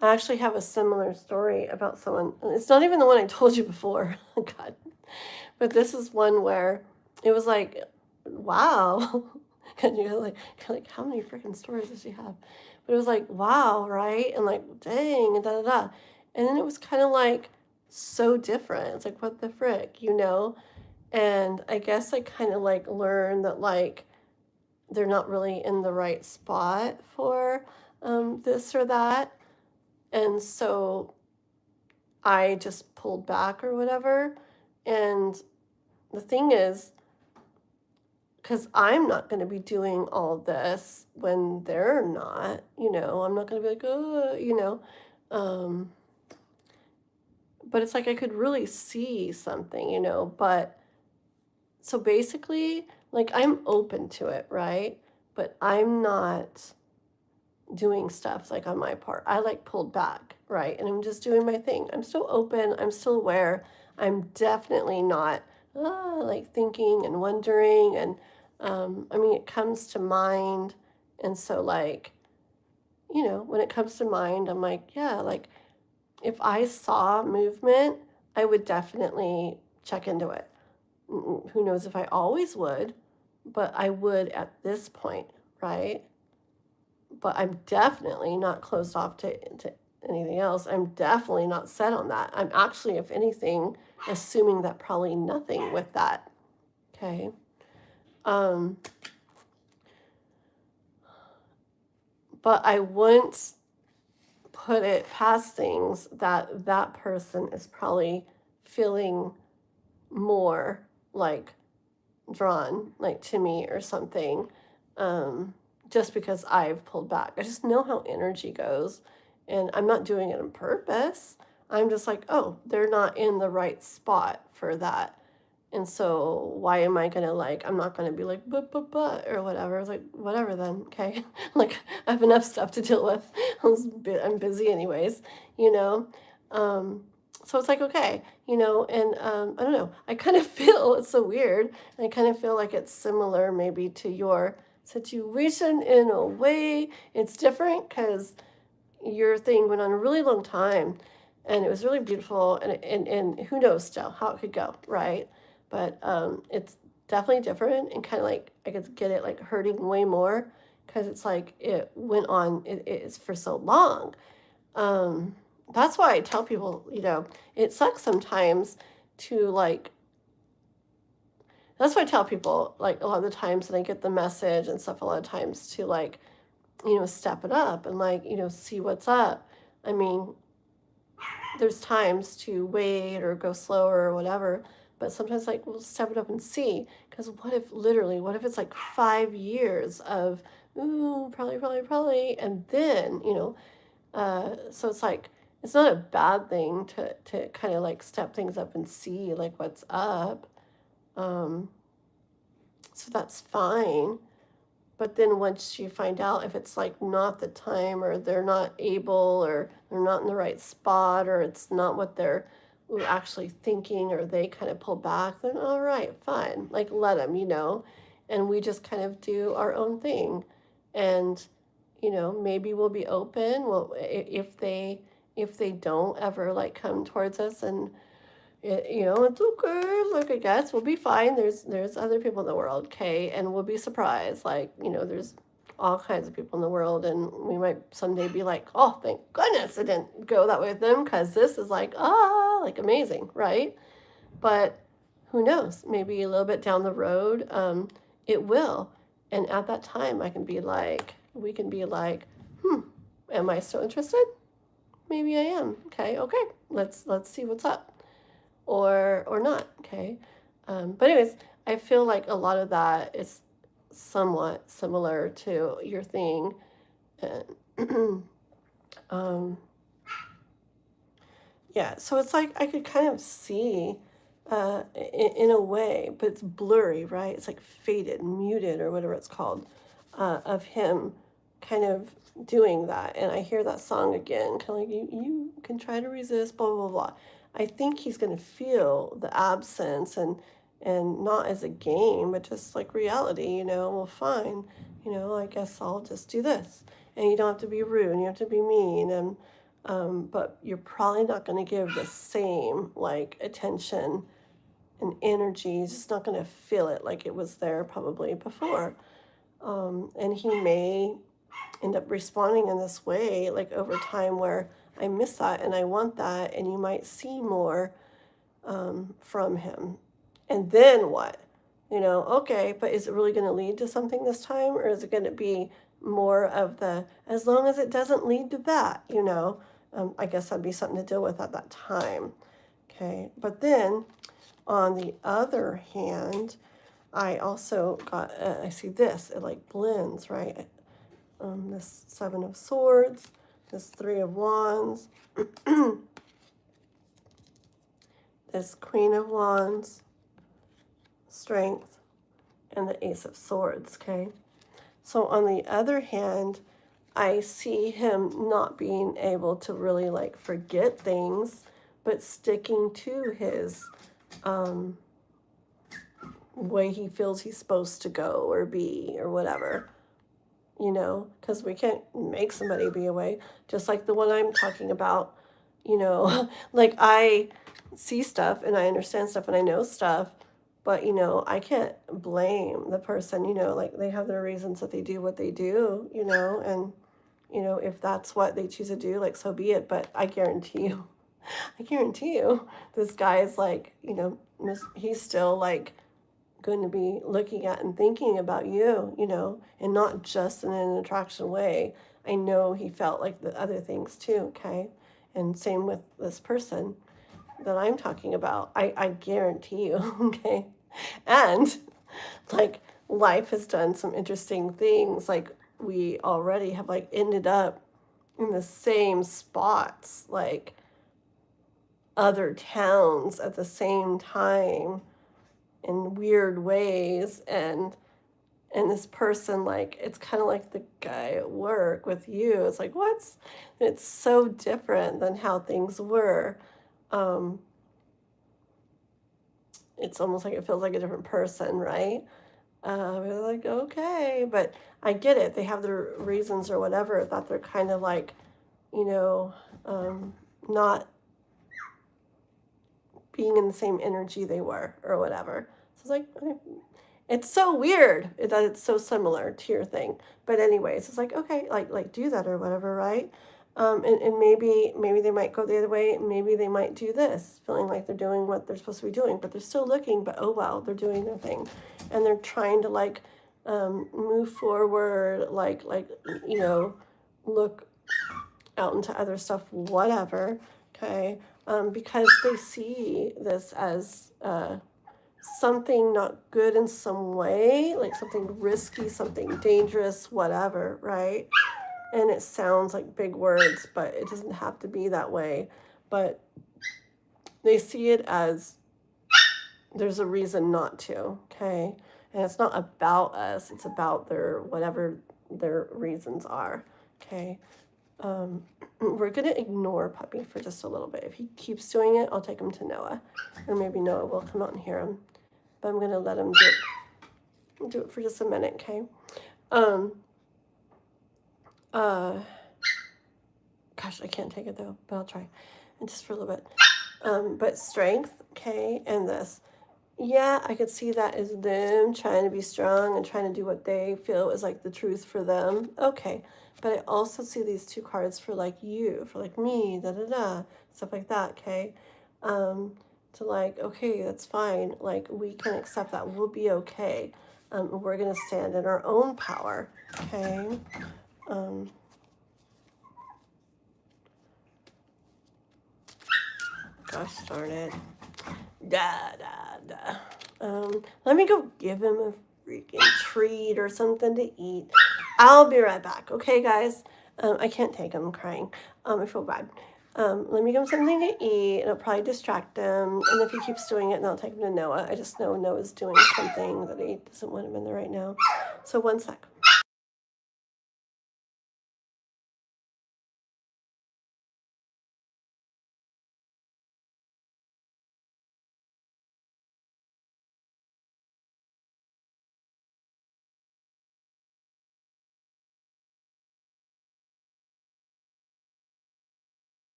I actually have a similar story about someone. It's not even the one I told you before. God. But this is one where it was like, wow. And you're like, how many freaking stories does she have? But it was like, wow, right? And like, dang, and da da da. And then it was kind of like so different. It's like, what the frick, And I guess I kind of like learned that like they're not really in the right spot for this or that. And so I just pulled back or whatever. And the thing is, because I'm not going to be doing all this when they're not, I'm not going to be like, oh, Um, but it's like I could really see something, But so basically, like I'm open to it, right? But I'm not doing stuff like on my part. I like pulled back, right? And I'm just doing my thing. I'm still open. I'm still aware. I'm definitely not like thinking and wondering. And I mean, it comes to mind. And so, like, when it comes to mind, I'm like, yeah, like if I saw movement, I would definitely check into it. Who knows if I always would, but I would at this point, right? But I'm definitely not closed off to anything else. I'm definitely not set on that. I'm actually, if anything, assuming that probably nothing with that. Okay. Um, but I wouldn't put it past things that that person is probably feeling more like drawn like to me or something, just because I've pulled back. I just know how energy goes, and I'm not doing it on purpose. I'm just like, oh, they're not in the right spot for that. And so why am I gonna like, I'm not gonna be like, but, or whatever. It's like, whatever then, okay? Like, I have enough stuff to deal with. I'm busy anyways, you know? Um, so it's like, okay, and I don't know. I kind of feel it's so weird. I kind of feel like it's similar maybe to your situation in a way. It's different because your thing went on a really long time and it was really beautiful and who knows still how it could go, right? But it's definitely different and kind of like I could get it like hurting way more because it's like it went on it is for so long. um that's why I tell people, it sucks sometimes to like, that's why I tell people like a lot of the times, and I get the message and stuff a lot of times to like, step it up and like, see what's up. I mean, there's times to wait or go slower or whatever, but sometimes like we'll step it up and see. Because what if it's like 5 years of, ooh, probably, and then, so it's like, it's not a bad thing to kind of like step things up and see like what's up. Um, so that's fine. But then once you find out if it's like not the time or they're not able or they're not in the right spot or it's not what they're actually thinking or they kind of pull back, then all right, fine. Like let them, and we just kind of do our own thing. And, maybe we'll be open. Well, if they don't ever like come towards us and it's okay. Like I guess we'll be fine. There's other people in the world, okay, and we'll be surprised. Like there's all kinds of people in the world, and we might someday be like, oh, thank goodness I didn't go that way with them because this is like like amazing, right? But who knows? Maybe a little bit down the road, it will, and at that time, we can be like, am I still interested? Maybe I am. Okay. Let's see what's up or not. Okay. But anyways, I feel like a lot of that is somewhat similar to your thing. And um, yeah, so it's like I could kind of see in a way, but it's blurry, right? It's like faded, muted, or whatever it's called, of him kind of doing that. And I hear that song again, kind of like you can try to resist, blah blah blah. I think he's going to feel the absence and not as a game, but just like reality. Well, fine. I guess I'll just do this, and you don't have to be rude, and you have to be mean, and but you're probably not going to give the same like attention and energy. You're just not going to feel it like it was there probably before. And he may end up responding in this way, like over time, where I miss that and I want that, and you might see more from him. And then what? Okay, but is it really going to lead to something this time, or is it going to be more of the, as long as it doesn't lead to that, I guess that'd be something to deal with at that time. Okay, but then on the other hand, I also got, I see this, it like blends, right? This Seven of Swords, this Three of Wands, this Queen of Wands, Strength, and the Ace of Swords, okay? So on the other hand, I see him not being able to really like forget things, but sticking to his way he feels he's supposed to go or be or whatever, because we can't make somebody be away. Just like the one I'm talking about, like I see stuff and I understand stuff and I know stuff, but I can't blame the person, like they have their reasons that they do what they do, and if that's what they choose to do, like so be it. But I guarantee you, this guy is like, he's still like going to be looking at and thinking about you, and not just in an attraction way. I know he felt like the other things too, okay? And same with this person that I'm talking about. I guarantee you, okay? And like life has done some interesting things. Like we already have like ended up in the same spots, like other towns at the same time, in weird ways, and this person, like, it's kind of like the guy at work with you. It's like, what's it's so different than how things were. um it's almost like it feels like a different person, right? We're like, okay, but I get it. They have their reasons or whatever that they're kind of like, you know, not being in the same energy they were or whatever. So it's like, okay, it's so weird that it's so similar to your thing. But anyways, it's like, okay, like do that or whatever, right? And maybe they might go the other way. Maybe they might do this, feeling like they're doing what they're supposed to be doing, but they're still looking. But oh well, they're doing their thing, and they're trying to like move forward, like you know, look out into other stuff, whatever. Okay, because they see this as something not good in some way, like something risky, something dangerous, whatever, right? And it sounds like big words, but it doesn't have to be that way. But they see it as there's a reason not to, okay? And it's not about us, it's about their whatever their reasons are, okay? We're gonna ignore Puppy for just a little bit. If he keeps doing it, I'll take him to Noah, or maybe Noah will come out and hear him. But I'm gonna let him do it for just a minute, okay? Um, uh, Gosh, I can't take it though, but I'll try, and just for a little bit. But strength, okay, and this. Yeah, I could see that as them trying to be strong and trying to do what they feel is like the truth for them. Okay. But I also see these two cards for like you, for like me, da da da, stuff like that, okay? To like, okay, that's fine. Like we can accept that. We'll be okay. We're gonna stand in our own power, okay? Um, Gosh darn it. Da da da. Let me go give him a freaking treat or something to eat. I'll be right back, okay, guys? I can't take him crying. I feel bad. Let me give him something to eat. It'll probably distract him. And if he keeps doing it, then I'll take him to Noah. I just know Noah's doing something that he doesn't want him in there right now. So 1 sec.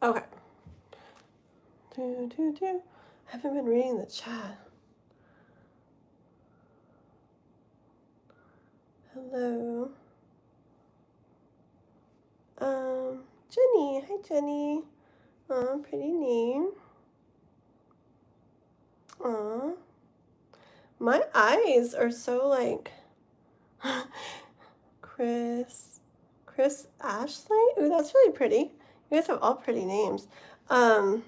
Okay. I haven't been reading the chat. Hello. Jenny. Hi, Jenny. Pretty name. Aw. My eyes are so like Chris Ashley. Ooh, that's really pretty. You guys have all pretty names. You're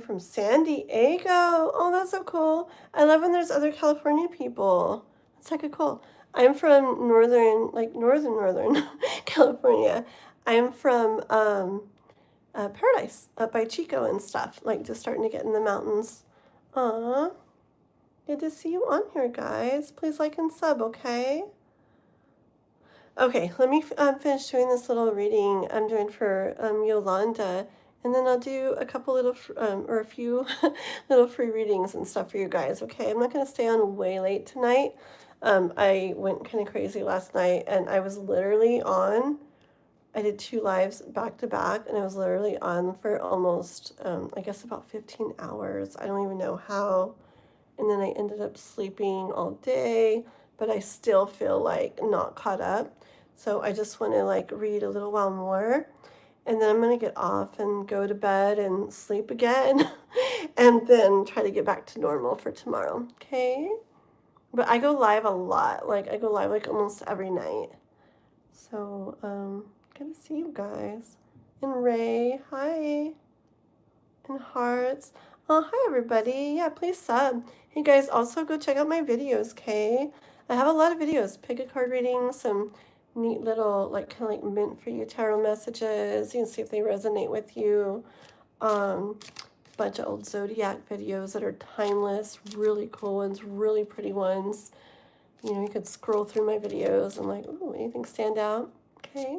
from San Diego. Oh, that's so cool. I love when there's other California people. That's like cool. I'm from northern California. I'm from Paradise up by Chico and stuff. Like just starting to get in the mountains. Aw, good to see you on here, guys. Please like and sub, okay? Okay, let me finish doing this little reading I'm doing for Yolanda, and then I'll do a couple little, or a few little free readings and stuff for you guys, okay? I'm not going to stay on way late tonight. I went kind of crazy last night, and I was literally on, I did 2 lives back to back, and I was literally on for almost, I guess about 15 hours. I don't even know how. And then I ended up sleeping all day, but I still feel like not caught up. So I just want to like read a little while more, and then I'm going to get off and go to bed and sleep again and then try to get back to normal for tomorrow. Okay. But I go live a lot. Like I go live like almost every night. So, good to see you guys. And Ray, hi. And hearts. Oh, hi everybody. Yeah, please sub. Hey guys, also go check out my videos, okay? I have a lot of videos. Pick a card reading, some neat little, like, kind of like mint for you tarot messages. You can see if they resonate with you. Bunch of old zodiac videos that are timeless, really cool ones, really pretty ones. You know, you could scroll through my videos and like, ooh, anything stand out? Okay.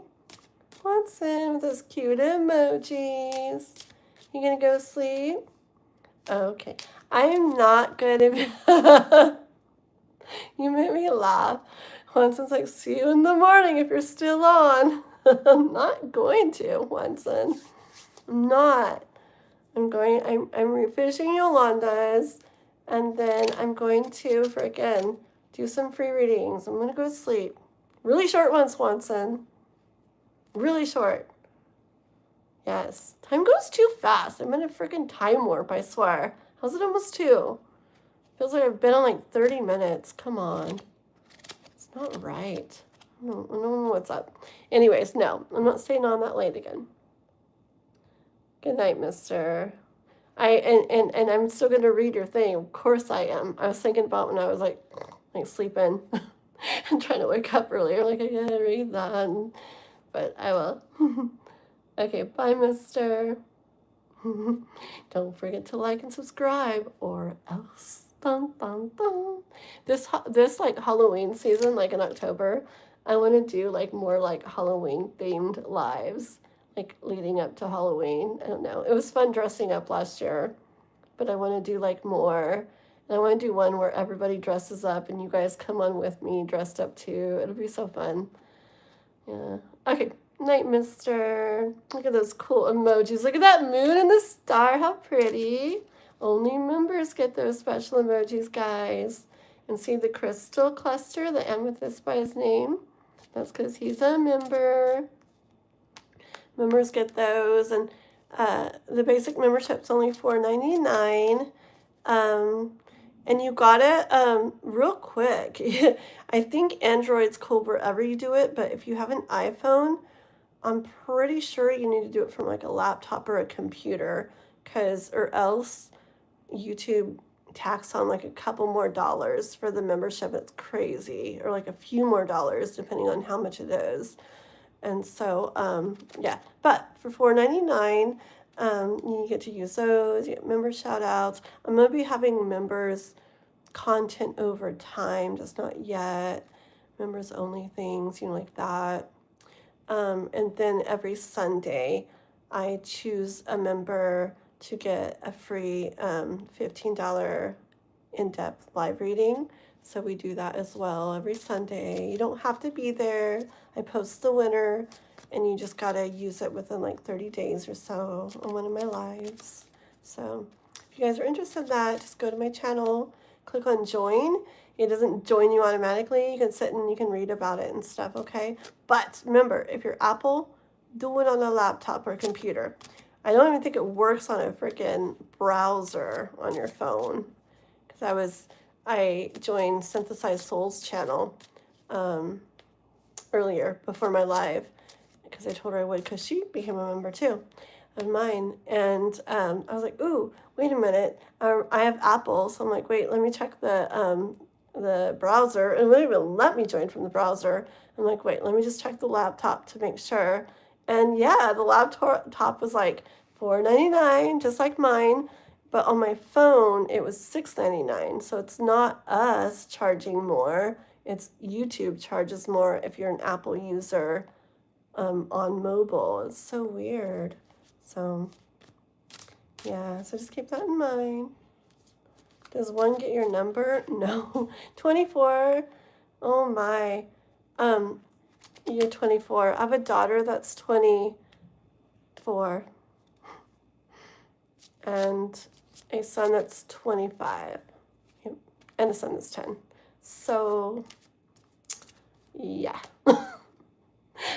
Watson with those cute emojis. You gonna go sleep? Okay. I'm not gonna You made me laugh. Watson's like, see you in the morning if you're still on. I'm not going to, Watson. I'm not. I'm refinishing Yolanda's, and then I'm going to, for again, do some free readings. I'm gonna go to sleep. Really short ones, Watson. Really short. Yes. Time goes too fast. I'm in a freaking time warp, I swear. How's it almost 2? Feels like I've been on like 30 minutes. Come on. It's not right. I don't know what's up. Anyways, no. I'm not staying on that late again. Good night, mister. And I'm still going to read your thing. Of course I am. I was thinking about when I was like sleeping and trying to wake up earlier. Like, I gotta read that. But I will. Okay, bye, mister. Don't forget to like and subscribe, or else. Dun, dun, dun. This like Halloween season, like in October, I want to do like more like Halloween themed lives, like leading up to Halloween. I don't know. It was fun dressing up last year, but I want to do like more. And I want to do one where everybody dresses up and you guys come on with me dressed up too. It'll be so fun. Yeah. Okay. Night, mister. Look at those cool emojis. Look at that moon and the star. How pretty. Only members get those special emojis, guys. And see the crystal cluster, the amethyst by his name? That's because he's a member. Members get those. And the basic membership's only $4.99. And you got it real quick. I think Android's cool wherever you do it, but if you have an iPhone, I'm pretty sure you need to do it from like a laptop or a computer, or else YouTube tax on like a couple more dollars for the membership. It's crazy. Or like a few more dollars depending on how much it is. And so, yeah, but for $4.99, you get to use those, you get member shout outs. I'm going to be having members content over time, just not yet. Members only things, like that. And then every Sunday, I choose a member to get a free $15 in-depth live reading. So we do that as well every Sunday. You don't have to be there. I post the winner, and you just gotta use it within like 30 days or so on one of my lives. So if you guys are interested in that, just go to my channel, click on join. It doesn't join you automatically. You can sit and you can read about it and stuff, okay? But remember, if you're Apple, do it on a laptop or a computer. I don't even think it works on a freaking browser on your phone, because I joined Synthesized Souls channel earlier before my live because I told her I would because she became a member too of mine. And I was like, ooh, wait a minute. I have Apple, so I'm like, wait, let me check the browser. And it wouldn't even let me join from the browser. I'm like, wait, let me just check the laptop to make sure. And yeah, the laptop was like $4.99, just like mine. But on my phone, it was $6.99. So it's not us charging more. It's YouTube charges more if you're an Apple user on mobile. It's so weird. So yeah, so just keep that in mind. Does one get your number? No. 24. Oh my. You're 24. I have a daughter that's 24 and a son that's 25 and a son that's 10. So yeah.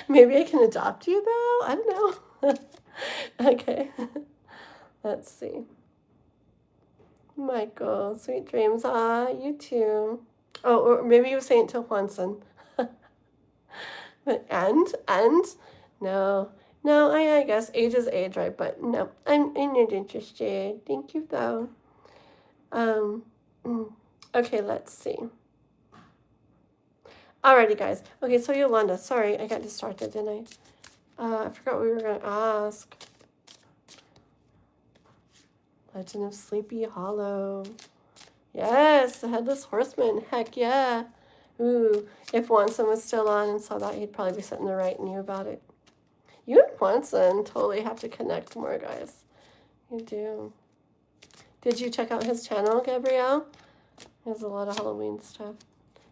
Maybe I can adopt you though. I don't know. Okay. Let's see. Michael, sweet dreams. Ah, you too. Oh, or maybe you were saying it to Juanson. But and no. No, I guess age is age, right? But no, I'm not interested. Thank you though. Um okay, let's see. Alrighty guys. Okay, so Yolanda, sorry, I got distracted, didn't I? I forgot what we were gonna ask. Legend of Sleepy Hollow. Yes, the Headless Horseman. Heck yeah. Ooh, if Wanson was still on and saw that, he'd probably be sitting there writing you about it. You and Wanson totally have to connect more, guys. You do. Did you check out his channel, Gabrielle? He has a lot of Halloween stuff.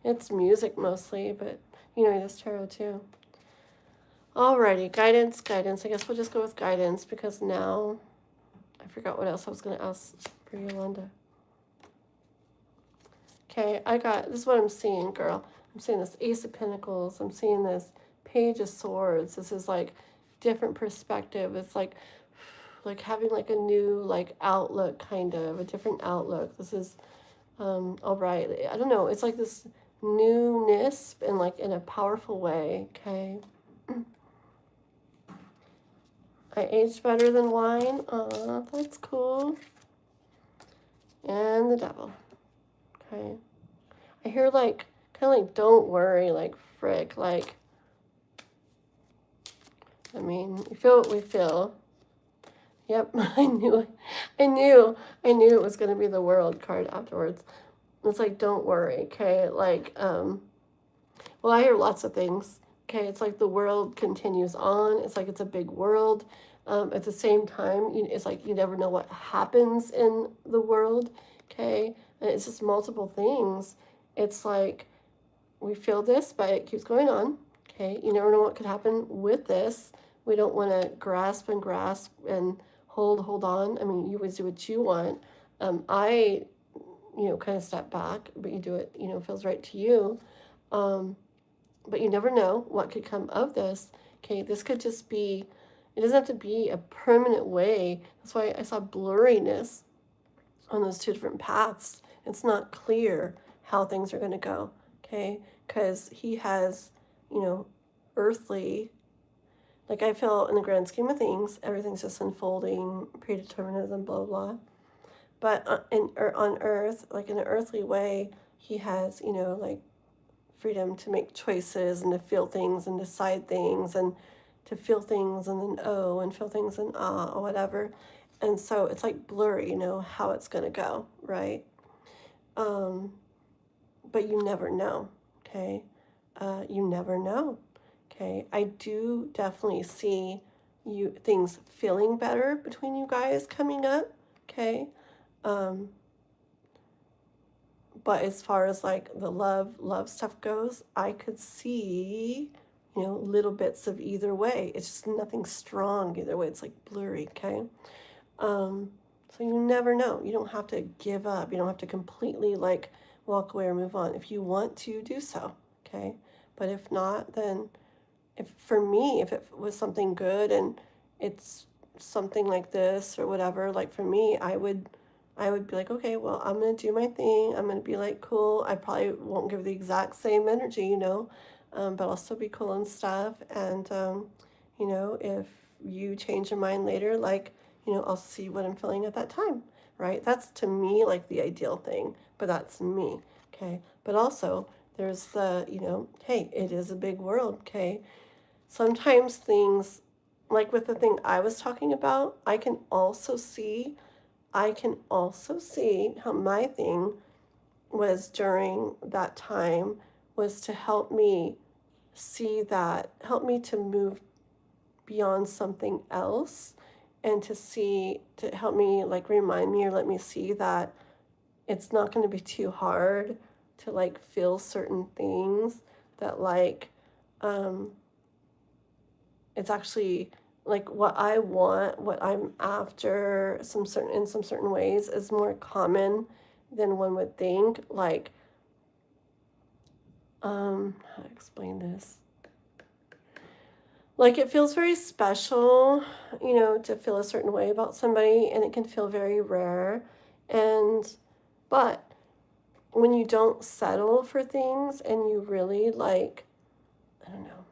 It's music mostly, but you know, he does tarot too. Alrighty, guidance. I guess we'll just go with guidance because now I forgot what else I was going to ask for Yolanda. Okay, this is what I'm seeing, girl. I'm seeing this Ace of Pentacles. I'm seeing this Page of Swords. This is like different perspective. It's like having like a new like outlook, kind of a different outlook. This is all right. I don't know. It's like this newness and like in a powerful way. Okay. I aged better than wine. That's cool. And the devil. Okay. I hear like kind of like don't worry, like frick, like I mean, we feel what we feel. Yep, I knew it. I knew it was gonna be the world card afterwards. It's like don't worry, okay? Like, well, I hear lots of things. Okay, it's like the world continues on. It's like it's a big world. At the same time, it's like you never know what happens in the world. Okay, and it's just multiple things. It's like we feel this, but it keeps going on. Okay, you never know what could happen with this. We don't want to grasp and hold on. I mean, you always do what you want. I, kind of step back, but you do it, feels right to you. But you never know what could come of this. Okay, this could just be, it doesn't have to be a permanent way. That's why I saw blurriness on those two different paths. It's not clear how things are going to go. Okay, because he has, earthly, like I feel in the grand scheme of things, everything's just unfolding, predeterminism, blah, blah. But on earth, like in an earthly way, he has, like freedom to make choices and to feel things and decide things and to feel things and then and feel things and or whatever. And so it's like blurry, how it's going to go, right? But you never know, okay? You never know, okay? I do definitely see things feeling better between you guys coming up, okay? But as far as like the love stuff goes, I could see, little bits of either way. It's just nothing strong either way. It's like blurry, okay? So you never know. You don't have to give up. You don't have to completely like walk away or move on. If you want to, do so, okay? But if not, then if it was something good and it's something like this or whatever, like for me, I would I would be like, okay, well, I'm going to do my thing. I'm going to be like cool. I probably won't give the exact same energy, but I'll still be cool and stuff. And, if you change your mind later, like, I'll see what I'm feeling at that time, right? That's to me like the ideal thing, but that's me, okay? But also, there's the, hey, it is a big world, okay? Sometimes things, like with the thing I was talking about, I can also see how my thing was during that time was to help me help me to move beyond something else, and to help me, like, remind me or let me see that it's not going to be too hard to like feel certain things, that like um it's actually like what I want, what I'm after, some certain ways is more common than one would think. Like, how to explain this? Like, it feels very special, to feel a certain way about somebody, and it can feel very rare. And but when you don't settle for things and you really like, I don't know,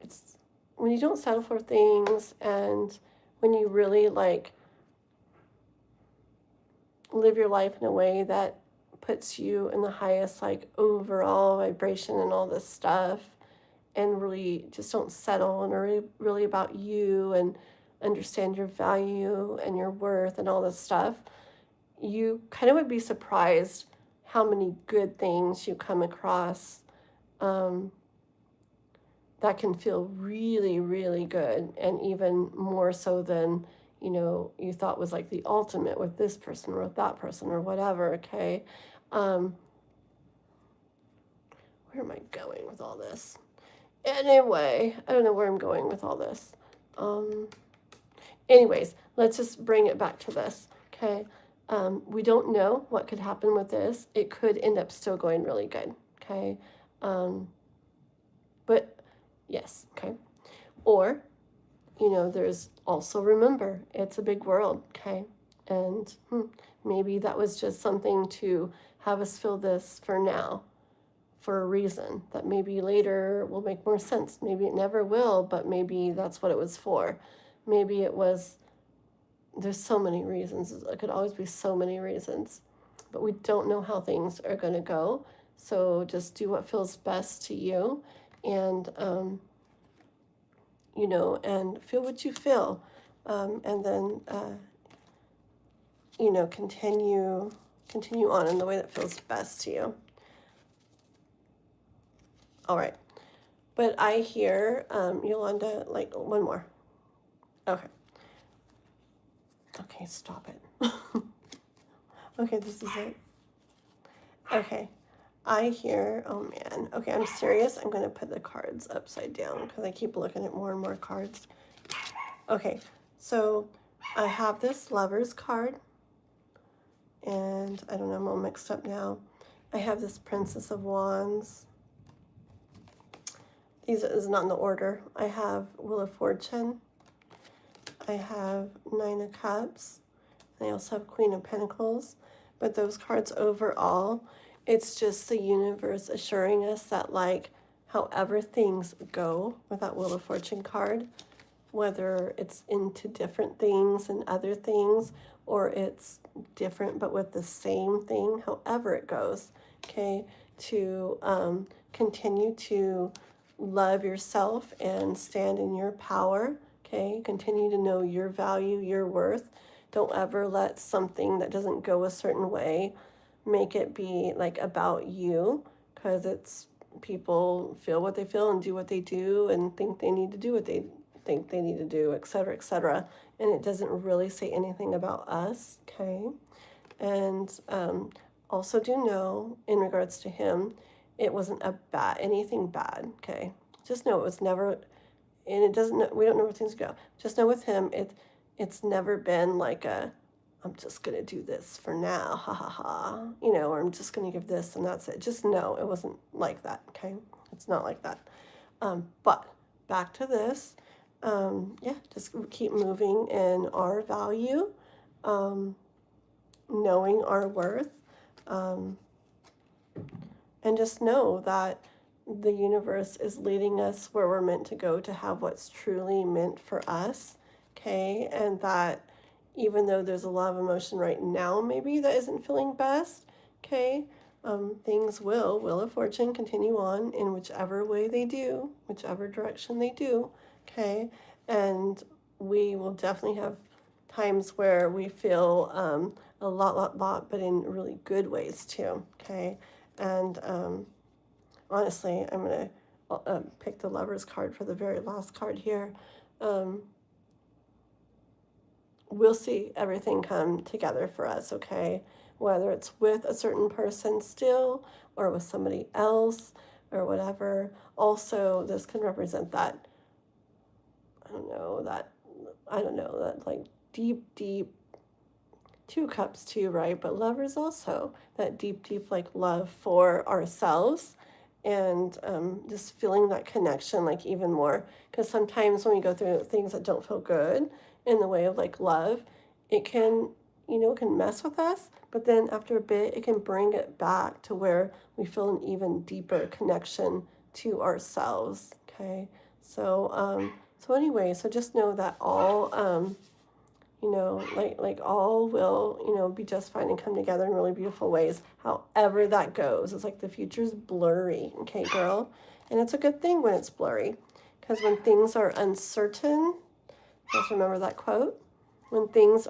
it's when you don't settle for things, and when you really like live your life in a way that puts you in the highest like overall vibration and all this stuff, and really just don't settle and are really about you and understand your value and your worth and all this stuff, you kind of would be surprised how many good things you come across, um, that can feel really, really good, and even more so than, you thought was like the ultimate with this person or with that person or whatever, okay? Um, where am I going with all this? Anyway, I don't know where I'm going with all this. Um, anyways, let's just bring it back to this, okay? We don't know what could happen with this. It could end up still going really good, okay? But yes, okay? Or, there's also, remember, it's a big world, okay? And maybe that was just something to have us feel this for now, for a reason that maybe later will make more sense. Maybe it never will, but maybe that's what it was for. Maybe it was, there's so many reasons. It could always be so many reasons, but we don't know how things are going to go. So just do what feels best to you, and, and feel what you feel. And then, continue on in the way that feels best to you. All right. But I hear, Yolanda, like one more. Okay. Okay, stop it. Okay, this is it. Okay. I hear, oh man. Okay, I'm serious. I'm going to put the cards upside down because I keep looking at more and more cards. Okay, so I have this Lover's card, and I don't know, I'm all mixed up now. I have this Princess of Wands. These is not in the order. I have Wheel of Fortune. I have Nine of Cups. And I also have Queen of Pentacles. But those cards overall, it's just the universe assuring us that, like, however things go with that Wheel of Fortune card, whether it's into different things and other things, or it's different but with the same thing, however it goes, okay, to continue to love yourself and stand in your power, okay, continue to know your value, your worth. Don't ever let something that doesn't go a certain way make it be like about you, because it's people feel what they feel and do what they do and think they need to do what they think they need to do, etc., etc. And it doesn't really say anything about us, okay? And also do know, in regards to him, it wasn't anything bad, okay? Just know it was never, and it doesn't, we don't know where things go. Just know with him, it's never been like I'm just gonna do this for now, ha ha ha, or I'm just gonna give this and that's it. Just know it wasn't like that, okay? It's not like that. But back to this, yeah, just keep moving in our value, knowing our worth, and just know that the universe is leading us where we're meant to go to have what's truly meant for us, okay? And that even though there's a lot of emotion right now, maybe that isn't feeling best, okay? Things will, Wheel of Fortune, continue on in whichever way they do, whichever direction they do, okay? And we will definitely have times where we feel a lot, but in really good ways too, okay? And honestly, I'm going to pick the Lover's card for the very last card here. We'll see everything come together for us, okay? Whether it's with a certain person still or with somebody else or whatever. Also, this can represent that, I don't know, that like deep, two cups too, right? But lovers also, that deep, like love for ourselves and just feeling that connection like even more. Because sometimes when we go through things that don't feel good in the way of like love, it can, it can mess with us. But then after a bit, it can bring it back to where we feel an even deeper connection to ourselves. Okay. So anyway, so just know that all, like all will, be just fine and come together in really beautiful ways. However that goes, it's like the future's blurry, okay, girl? And it's a good thing when it's blurry, because when things are uncertain, just remember that quote. When things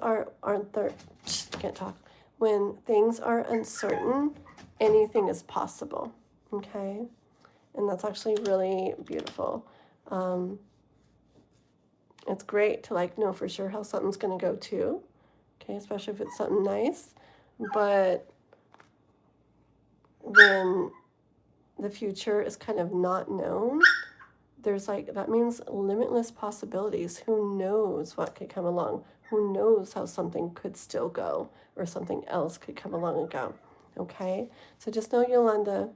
can't talk. When things are uncertain, anything is possible, okay? And that's actually really beautiful. It's great to like know for sure how something's going to go too, okay, especially if it's something nice. But when the future is kind of not known, there's like, that means limitless possibilities. Who knows what could come along? Who knows how something could still go or something else could come along and go, okay? So just know, Yolanda,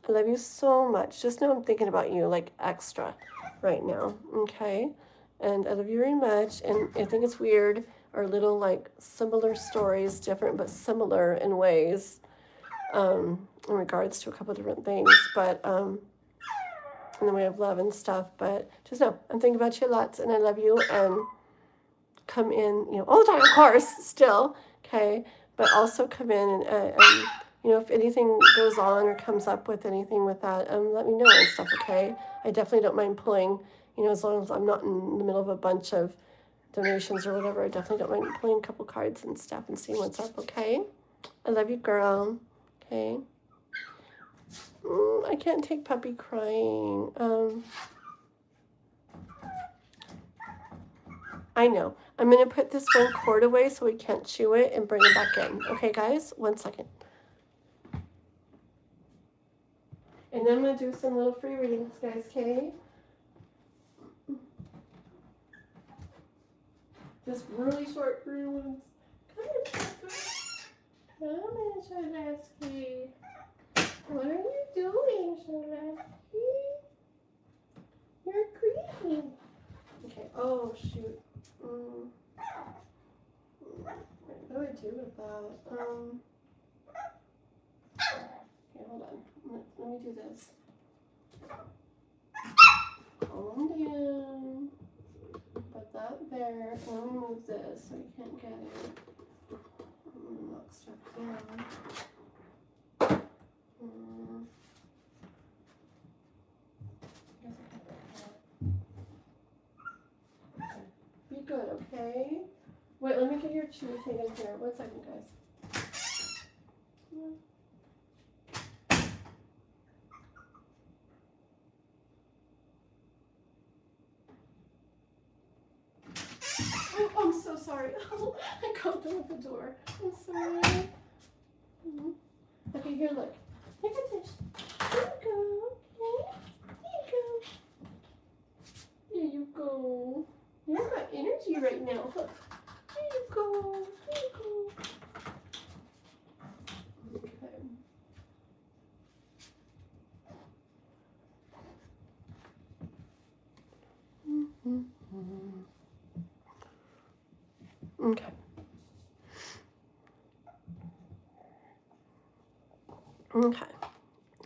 I love you so much. Just know I'm thinking about you like extra right now, okay? And I love you very much. And I think it's weird, our little like similar stories, different but similar in ways, in regards to a couple different things, but in the way of love and stuff. But just know I'm thinking about you lots, and I love you. And come in, all the time, of course, still, okay. But also come in and if anything goes on or comes up with anything with that, let me know and stuff, okay? I definitely don't mind pulling, as long as I'm not in the middle of a bunch of donations or whatever. I definitely don't mind pulling a couple cards and stuff and seeing what's up, okay? I love you, girl, okay? I can't take puppy crying. I know. I'm going to put this one cord away so we can't chew it and bring it back in. Okay, guys? 1 second. And then I'm going to do some little free readings, guys, okay? Just really short free ones. Come here, Pepper. Come in, Shalaski. What are you doing, Shalaski? You're creepy. Okay. Oh, shoot. What do I do with that? Okay, hold on. Let me do this. Calm down. Put that there. Let me move this so you can't get it. Knock stuff down. Be good, okay? Wait, let me get your chewy thing in here. 1 second, guys. Oh, I'm so sorry. Oh, I caught them at the door. I'm sorry. Okay, here, look. Look at this. Here you go. Okay. Here you go. You've got energy right now. Look. Here you go. Here you go. Okay. Okay. Okay.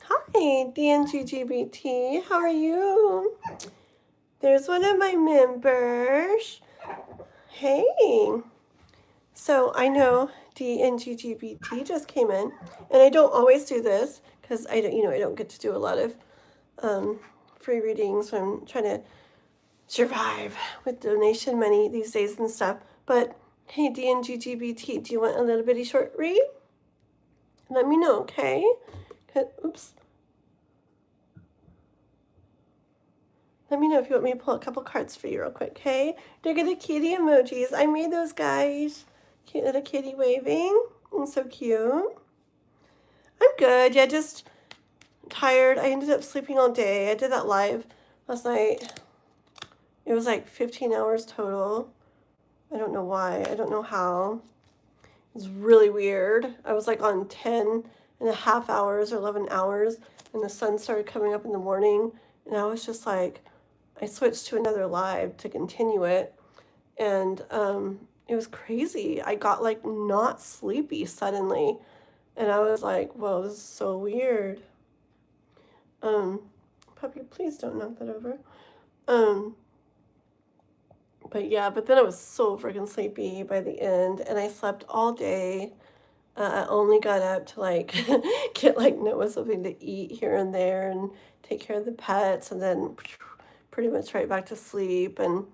Hi, DNGGBT. How are you? There's one of my members. Hey. So I know DNGGBT just came in, and I don't always do this because I don't get to do a lot of free readings when I'm trying to survive with donation money these days and stuff. But hey, DNGGBT, do you want a little bitty short read? Let me know, okay? Oops. Let me know if you want me to pull a couple cards for you real quick, okay? They're gonna kitty emojis. I made those guys. Cute little kitty waving. And so cute. I'm good. Yeah, just tired. I ended up sleeping all day. I did that live last night. It was like 15 hours total. I don't know why. I don't know how. It was really weird. I was like on 10.5 hours or 11 hours, and the sun started coming up in the morning, and I was just like, I switched to another live to continue it, and it was crazy. I got like not sleepy suddenly, and I was like, whoa, this is so weird. Puppy, please don't knock that over. But yeah, but then I was so freaking sleepy by the end, and I slept all day. I only got up to like get like Noah something to eat here and there and take care of the pets, and then pretty much right back to sleep. And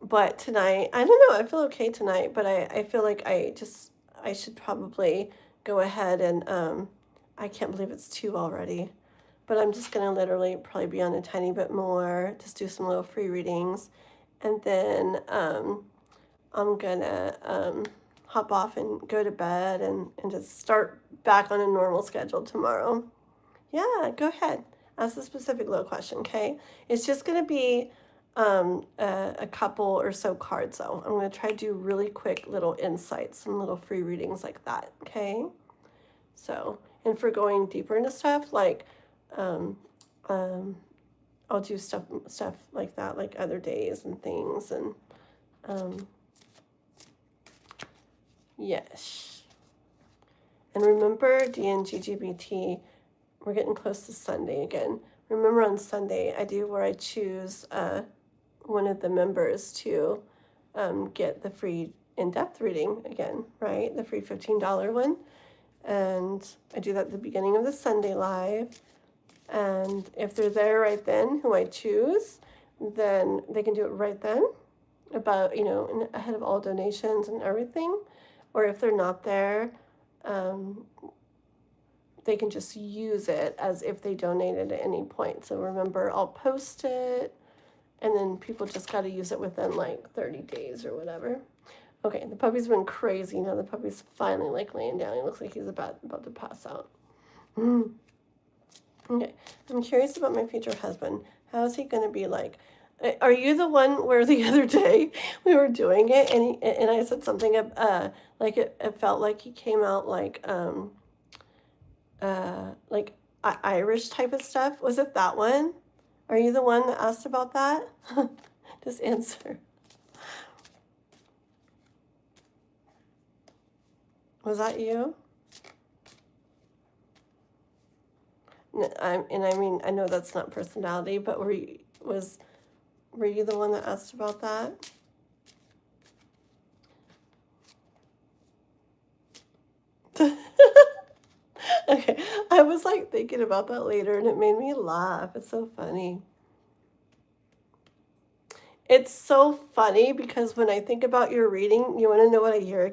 but tonight, I don't know, I feel okay tonight, but I feel like I should probably go ahead and I can't believe it's 2 already. But I'm just gonna literally probably be on a tiny bit more, just do some little free readings, and then I'm gonna hop off and go to bed and just start back on a normal schedule tomorrow. Yeah, go ahead. Ask a specific little question, okay? It's just gonna be a couple or so cards though. I'm gonna try to do really quick little insights, some little free readings like that, okay? So, and for going deeper into stuff, like um, I'll do stuff like that, like other days and things, and yes. And remember, DNGGBT, we're getting close to Sunday again. Remember on Sunday, I do where I choose one of the members to get the free in-depth reading again, right? The free $15 one. And I do that at the beginning of the Sunday live. And if they're there right then, who I choose, then they can do it right then, about, ahead of all donations and everything. Or if they're not there, they can just use it as if they donated at any point. So remember, I'll post it, and then people just got to use it within like 30 days or whatever. Okay, the puppy's been crazy. Now the puppy's finally like laying down. He looks like he's about to pass out. Okay, I'm curious about my future husband. How is he going to be like? Are you the one where the other day we were doing it and I said something like it felt like he came out like Irish type of stuff? Was it that one? Are you the one that asked about that? Just answer. Was that you? I mean, I know that's not personality, but were you the one that asked about that? Okay, I was like thinking about that later and it made me laugh. It's so funny. It's so funny because when I think about your reading, you want to know what I hear?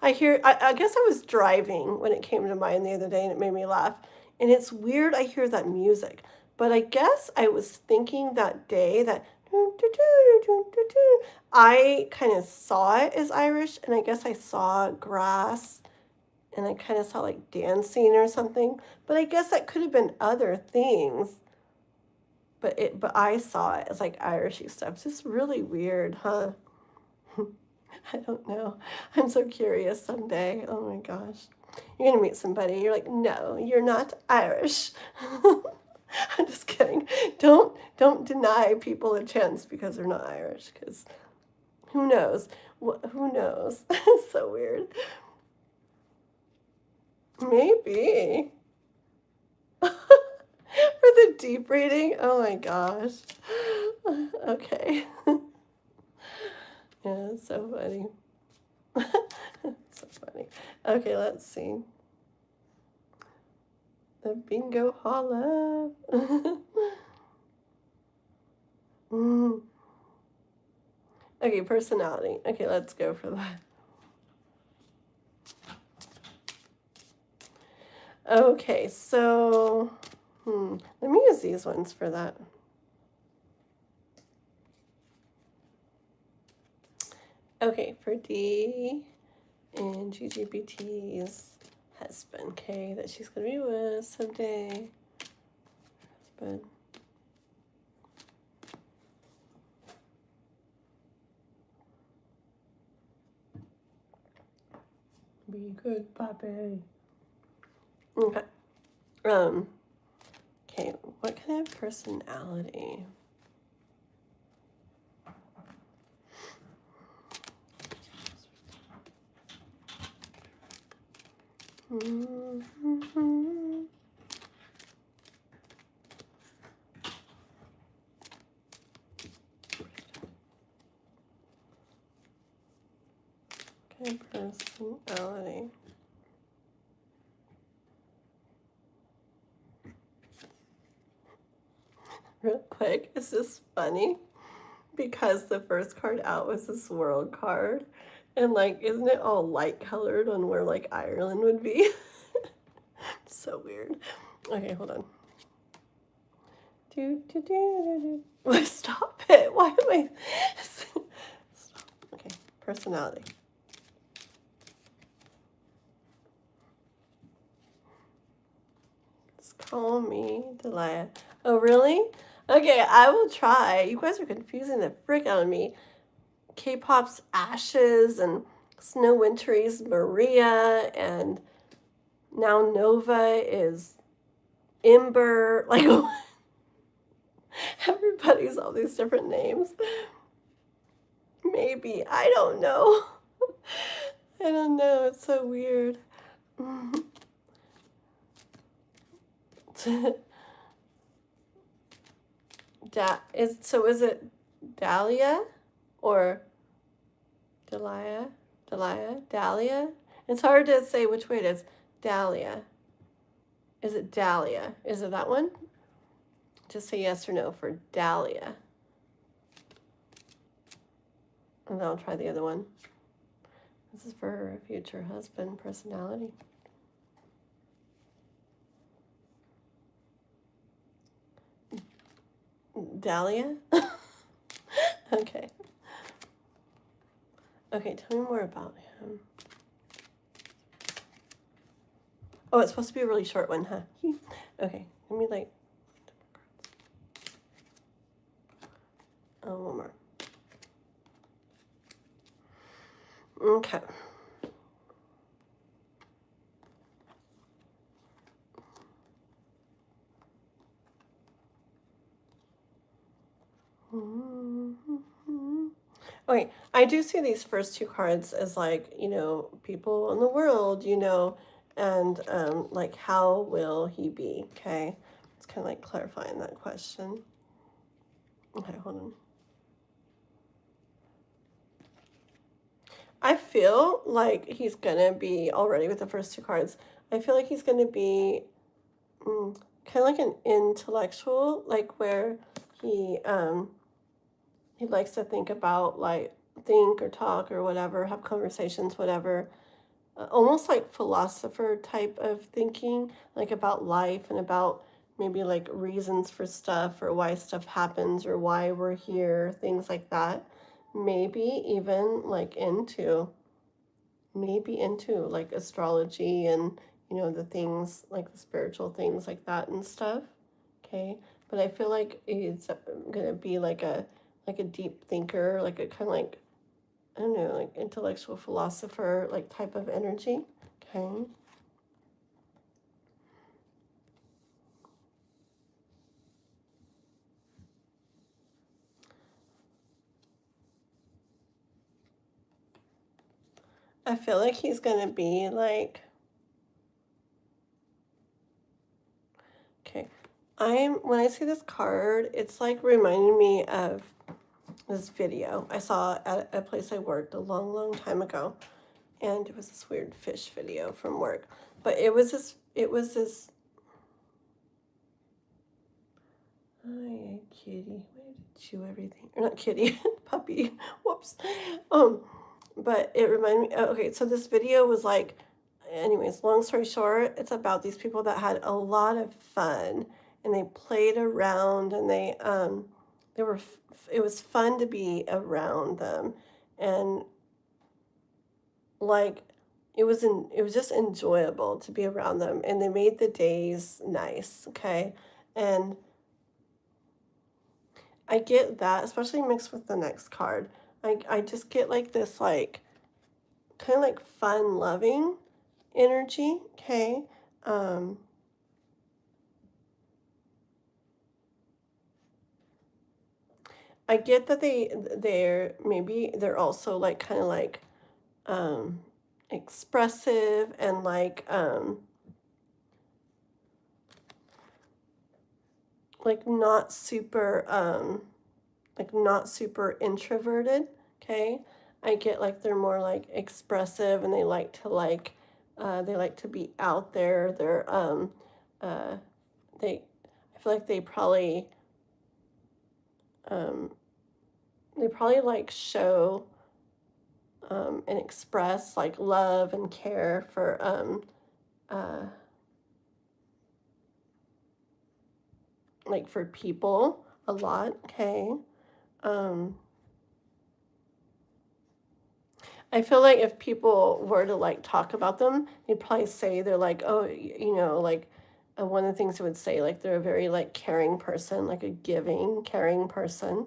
I hear, I guess I was driving when it came to mind the other day and it made me laugh. And it's weird, I hear that music. But I guess I was thinking that day that I kind of saw it as Irish, and I guess I saw grass, and I kind of saw like dancing or something. But I guess that could have been other things. But I saw it as like Irishy stuff. It's just really weird, huh? I don't know. I'm so curious someday. Oh my gosh. You're gonna meet somebody. You're like, no, you're not Irish. I'm just kidding. Don't deny people a chance because they're not Irish. Because who knows? Who knows? It's so weird. Maybe. For the deep reading? Oh my gosh. Okay. Yeah, it's so funny. So funny. Okay, let's see. The bingo holla. Mm. Okay, personality. Okay, let's go for that. Okay, so let me use these ones for that. Okay, for D and GGBT's husband, okay, that she's gonna be with someday. Husband. Be good, Papi. Okay. Okay, what kind of personality? Okay, personality. Real quick, is this funny? Because the first card out was this world card. And like, isn't it all light colored on where like Ireland would be? So weird. Okay, hold on. Stop it. Why am I? Stop. Okay, personality. Just call me Delia. Oh, really? Okay, I will try. You guys are confusing the frick out of me. K-pop's Ashes and Snow Wintory's Maria, and now Nova is Ember. Like, everybody's all these different names. Maybe. I don't know. I don't know. It's so weird. Is it Dahlia or Delia? Dahlia? It's hard to say which way it is. Dahlia. Is it Dahlia? Is it that one? Just say yes or no for Dahlia. And then I'll try the other one. This is for her future husband personality. Dahlia? Okay. Okay, tell me more about him. Oh, it's supposed to be a really short one, huh? Okay, let me like... Oh, one more. Okay. Okay, I do see these first two cards as like, people in the world, and like how will he be? Okay. It's kind of like clarifying that question. Okay, hold on. I feel like he's gonna be already with the first two cards. I feel like he's gonna be kind of like an intellectual, like where he likes to think about think or talk or whatever, have conversations, whatever. Almost like philosopher type of thinking, like about life and about maybe like reasons for stuff or why stuff happens or why we're here, things like that. Maybe even into like astrology and the things like the spiritual things like that and stuff. Okay, but I feel like he's gonna be like a deep thinker, like a kind of like, I don't know, like intellectual philosopher like type of energy. Okay. I feel like he's gonna be like when I see this card, it's like reminding me of this video I saw at a place I worked a long, long time ago. And it was this weird fish video from work. But it was this, hi, kitty. Why did it chew everything? Or not kitty, puppy. Whoops. Um, but it reminded me, okay, so this video was like, anyways, long story short, it's about these people that had a lot of fun and they played around and they were, it was fun to be around them. And like it was just enjoyable to be around them and they made the days nice, okay? And I get that, especially mixed with the next card. I just get like this like kind of like fun loving energy, okay? um I get that they're also like kind of um expressive and like not super not super introverted, okay? I get like they're more like expressive and they like to be out there. Uh they I feel like um they probably like show and express like love and care for uh like for people a lot, okay? Um I feel like if people were to like talk about them, they'd probably say they're like, oh, like one of the things they would say, like they're a very like caring person, like a giving, caring person.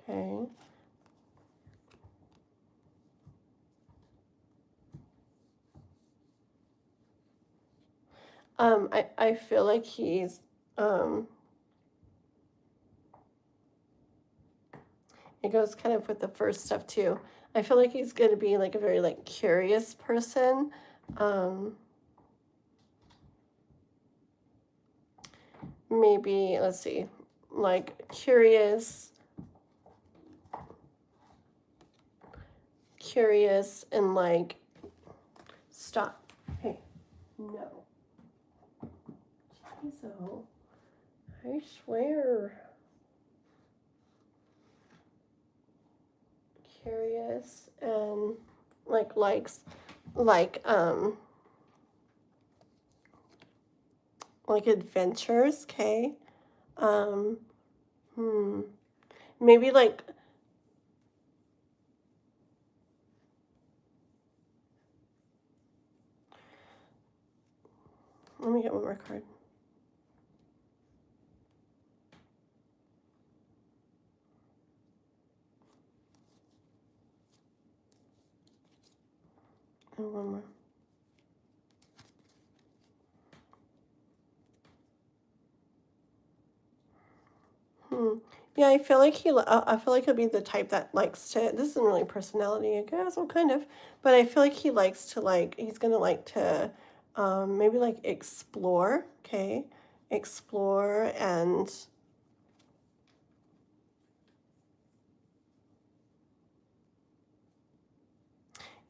Okay. I feel like um, it goes kind of with the first stuff too. I feel like he's going to be like a very like curious person. Um, Maybe, let's see, like curious and like, stop. Hey, no. Jeez, I swear. Curious and likes like um like adventures, okay? Um hmm. Maybe like, let me get one more card. And one more. Hmm. Yeah, I feel like he'll be the type that likes to. This isn't really personality, I guess, well, kind of, but I feel like he likes to like. He's gonna like to, maybe like explore. Okay, explore and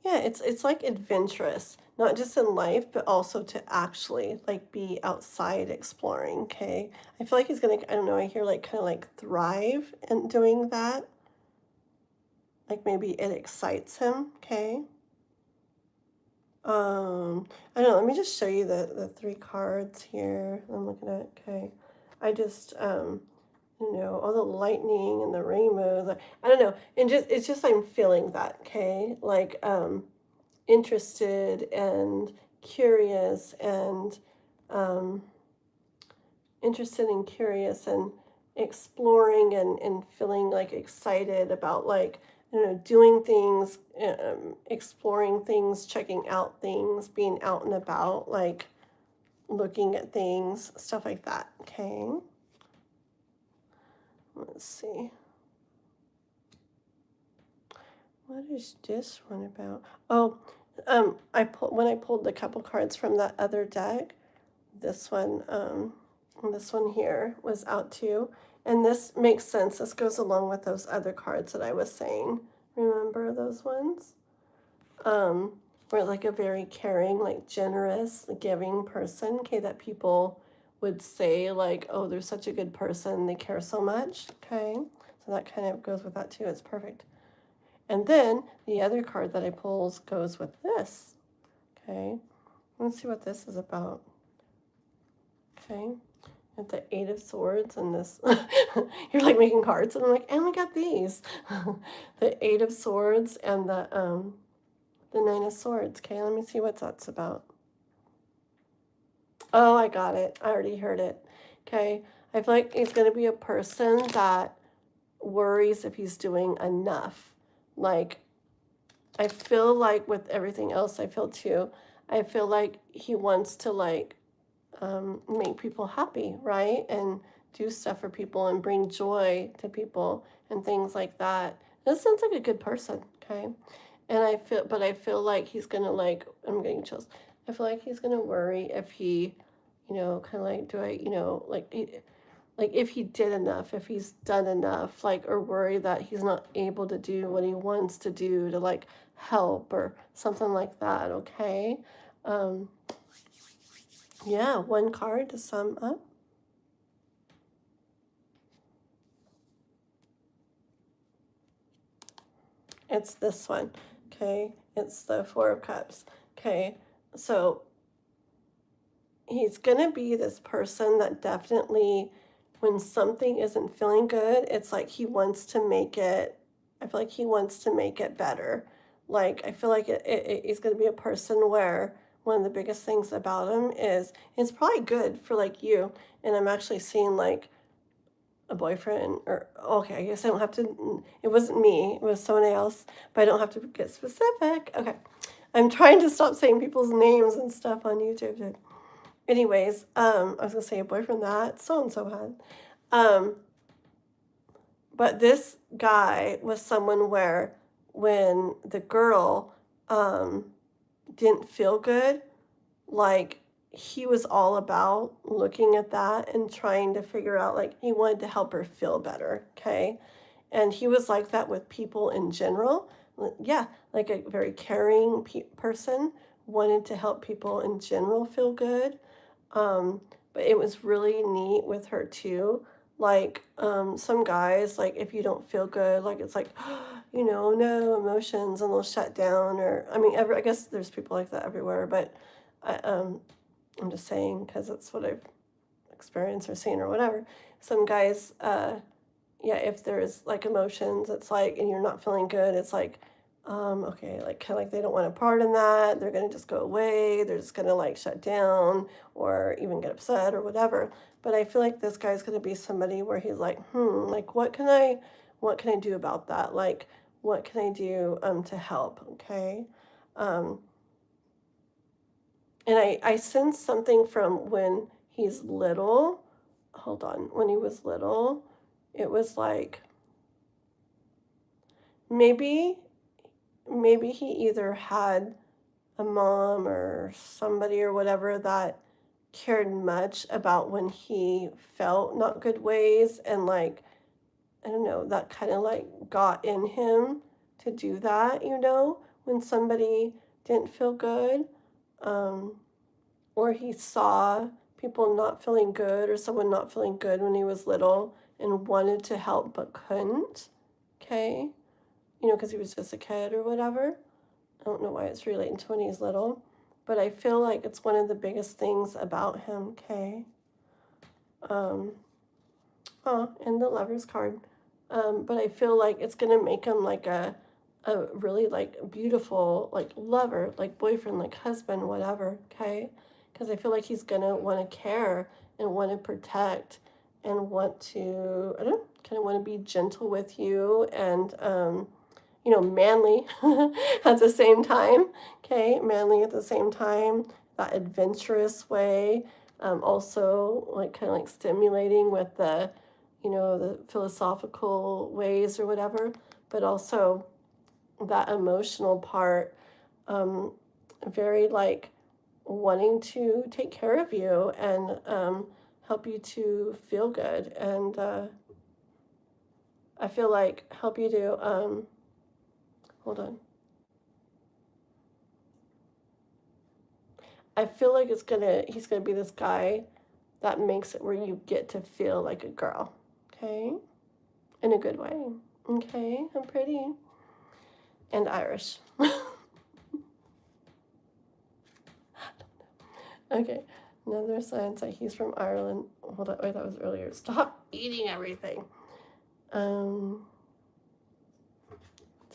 yeah, it's like adventurous, not just in life, but also to actually like be outside exploring. Okay, I feel like he's gonna. I don't know. I hear like kind of like thrive in doing that. Like maybe it excites him. Okay. I don't know, let me just show you the three cards here I'm looking at. Okay. I just all the lightning and the rainbows. I don't know. And just it's just I'm feeling that, okay? Like interested and curious and um exploring and feeling like excited about like doing things, exploring things, checking out things, being out and about, like looking at things, stuff like that. Okay, let's see, what is this one about? Oh, when I pulled the couple cards from that other deck, this one And this one here was out too. And this makes sense. This goes along with those other cards that I was saying. Remember those ones? We're like a very caring, like generous, giving person. Okay, that people would say like, oh, they're such a good person. They care so much. Okay, so that kind of goes with that too. It's perfect. And then the other card that I pulled goes with this. Okay, let's see what this is about. Okay, at the Eight of Swords and this, you're like making cards, and I'm like, and we got these, the Eight of Swords and the Nine of Swords. Okay, let me see what that's about. Oh, I got it. I already heard it. Okay, I feel like he's going to be a person that worries if he's doing enough. Like, I feel like with everything else I feel too, I feel like he wants to like make people happy, right? And do stuff for people and bring joy to people and things like that. This sounds like a good person, okay? And I feel like he's gonna like, I'm getting chills. I feel like he's gonna worry if he, kind of like, do I, like if he did enough, if he's done enough, like, or worry that he's not able to do what he wants to do to like help or something like that, okay? Um, yeah, one card to sum up. It's this one, okay? It's the Four of Cups, okay? So he's gonna be this person that definitely, when something isn't feeling good, it's like he wants to make it, I feel like he wants to make it better. Like, I feel like he's gonna be a person where one of the biggest things about him is it's probably good for like you. And I'm actually seeing like a boyfriend or okay, I guess I don't have to, it wasn't me, it was someone else, but I don't have to get specific. Okay. I'm trying to stop saying people's names and stuff on YouTube. Anyways, I was gonna say a boyfriend that so and so had. But this guy was someone where when the girl didn't feel good, like he was all about looking at that and trying to figure out like he wanted to help her feel better, okay? And he was like that with people in general. Yeah, like a very caring person, wanted to help people in general feel good. But it was really neat with her too. Like some guys, like if you don't feel good, like it's like, no emotions and they'll shut down. Or I mean, I guess there's people like that everywhere. But I'm just saying because that's what I've experienced or seen or whatever. Some guys, yeah, if there's like emotions, it's like, and you're not feeling good, it's like, okay, like kind of like they don't want a part in that. They're gonna just go away. They're just gonna like shut down or even get upset or whatever. But I feel like this guy's gonna be somebody where he's like, like what can I do about that? Like, what can I do to help? Okay. Um, and I sense something from when he's little. Hold on, when he was little, it was like maybe maybe he either had a mom or somebody or whatever that cared much about when he felt not good ways and like I don't know, that kind of like got in him to do that, when somebody didn't feel good. Um, or he saw people not feeling good or someone not feeling good when he was little and wanted to help but couldn't. Okay. Because he was just a kid or whatever. I don't know why it's relating to when he's little, but I feel like it's one of the biggest things about him. Okay. Um, oh, and the Lover's card. But I feel like it's gonna make him like a really like beautiful like lover, like boyfriend, like husband, whatever. Okay, because I feel like he's gonna want to care and want to protect and want to I don't know, kind of want to be gentle with you and manly at the same time. Okay, manly at the same time, that adventurous way. Also, like kind of like stimulating with the philosophical ways or whatever, but also that emotional part, um, very like wanting to take care of you and help you to feel good, and I feel like help you to, hold on. I feel like he's gonna be this guy that makes it where you get to feel like a girl, okay? In a good way, okay? I'm pretty and Irish. Okay, another sign that he's from Ireland. Hold on, wait, that was earlier. Stop eating everything.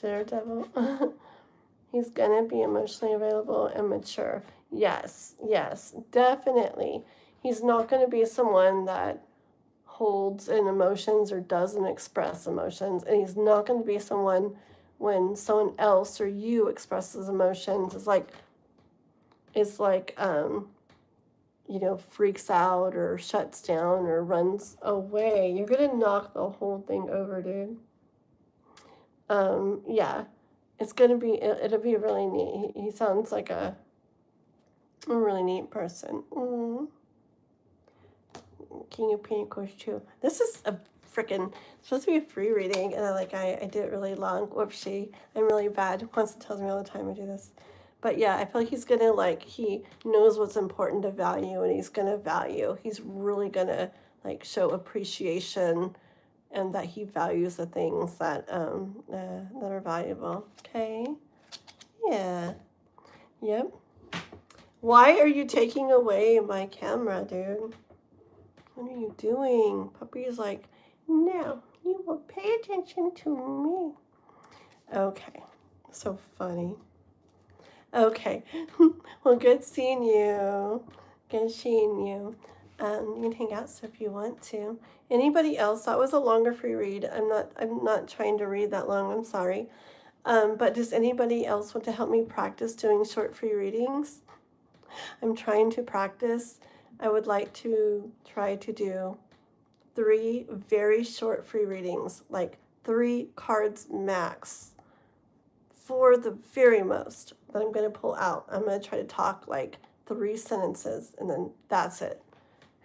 Daredevil. He's gonna be emotionally available and mature. Yes, yes, definitely. He's not gonna be someone that holds in emotions or doesn't express emotions, and he's not gonna be someone when someone else or you expresses emotions is like freaks out or shuts down or runs away. You're gonna knock the whole thing over, dude. Yeah, it's gonna be, it'll be really neat. He sounds like a really neat person. King of Pentacles too. This is a freaking supposed to be a free reading, and I did it really long. Whoopsie, I'm really bad. Winston tells me all the time I do this. But yeah, I feel like he's gonna he knows what's important to value, and he's gonna value. He's really gonna show appreciation, and that he values the things that are valuable. Okay. Yeah. Yep. Why are you taking away my camera, dude? What are you doing? Puppy is like, no, you will pay attention to me. Okay. So funny. Okay. Well, good seeing you. Good seeing you. You can hang out if you want to. Anybody else? That was a longer free read. I'm not trying to read that long. I'm sorry. But does anybody else want to help me practice doing short free readings? I'm trying to practice. I would like to try to do 3 very short free readings, like 3 cards max for the very most that I'm going to pull out. I'm going to try to talk 3 sentences, and then that's it.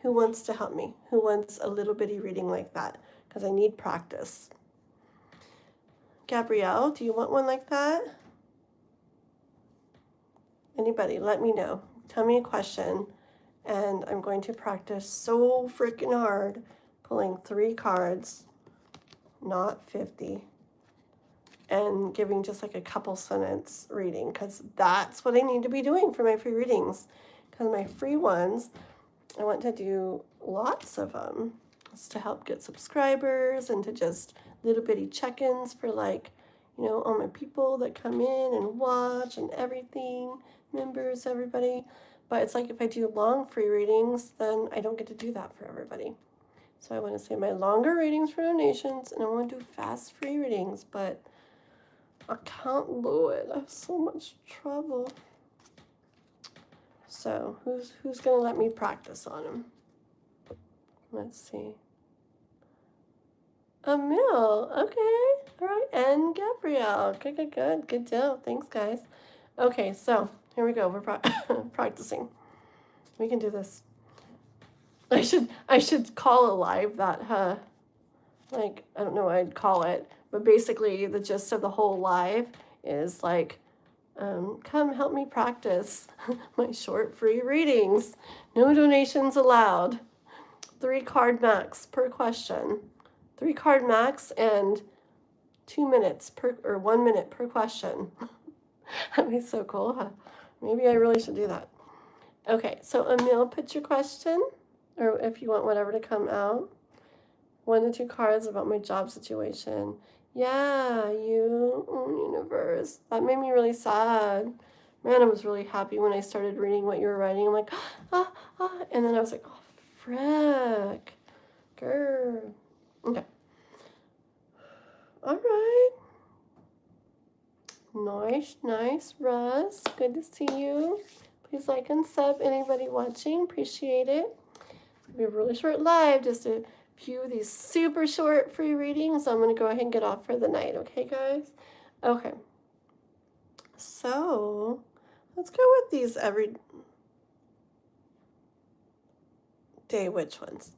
Who wants to help me? Who wants a little bitty reading like that? Because I need practice. Gabrielle, do you want one like that? Anybody, let me know. Tell me a question, and I'm going to practice so freaking hard pulling 3 cards, not 50, and giving just a couple sentence reading, because that's what I need to be doing for my free readings. Because my free ones, I want to do lots of them. It's to help get subscribers and to just little bitty check-ins for all my people that come in and watch and everything, members, everybody. But it's if I do long free readings, then I don't get to do that for everybody. So I want to say my longer readings for donations, and I want to do fast free readings, but I can't do it. I have so much trouble. So who's gonna let me practice on them? Let's see. Emil, okay, all right, and Gabrielle, good deal. Thanks, guys. Okay, so here we go. We're practicing. We can do this. I should call a live that I don't know what I'd call it, but basically the gist of the whole live is come help me practice my short free readings. No donations allowed. 3 card max per question. 3 card max and 2 minutes or 1 minute per question. That'd be so cool, huh? Maybe I really should do that. Okay, so Emil, put your question, or if you want whatever to come out. 1 to 2 cards about my job situation. Yeah, universe. That made me really sad. Man, I was really happy when I started reading what you were writing. I'm like, and then I was like, oh, frick. Grr. Okay. All right. Nice, Russ. Good to see you. Please like and sub, anybody watching. Appreciate it. It's going to be a really short live, just a few of these super short free readings. So I'm going to go ahead and get off for the night. Okay, guys? Okay. So let's go with these day which ones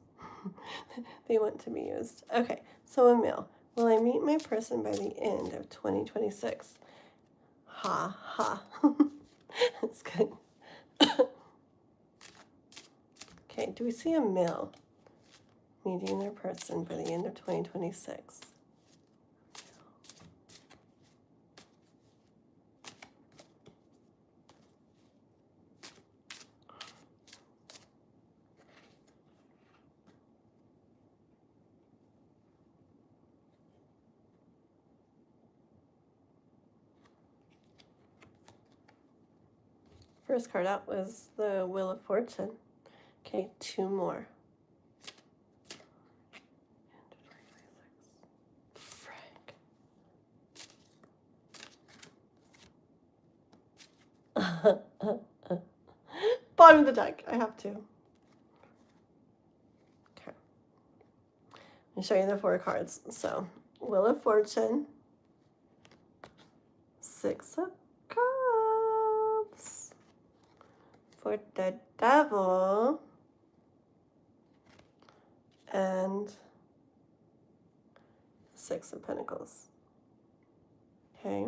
they want to be used. Okay, so a male. Will I meet my person by the end of 2026? Ha ha. That's good. Okay, do we see a male meeting their person by the end of 2026? First card out was the Wheel of Fortune. Okay, two more. Frick. Bottom of the deck. I have to. Okay. I'll show you the four cards. So, Wheel of Fortune, Six of Cups for the Devil, and Six of Pentacles. Okay.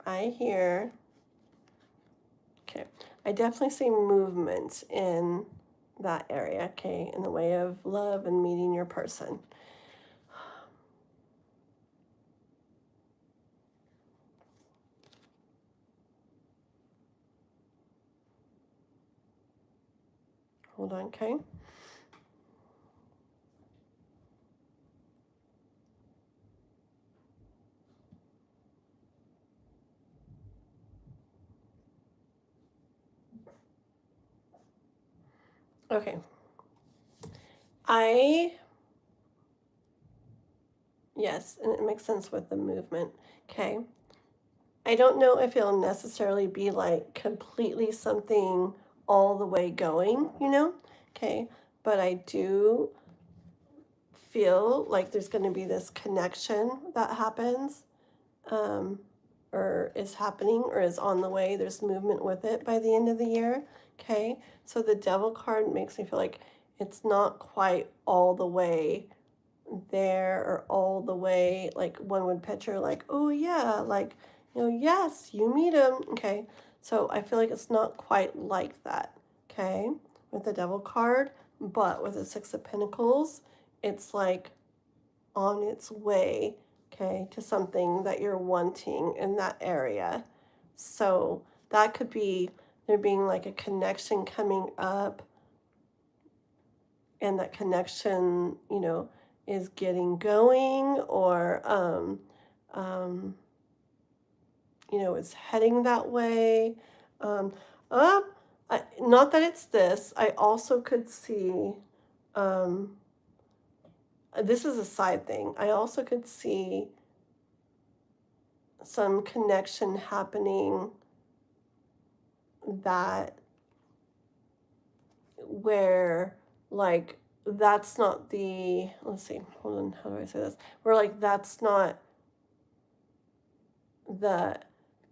I hear, okay, I definitely see movement in that area, okay, in the way of love and meeting your person. Hold on, okay? Okay. Yes, and it makes sense with the movement, okay? I don't know if it'll necessarily be like completely something all the way going, okay? But I do feel like there's going to be this connection that happens, or is happening, or is on the way. There's movement with it by the end of the year, okay? So the Devil card makes me feel like it's not quite all the way there, or all the way, like one would picture, like, oh yeah, like, yes, you meet him, okay? So I feel like it's not quite like that, okay, with the Devil card. But with the Six of Pentacles, it's like on its way, okay, to something that you're wanting in that area. So that could be there being like a connection coming up, and that connection, is getting going, or is heading that way. Um, uh, Not that it's this. I also could see, this is a side thing. I also could see some connection happening that where like that's not the, let's see, hold on, how do I say this? Where like that's not the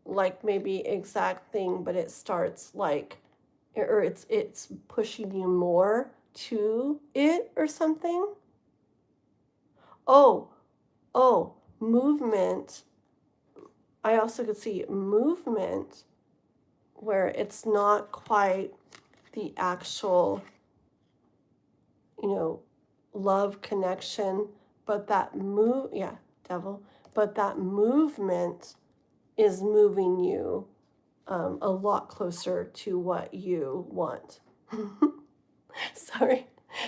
like maybe exact thing, but it starts like, or it's pushing you more to it or something. Oh, movement. I also could see movement where it's not quite the actual, love connection, but that Devil, but that movement is moving you a lot closer to what you want. Sorry,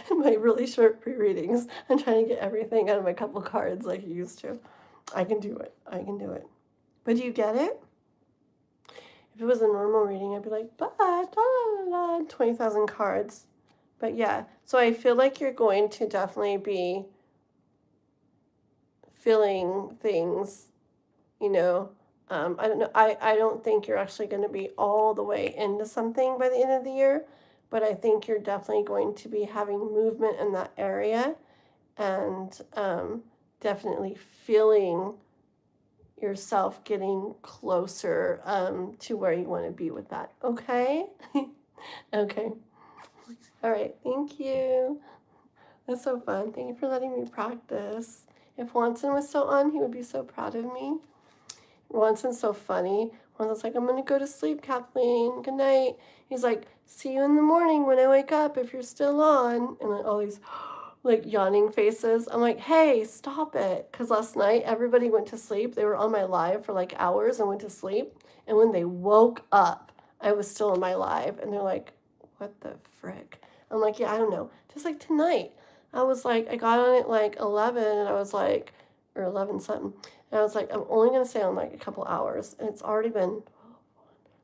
my really short pre-readings. I'm trying to get everything out of my couple cards like I used to. I can do it. But do you get it? If it was a normal reading, I'd be like, but 20,000 cards. But yeah, so I feel like you're going to definitely be feeling things, I don't know. I don't think you're actually going to be all the way into something by the end of the year, but I think you're definitely going to be having movement in that area, and definitely feeling yourself getting closer to where you want to be with that. Okay? Okay. All right, thank you. That's so fun. Thank you for letting me practice. If Wanson was still on, he would be so proud of me. Wanson's so funny. Wanson's like, I'm gonna go to sleep, Kathleen. Good night. He's like, see you in the morning when I wake up if you're still on. And then all these like yawning faces. I'm like, hey, stop it. Because last night everybody went to sleep. They were on my live for like hours and went to sleep. And when they woke up, I was still in my live. And they're like, what the frick? I'm like, yeah, I don't know. Just like tonight. I was like, I got on at like 11 and I was like, or 11 something. And I was like, I'm only going to stay on like a couple hours. And it's already been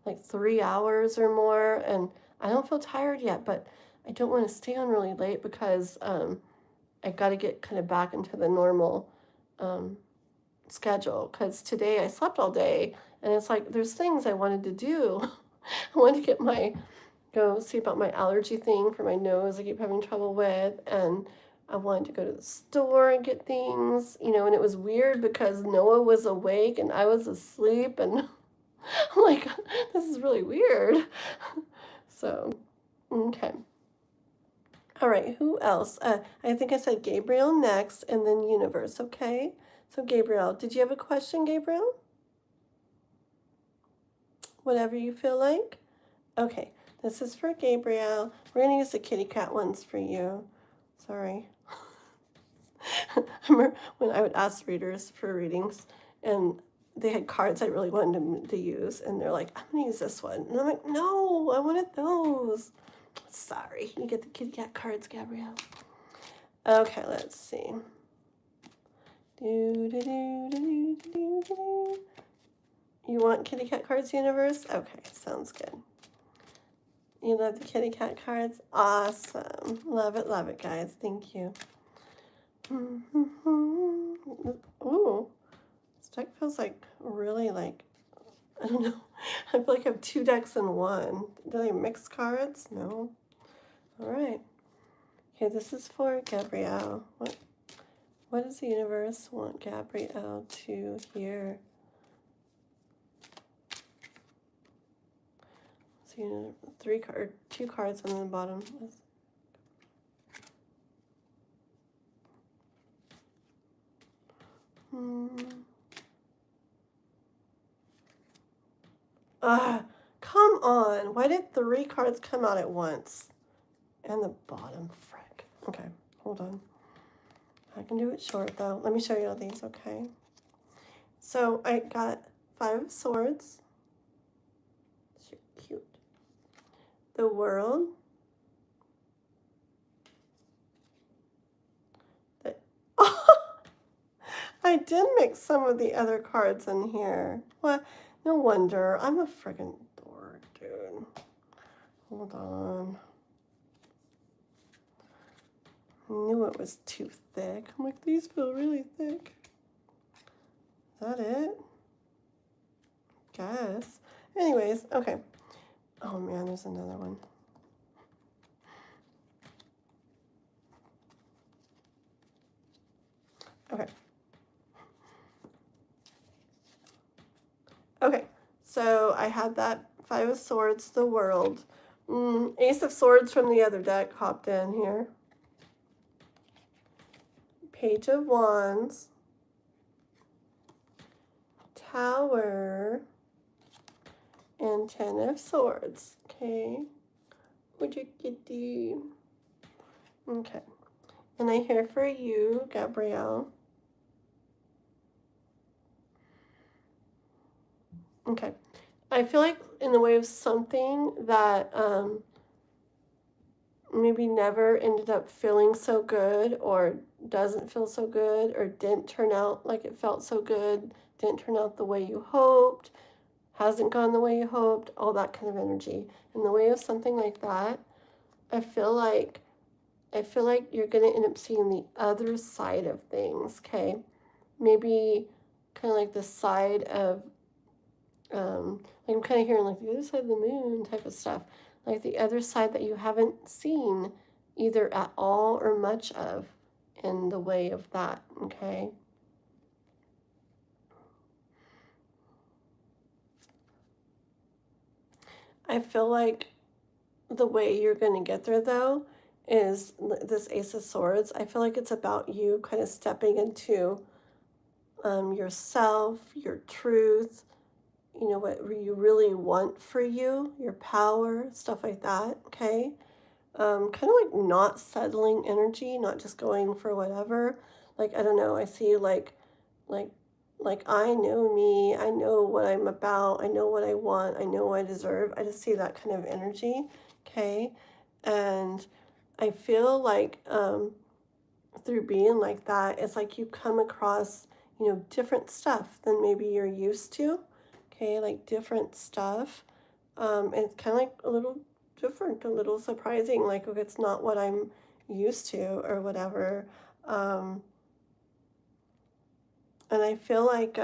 like 3 hours or more. And I don't feel tired yet, but I don't want to stay on really late because I got to get kind of back into the normal um, schedule. Because today I slept all day and it's like there's things I wanted to do. I wanted to go see about my allergy thing for my nose I keep having trouble with. And I wanted to go to the store and get things, and it was weird because Noah was awake and I was asleep. And I'm like, this is really weird. So, okay. All right, who else? I think I said Gabriel next and then universe, okay? So, Gabriel, did you have a question, Gabriel? Whatever you feel like. Okay, this is for Gabriel. We're going to use the kitty cat ones for you. Sorry. I remember when I would ask readers for readings and they had cards I really wanted to use, and they're like, I'm going to use this one. And I'm like, no, I wanted those. Sorry, you get the kitty cat cards, Gabrielle. Okay, let's see. You want kitty cat cards, universe? Okay, sounds good. You love the kitty cat cards? Awesome. Love it, guys. Thank you. Ooh, this deck feels like really like, I don't know. I feel like I have 2 decks in one. Did I mix cards? No. All right. Okay, this is for Gabrielle. What does the universe want Gabrielle to hear? So, 2 cards on the bottom. Come on. Why did 3 cards come out at once? And the bottom, frick. Okay, hold on. I can do it short though. Let me show you all these, okay? So I got 5 of Swords. So cute. The World. I did mix some of the other cards in here. What? No wonder. I'm a friggin' dork, dude. Hold on. I knew it was too thick. I'm like, these feel really thick. Is that it? Guess. Anyways, okay. Oh man, there's another one. Okay. Okay, so I had that 5 of Swords, the World. Ace of Swords from the other deck hopped in here. Page of Wands. Tower. And 10 of Swords. Okay. Would you get the... Okay. And I hear for you, Gabrielle. Okay. I feel like in the way of something that maybe never ended up feeling so good or doesn't feel so good or didn't turn out like it felt so good, didn't turn out the way you hoped, hasn't gone the way you hoped, all that kind of energy. In the way of something like that, I feel like you're going to end up seeing the other side of things, okay? Maybe kind of like the side of like I'm kind of hearing like the other side of the moon type of stuff, like the other side that you haven't seen either at all or much of in the way of that, okay? I feel like the way you're going to get there, though, is this Ace of Swords. I feel like it's about you kind of stepping into yourself, your truth, you know, what you really want for you, your power, stuff like that, okay? Kind of like not settling energy, not just going for whatever. Like, I don't know, I see like, like I know me, I know what I'm about, I know what I want, I know what I deserve. I just see that kind of energy, okay? And I feel like through being like that, it's like you come across, you know, different stuff than maybe you're used to, okay? Like different stuff. And it's kind of like a little different, a little surprising, like if it's not what I'm used to or whatever. Um, and I feel like,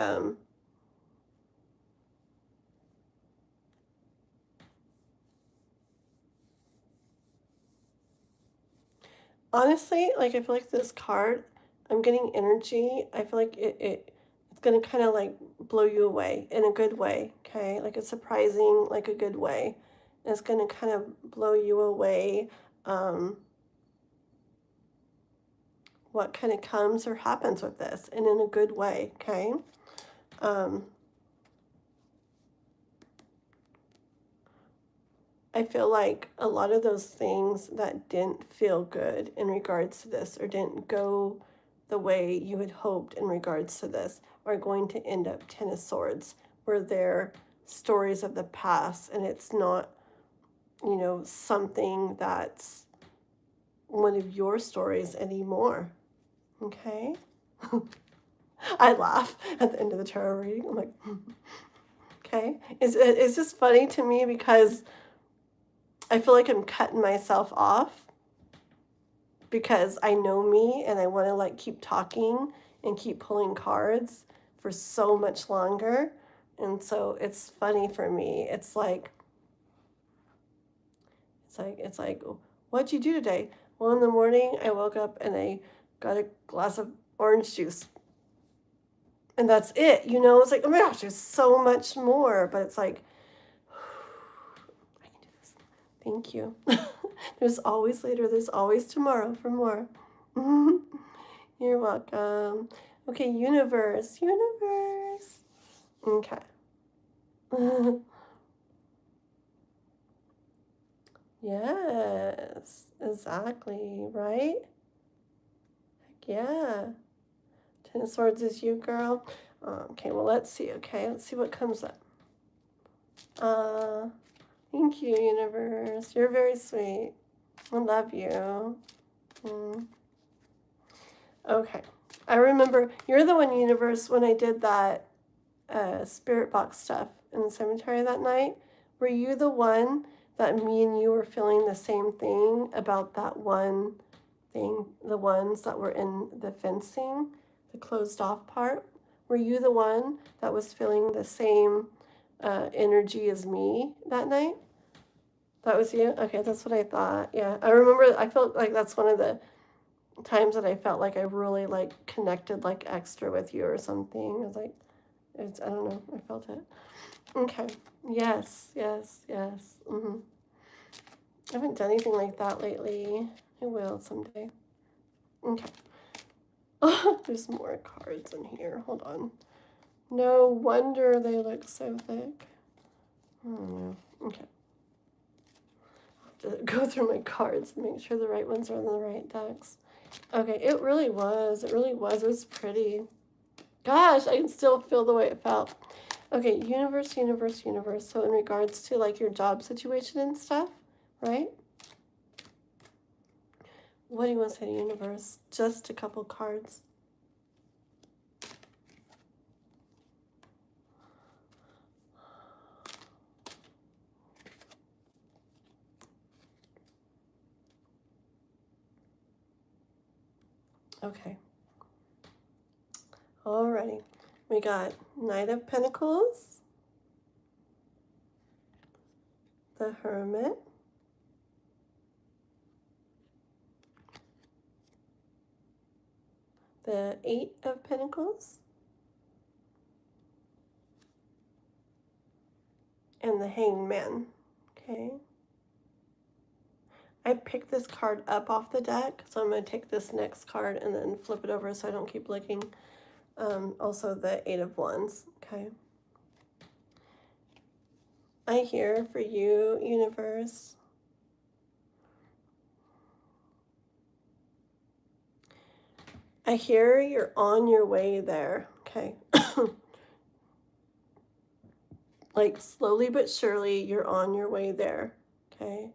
honestly, like I feel like this card, I'm getting energy. I feel like it's gonna kind of like blow you away in a good way, okay? Like it's surprising, like a good way. It's gonna kind of blow you away. Um, what kind of comes or happens with this, and in a good way, okay? Um, I feel like a lot of those things that didn't feel good in regards to this or didn't go the way you had hoped in regards to this are going to end up Ten of Swords, where they're stories of the past and it's not, you know, something that's one of your stories anymore. Okay? I laugh at the end of the tarot reading. I'm like, okay. It's just funny to me because I feel like I'm cutting myself off because I know me and I want to like keep talking and keep pulling cards for so much longer. And so it's funny for me. It's like what'd you do today? Well, in the morning I woke up and I got a glass of orange juice. And that's it. You know, it's like, oh my gosh, there's so much more, but it's like I can do this. Thank you. There's always later, there's always tomorrow for more. You're welcome. Okay, universe, universe. Okay. Yes, exactly, right? Heck yeah. Ten of Swords is you, girl. Okay, well, let's see, okay? Let's see what comes up. Uh, Thank you, universe. You're very sweet. I love you. Mm. Okay. I remember you're the one, universe, when I did that spirit box stuff in the cemetery that night. Were you the one that me and you were feeling the same thing about that one thing, the ones that were in the fencing, the closed off part? Were you the one that was feeling the same energy as me that night? That was you? Okay, that's what I thought. Yeah, I remember, I felt like that's one of the times that I felt like I really like connected like extra with you or something. I was like, I don't know, I felt it. Okay. Yes, yes, yes. I haven't done anything like that lately. I will someday. Okay. Oh, there's more cards in here. Hold on. No wonder they look so thick. Oh, no. Okay. I'll have to go through my cards and make sure the right ones are in the right decks. Okay, it really was. It really was. It was pretty. Gosh, I can still feel the way it felt. Okay, universe, universe, universe. So in regards to like your job situation and stuff, right? What do you want to say to universe? Just a couple cards. Okay. Alrighty. We got Knight of Pentacles, the Hermit, the Eight of Pentacles, and the Hanged Man. Okay. I picked this card up off the deck, so I'm going to take this next card and then flip it over so I don't keep looking. Also the Eight of Wands, okay? I hear for you, universe. I hear you're on your way there, okay? Like slowly but surely, you're on your way there, okay?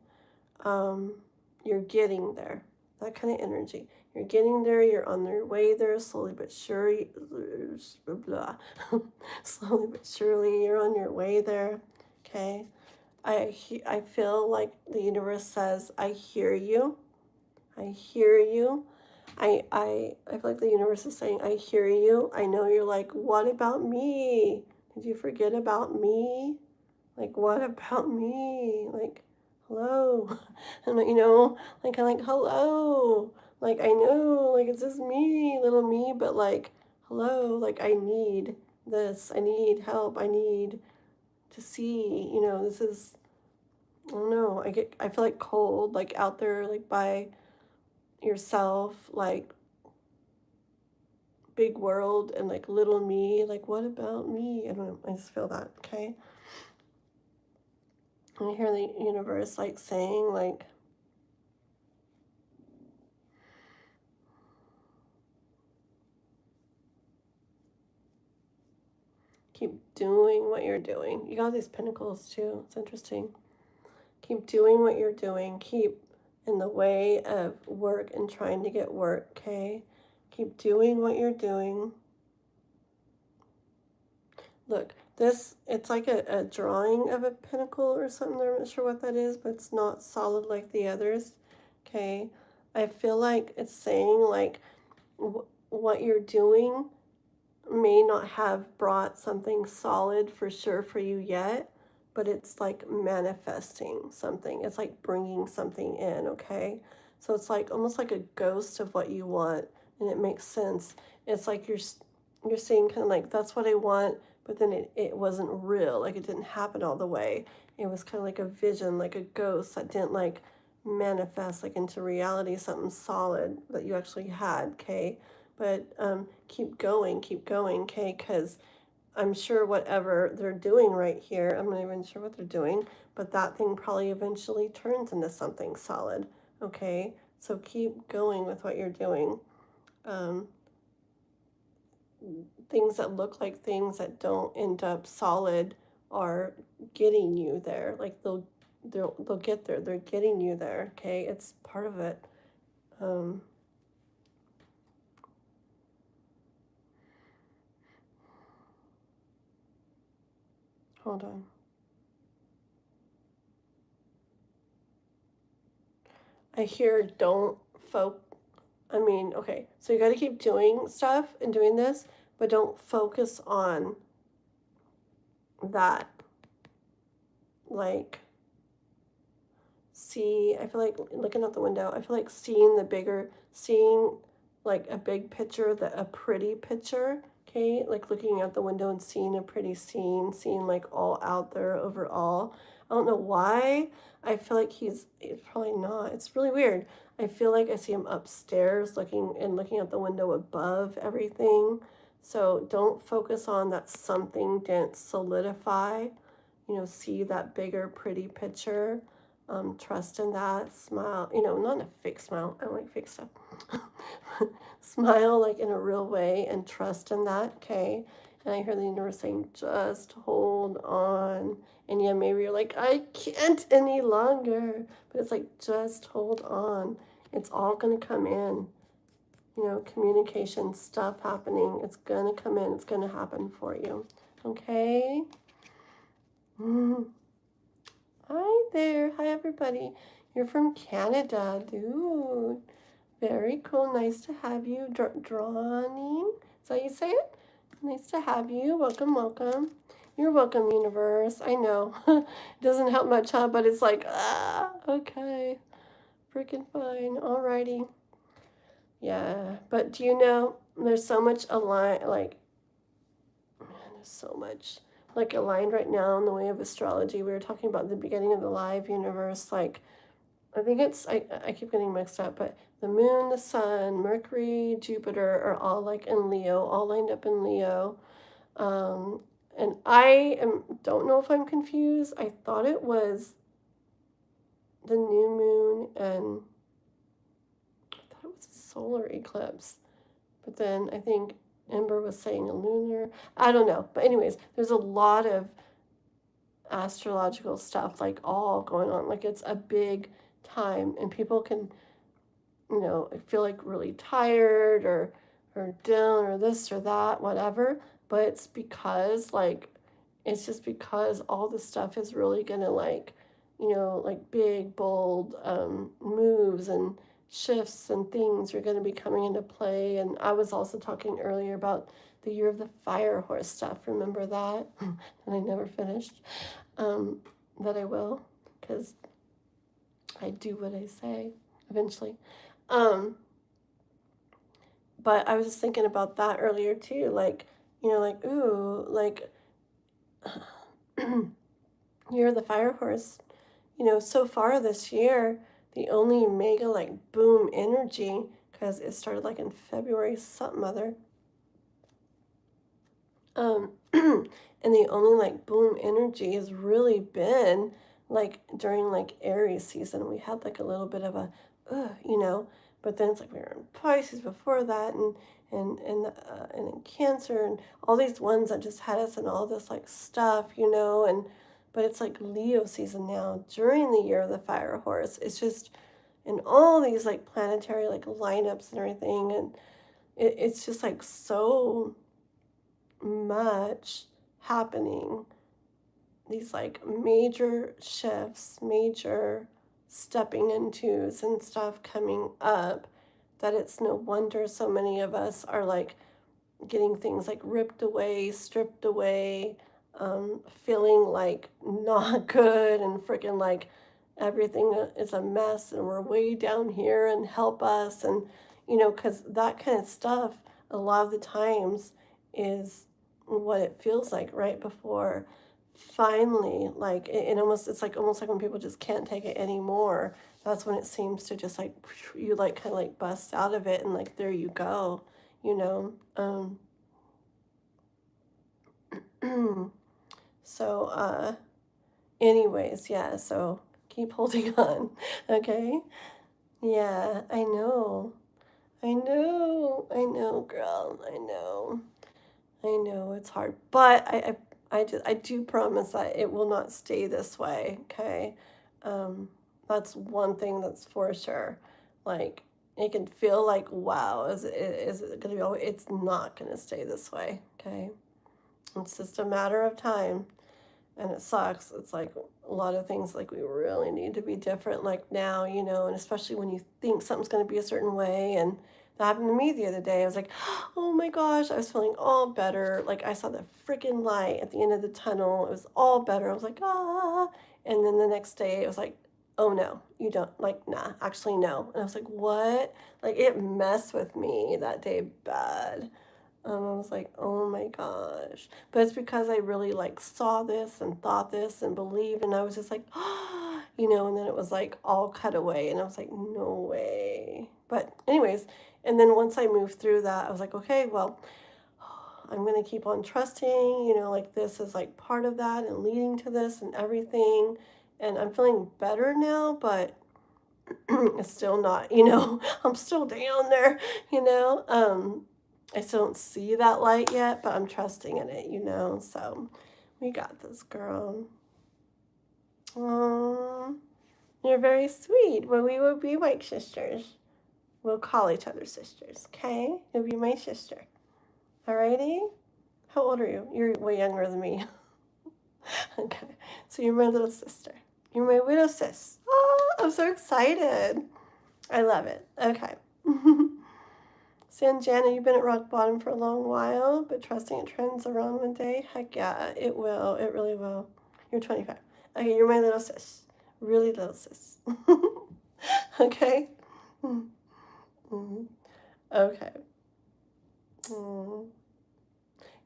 You're getting there. That kind of energy. You're getting there. You're on your way there. Slowly but surely, blah. Slowly but surely, you're on your way there. Okay. I feel like the universe says, I hear you. I hear you. I feel like the universe is saying, I hear you. I know you're like, what about me? Did you forget about me? Like, what about me? Like, hello. And, like, I'm like, hello. Like, I know, like, it's just me, little me, but like, hello, like, I need this. I need help. I need to see, this is, I don't know. I feel like cold, like, out there, like, by yourself, like, big world and, like, little me. Like, what about me? I don't know. I just feel that, okay? And I hear the universe, like, saying, like, keep doing what you're doing. You got these pentacles too. It's interesting. Keep doing what you're doing. Keep in the way of work and trying to get work, okay? Keep doing what you're doing. Look, it's like a drawing of a pentacle or something. I'm not sure what that is, but it's not solid like the others, okay? I feel like it's saying, like, what you're doing may not have brought something solid for sure for you yet, but it's like manifesting something. It's like bringing something in, okay? So it's like almost like a ghost of what you want, and it makes sense. It's like you're saying kind of like, that's what I want, but then it wasn't real. Like it didn't happen all the way. It was kind of like a vision, like a ghost that didn't like manifest like into reality, something solid that you actually had, okay? But keep going, okay? Because I'm sure whatever they're doing right here, I'm not even sure what they're doing, but that thing probably eventually turns into something solid, okay? So keep going with what you're doing. Things that look like things that don't end up solid are getting you there. Like they'll get there. They're getting you there, okay? It's part of it. Hold on. I hear don't okay, so you got to keep doing stuff and doing this, but don't focus on that. Like, I feel like looking out the window, I feel like seeing like a big picture, a pretty picture, okay? Like looking out the window and seeing a pretty scene, seeing like all out there overall. I don't know why. I feel like he's probably not. It's really weird. I feel like I see him upstairs looking out the window above everything. So don't focus on that something didn't solidify. See that bigger, pretty picture. Trust in that. Smile. Not a fake smile. I don't like fake stuff. Smile like in a real way and trust in that, okay? And I hear the universe saying, just hold on. And yeah, maybe you're like, I can't any longer. But it's like, just hold on. It's all going to come in. Communication stuff happening. It's going to come in. It's going to happen for you. Okay? Hi there. Hi, everybody. You're from Canada, dude. Very cool. Nice to have you. Drawing. Is that how you say it? Nice to have you. Welcome, welcome. You're welcome, universe. I know. It doesn't help much, huh? But it's like, okay. Freaking fine. Alrighty. Yeah. But do you know, there's so much like, man, there's so much like aligned right now in the way of astrology. We were talking about the beginning of the live universe, like I think it's, I keep getting mixed up, but the moon, the sun, Mercury, Jupiter are all like in Leo, all lined up in Leo. Um, and don't know if I'm confused. I thought it was the new moon and I thought it was a solar eclipse. But then I think Ember was saying a lunar. I don't know. But anyways, there's a lot of astrological stuff like all going on. Like it's a big time and people can, feel like really tired or down or this or that, whatever. But it's just because all this stuff is really gonna like big, bold moves and shifts and things are gonna be coming into play. And I was also talking earlier about the year of the fire horse stuff. Remember that? And I never finished. But I will, because I do what I say eventually. Um, but I was just thinking about that earlier too. Like, like, ooh, like, you're the fire horse. So far this year, the only mega like boom energy, because it started like in February, something other. And the only like boom energy has really been like during like Aries season. We had like a little bit of a, but then it's like we were in Pisces before that, and in Cancer, and all these ones that just had us in all this like stuff, and but it's like Leo season now during the year of the fire horse. It's just in all these like planetary like lineups and everything, and it's just like so much happening, these like major shifts, major stepping intos and stuff coming up, that it's no wonder so many of us are like getting things like ripped away, stripped away, feeling like not good and freaking like everything is a mess and we're way down here and help us. And, because that kind of stuff a lot of the times is what it feels like right before finally, like it's like almost like when people just can't take it anymore. That's when it seems to just like you like kind of like bust out of it and like there you go, you know. So anyways, yeah, so keep holding on. Okay. Yeah, I know, girl. I know it's hard, but I do promise that it will not stay this way. Okay, um, that's one thing that's for sure. Like it can feel like wow, is it gonna be? Oh, it's not gonna stay this way. Okay, it's just a matter of time, and it sucks. It's like a lot of things like we really need to be different like now, and especially when you think something's going to be a certain way. And that happened to me the other day. I was like, oh my gosh, I was feeling all better. Like I saw the freaking light at the end of the tunnel. It was all better. I was like, ah. And then the next day it was like, oh no, you don't, like, nah, actually no. And I was like, what? Like it messed with me that day bad. I was like, oh my gosh. But it's because I really like saw this and thought this and believed, and I was just like, and then it was like all cut away, and I was like, no way. But, anyways, and then once I moved through that, I was like, okay, well, I'm going to keep on trusting, like this is like part of that and leading to this and everything. And I'm feeling better now, but it's still not, I'm still down there, I still don't see that light yet, but I'm trusting in it, so we got this, girl. Aww, you're very sweet. Well, we will be like sisters. We'll call each other sisters, okay? You'll be my sister. Alrighty? How old are you? You're way younger than me. Okay, so you're my little sister. You're my little sis. Oh, I'm so excited. I love it. Okay. Sanjana, you've been at rock bottom for a long while, but trusting it trends around one day. Heck yeah, it will. It really will. You're 25. Okay, you're my little sis. Really little sis. Okay? Mm-hmm. Okay. Mm.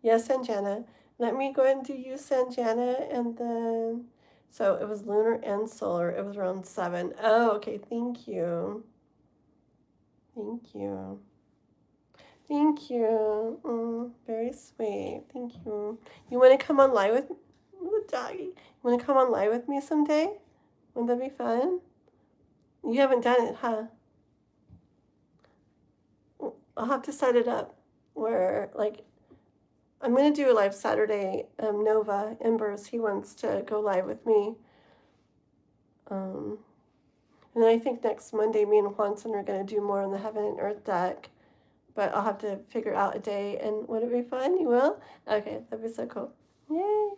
Yes, Sanjana. Let me go ahead and do you, Sanjana, and then So it was lunar and solar. It was around 7. Oh, okay. Thank you. Thank you. Thank you. Very sweet. Thank you. You want to come on live with me? Ooh, doggy. You want to come on live with me someday? Wouldn't that be fun? You haven't done it, huh? I'll have to set it up where, like, I'm going to do a live Saturday. Nova Embers, he wants to go live with me. And then I think next Monday, me and Juanson are going to do more on the Heaven and Earth deck. But I'll have to figure out a day. And would it be fun? You will? Okay, that'd be so cool. Yay!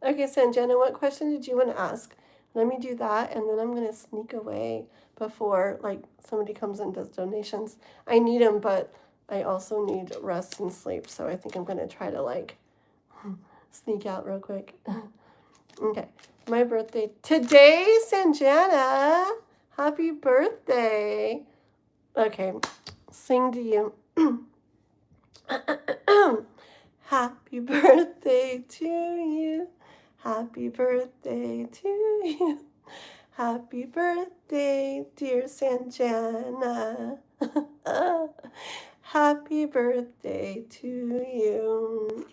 Okay, Sanjana, what question did you want to ask? Let me do that, and then I'm going to sneak away before, like, somebody comes and does donations. I need them, but I also need rest and sleep, so I think I'm going to try to, like, sneak out real quick. Okay, my birthday today, Sanjana. Happy birthday. Okay, sing to you. Happy birthday to you. Happy birthday to you. Happy birthday, dear Sanjana. Happy birthday to you.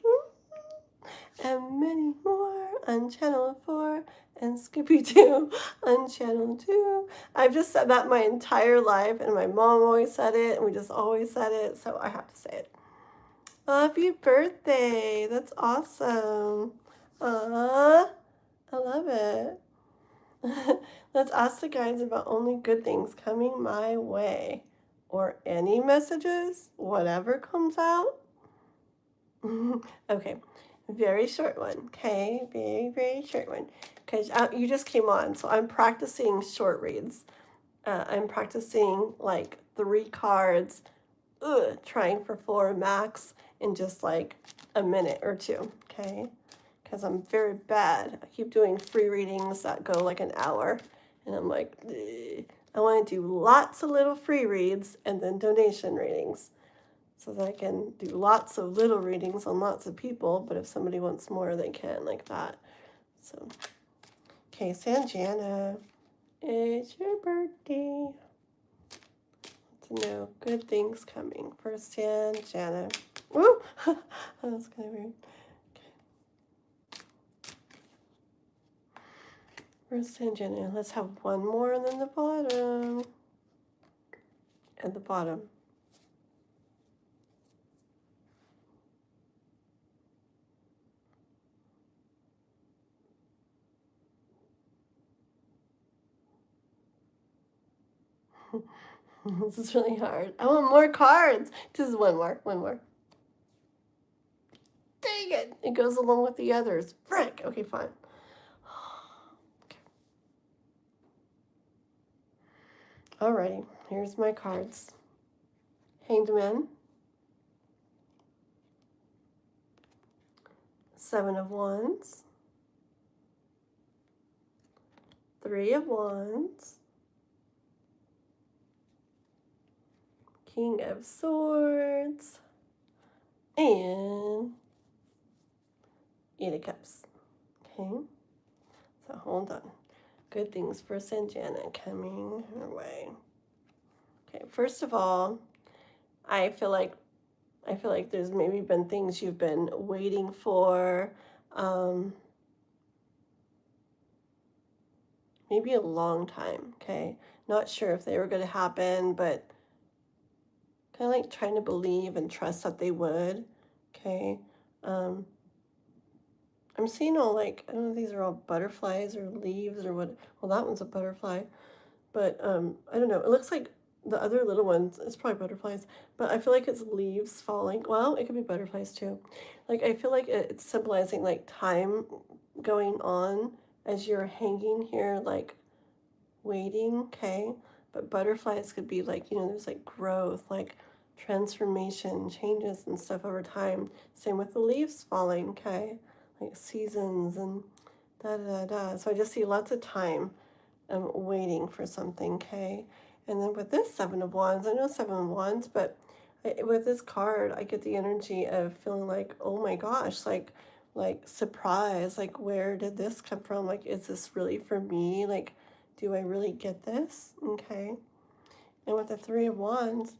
And many more on Channel 4 and Scooby-Doo on Channel 2. I've just said that my entire life, and my mom always said it, and we just always said it, so I have to say it. Happy birthday. That's awesome. I love it. Let's ask the guides about only good things coming my way. Or any messages, whatever comes out. Okay, very short one. Okay, very, very short one. Because you just came on, so I'm practicing short reads. I'm practicing like 3 cards, trying for 4 max in just like a minute or 2, okay? Because I'm very bad. I keep doing free readings that go like an hour, and I'm like, ugh. I want to do lots of little free reads and then donation readings so that I can do lots of little readings on lots of people, but if somebody wants more, they can, like that. So, okay, Sanjana, it's your birthday. To know good things coming for Sanjana. Woo! That was kind of weird. Where's Sanjana? Let's have one more and then the bottom. And the bottom. This is really hard. I want more cards. Just one more. Dang it. It goes along with the others. Frick. Okay, fine. Okay. Alrighty. Here's my cards. Hanged Man. 7 of Wands. 3 of Wands. King of Swords. And 8 of Cups. Okay. So hold on. Good things for Sanjana coming her way. Okay, first of all, I feel like there's maybe been things you've been waiting for, maybe a long time, okay? Not sure if they were going to happen, but kind of like trying to believe and trust that they would, okay? I'm seeing all like, I don't know if these are all butterflies or leaves or what. Well, that one's a butterfly, but I don't know. It looks like the other little ones, it's probably butterflies, but I feel like it's leaves falling. Well, it could be butterflies too. Like, I feel like it's symbolizing like time going on as you're hanging here, like waiting, okay? But butterflies could be like, there's like growth, like transformation, changes and stuff over time. Same with the leaves falling, okay? Like seasons and da-da-da-da. So I just see lots of time waiting for something, okay? And then with this 7 of Wands, I know 7 of Wands, but with this card, I get the energy of feeling like, oh my gosh, like like surprise, like where did this come from? Like, is this really for me? Like, do I really get this? Okay. And with the Three of Wands,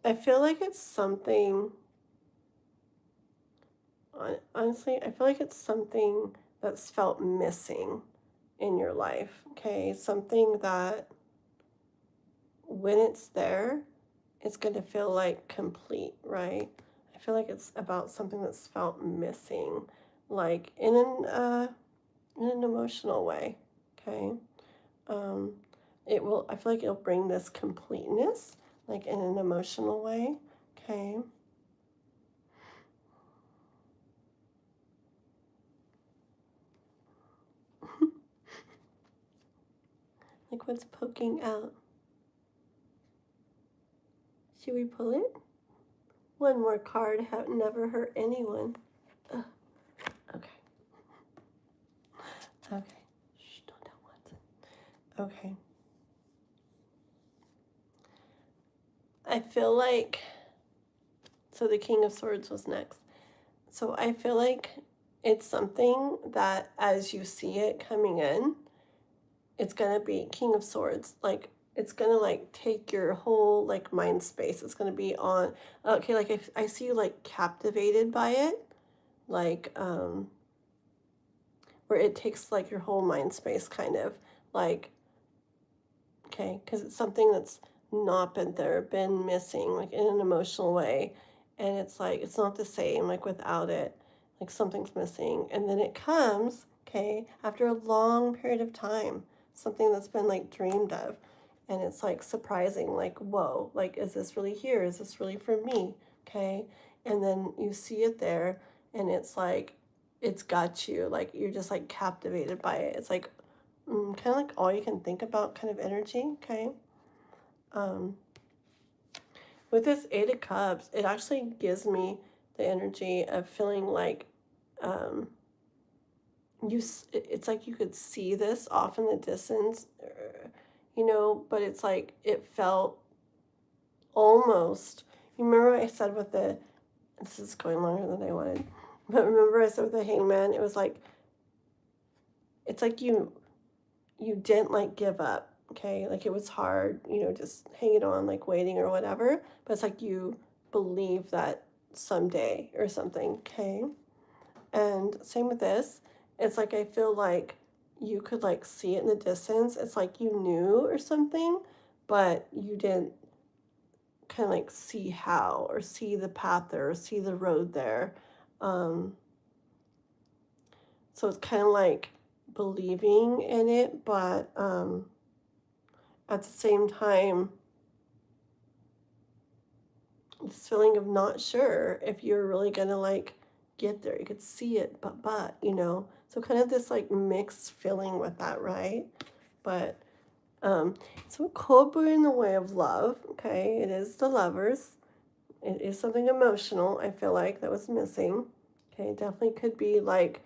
I feel like it's something, honestly, I feel like it's something that's felt missing in your life. Okay. Something that when it's there, it's going to feel like complete, right? I feel like it's about something that's felt missing, like in an emotional way. Okay. Um, it will. I feel like it'll bring this completeness, like in an emotional way. Okay. Like what's poking out? Should we pull it? One more card. Have never hurt anyone. Ugh. Okay. Okay. Shh, don't tell Watson. Okay. I feel like, so the King of Swords was next. So I feel like it's something that as you see it coming in, it's gonna be King of Swords. Like it's gonna like take your whole like mind space. It's gonna be on, okay, like if I see you like captivated by it, like where it takes like your whole mind space kind of like, okay, because it's something that's not been there, been missing, like in an emotional way. And it's like, it's not the same, like without it, like something's missing. And then it comes, okay, after a long period of time, something that's been like dreamed of. And it's like surprising, like, whoa, like, is this really here? Is this really for me? Okay. And then you see it there, and it's like, it's got you, like, you're just like captivated by it. It's like, kind of like all you can think about kind of energy, okay? Um, with this Eight of Cups, it actually gives me the energy of feeling like um, it's like you could see this off in the distance, but it's like it felt almost, you remember what I said with this is going longer than I wanted, but remember I said with the Hangman, it was like, it's like you didn't like give up, okay? Like it was hard, just hanging on, like waiting or whatever. But it's like you believe that someday or something, okay? And same with this. It's like I feel like you could like see it in the distance. It's like you knew or something, but you didn't kind of like see how or see the path there or see the road there. Um, so it's kind of like believing in it, but at the same time, this feeling of not sure if you're really gonna like get there. You could see it, but. So kind of this like mixed feeling with that, right? But so it could be in the way of love, okay? It is the lovers. It is something emotional, I feel like, that was missing. Okay, definitely could be like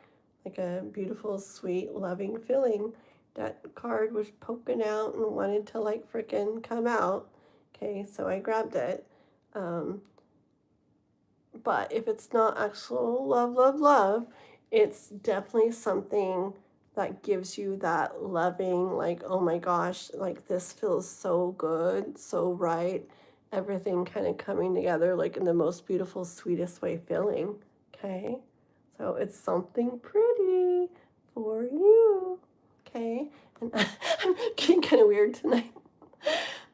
a beautiful, sweet, loving feeling. That card was poking out and wanted to like freaking come out. Okay, so I grabbed it. Um, but if it's not actual love, love, love, it's definitely something that gives you that loving, like, oh my gosh, like this feels so good, so right. Everything kind of coming together, like in the most beautiful, sweetest way feeling. Okay. So it's something pretty for you. Okay. And I'm getting kind of weird tonight.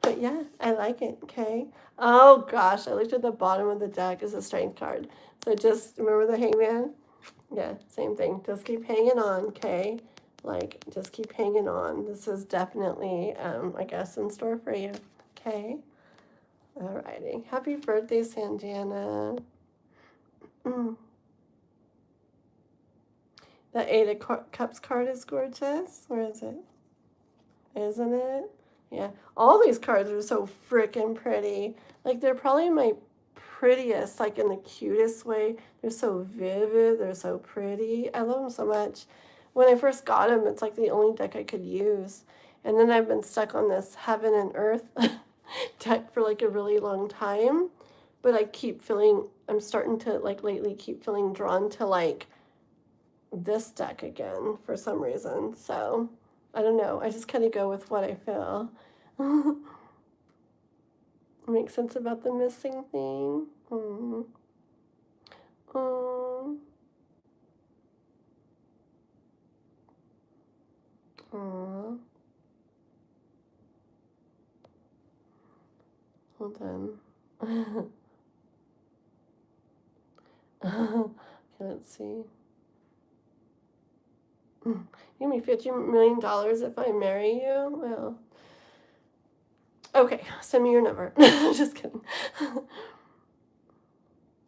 But yeah, I like it. Okay. Oh gosh, I looked at the bottom of the deck as a strength card. So just remember the Hangman? Yeah, same thing. Just keep hanging on, okay? Like, just keep hanging on. This is definitely, I guess, in store for you. Okay? Alrighty. Happy birthday, Sanjana. The Eight of Cups card is gorgeous. Where is it? Isn't it? Yeah. All these cards are so freaking pretty. Like, they're probably my prettiest, like in the cutest way. They're so vivid. They're so pretty. I love them so much. When I first got them, it's like the only deck I could use. And then I've been stuck on this Heaven and Earth deck for like a really long time. but I keep feeling, I'm starting to, like, lately keep feeling drawn to, like, this deck again for some reason. So, I don't know. I just kind of go with what I feel. Make sense about the missing thing? Um, aw. Hold on. Okay, let's see. Give me $50 million if I marry you? Well, okay, send me your number. Just kidding.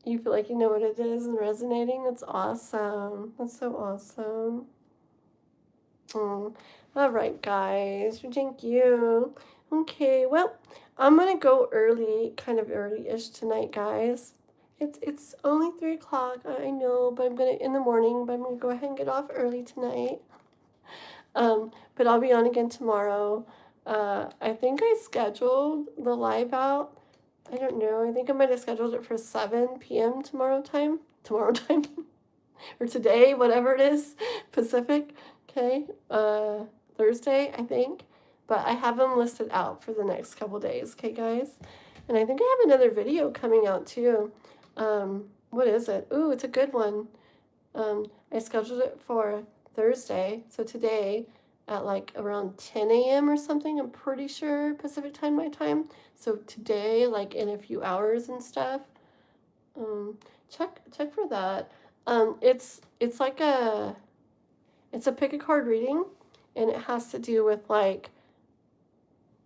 You feel like you know what it is and resonating? That's awesome. That's so awesome. All right, guys. Thank you. Okay, well, I'm gonna go early, kind of early-ish tonight, guys. It's only 3 o'clock, I know, but I'm gonna in the morning, but I'm gonna go ahead and get off early tonight. But I'll be on again tomorrow. I think I scheduled the live out. I don't know. I think I might have scheduled it for 7 p.m. tomorrow time. Tomorrow time. Or today, whatever it is, Pacific. Okay. Thursday, I think. But I have them listed out for the next couple days. Okay, guys? And I think I have another video coming out too. What is it? Ooh, it's a good one. I scheduled it for Thursday, so today at like around 10 a.m. or something, I'm pretty sure, Pacific time, my time. So today, like in a few hours and stuff, check for that. It's like it's a pick a card reading, and it has to do with like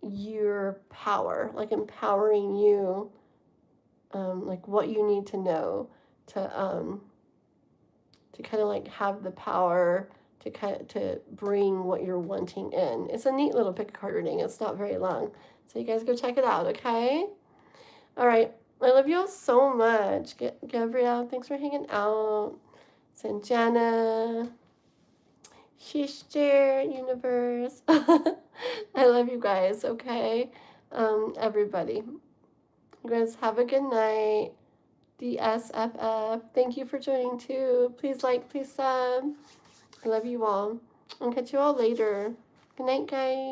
your power, like empowering you, like what you need to know to kind of like have the power to kind of to bring what you're wanting in. It's a neat little pick a card reading. It's not very long, so you guys go check it out. Okay. All right. I love you all so much. Gabrielle, thanks for hanging out. Sanjana, sister, universe. I love you guys. Okay. Everybody. You guys have a good night. DSFF. Thank you for joining too. Please like, please sub. I love you all. I'll catch you all later. Good night, guys.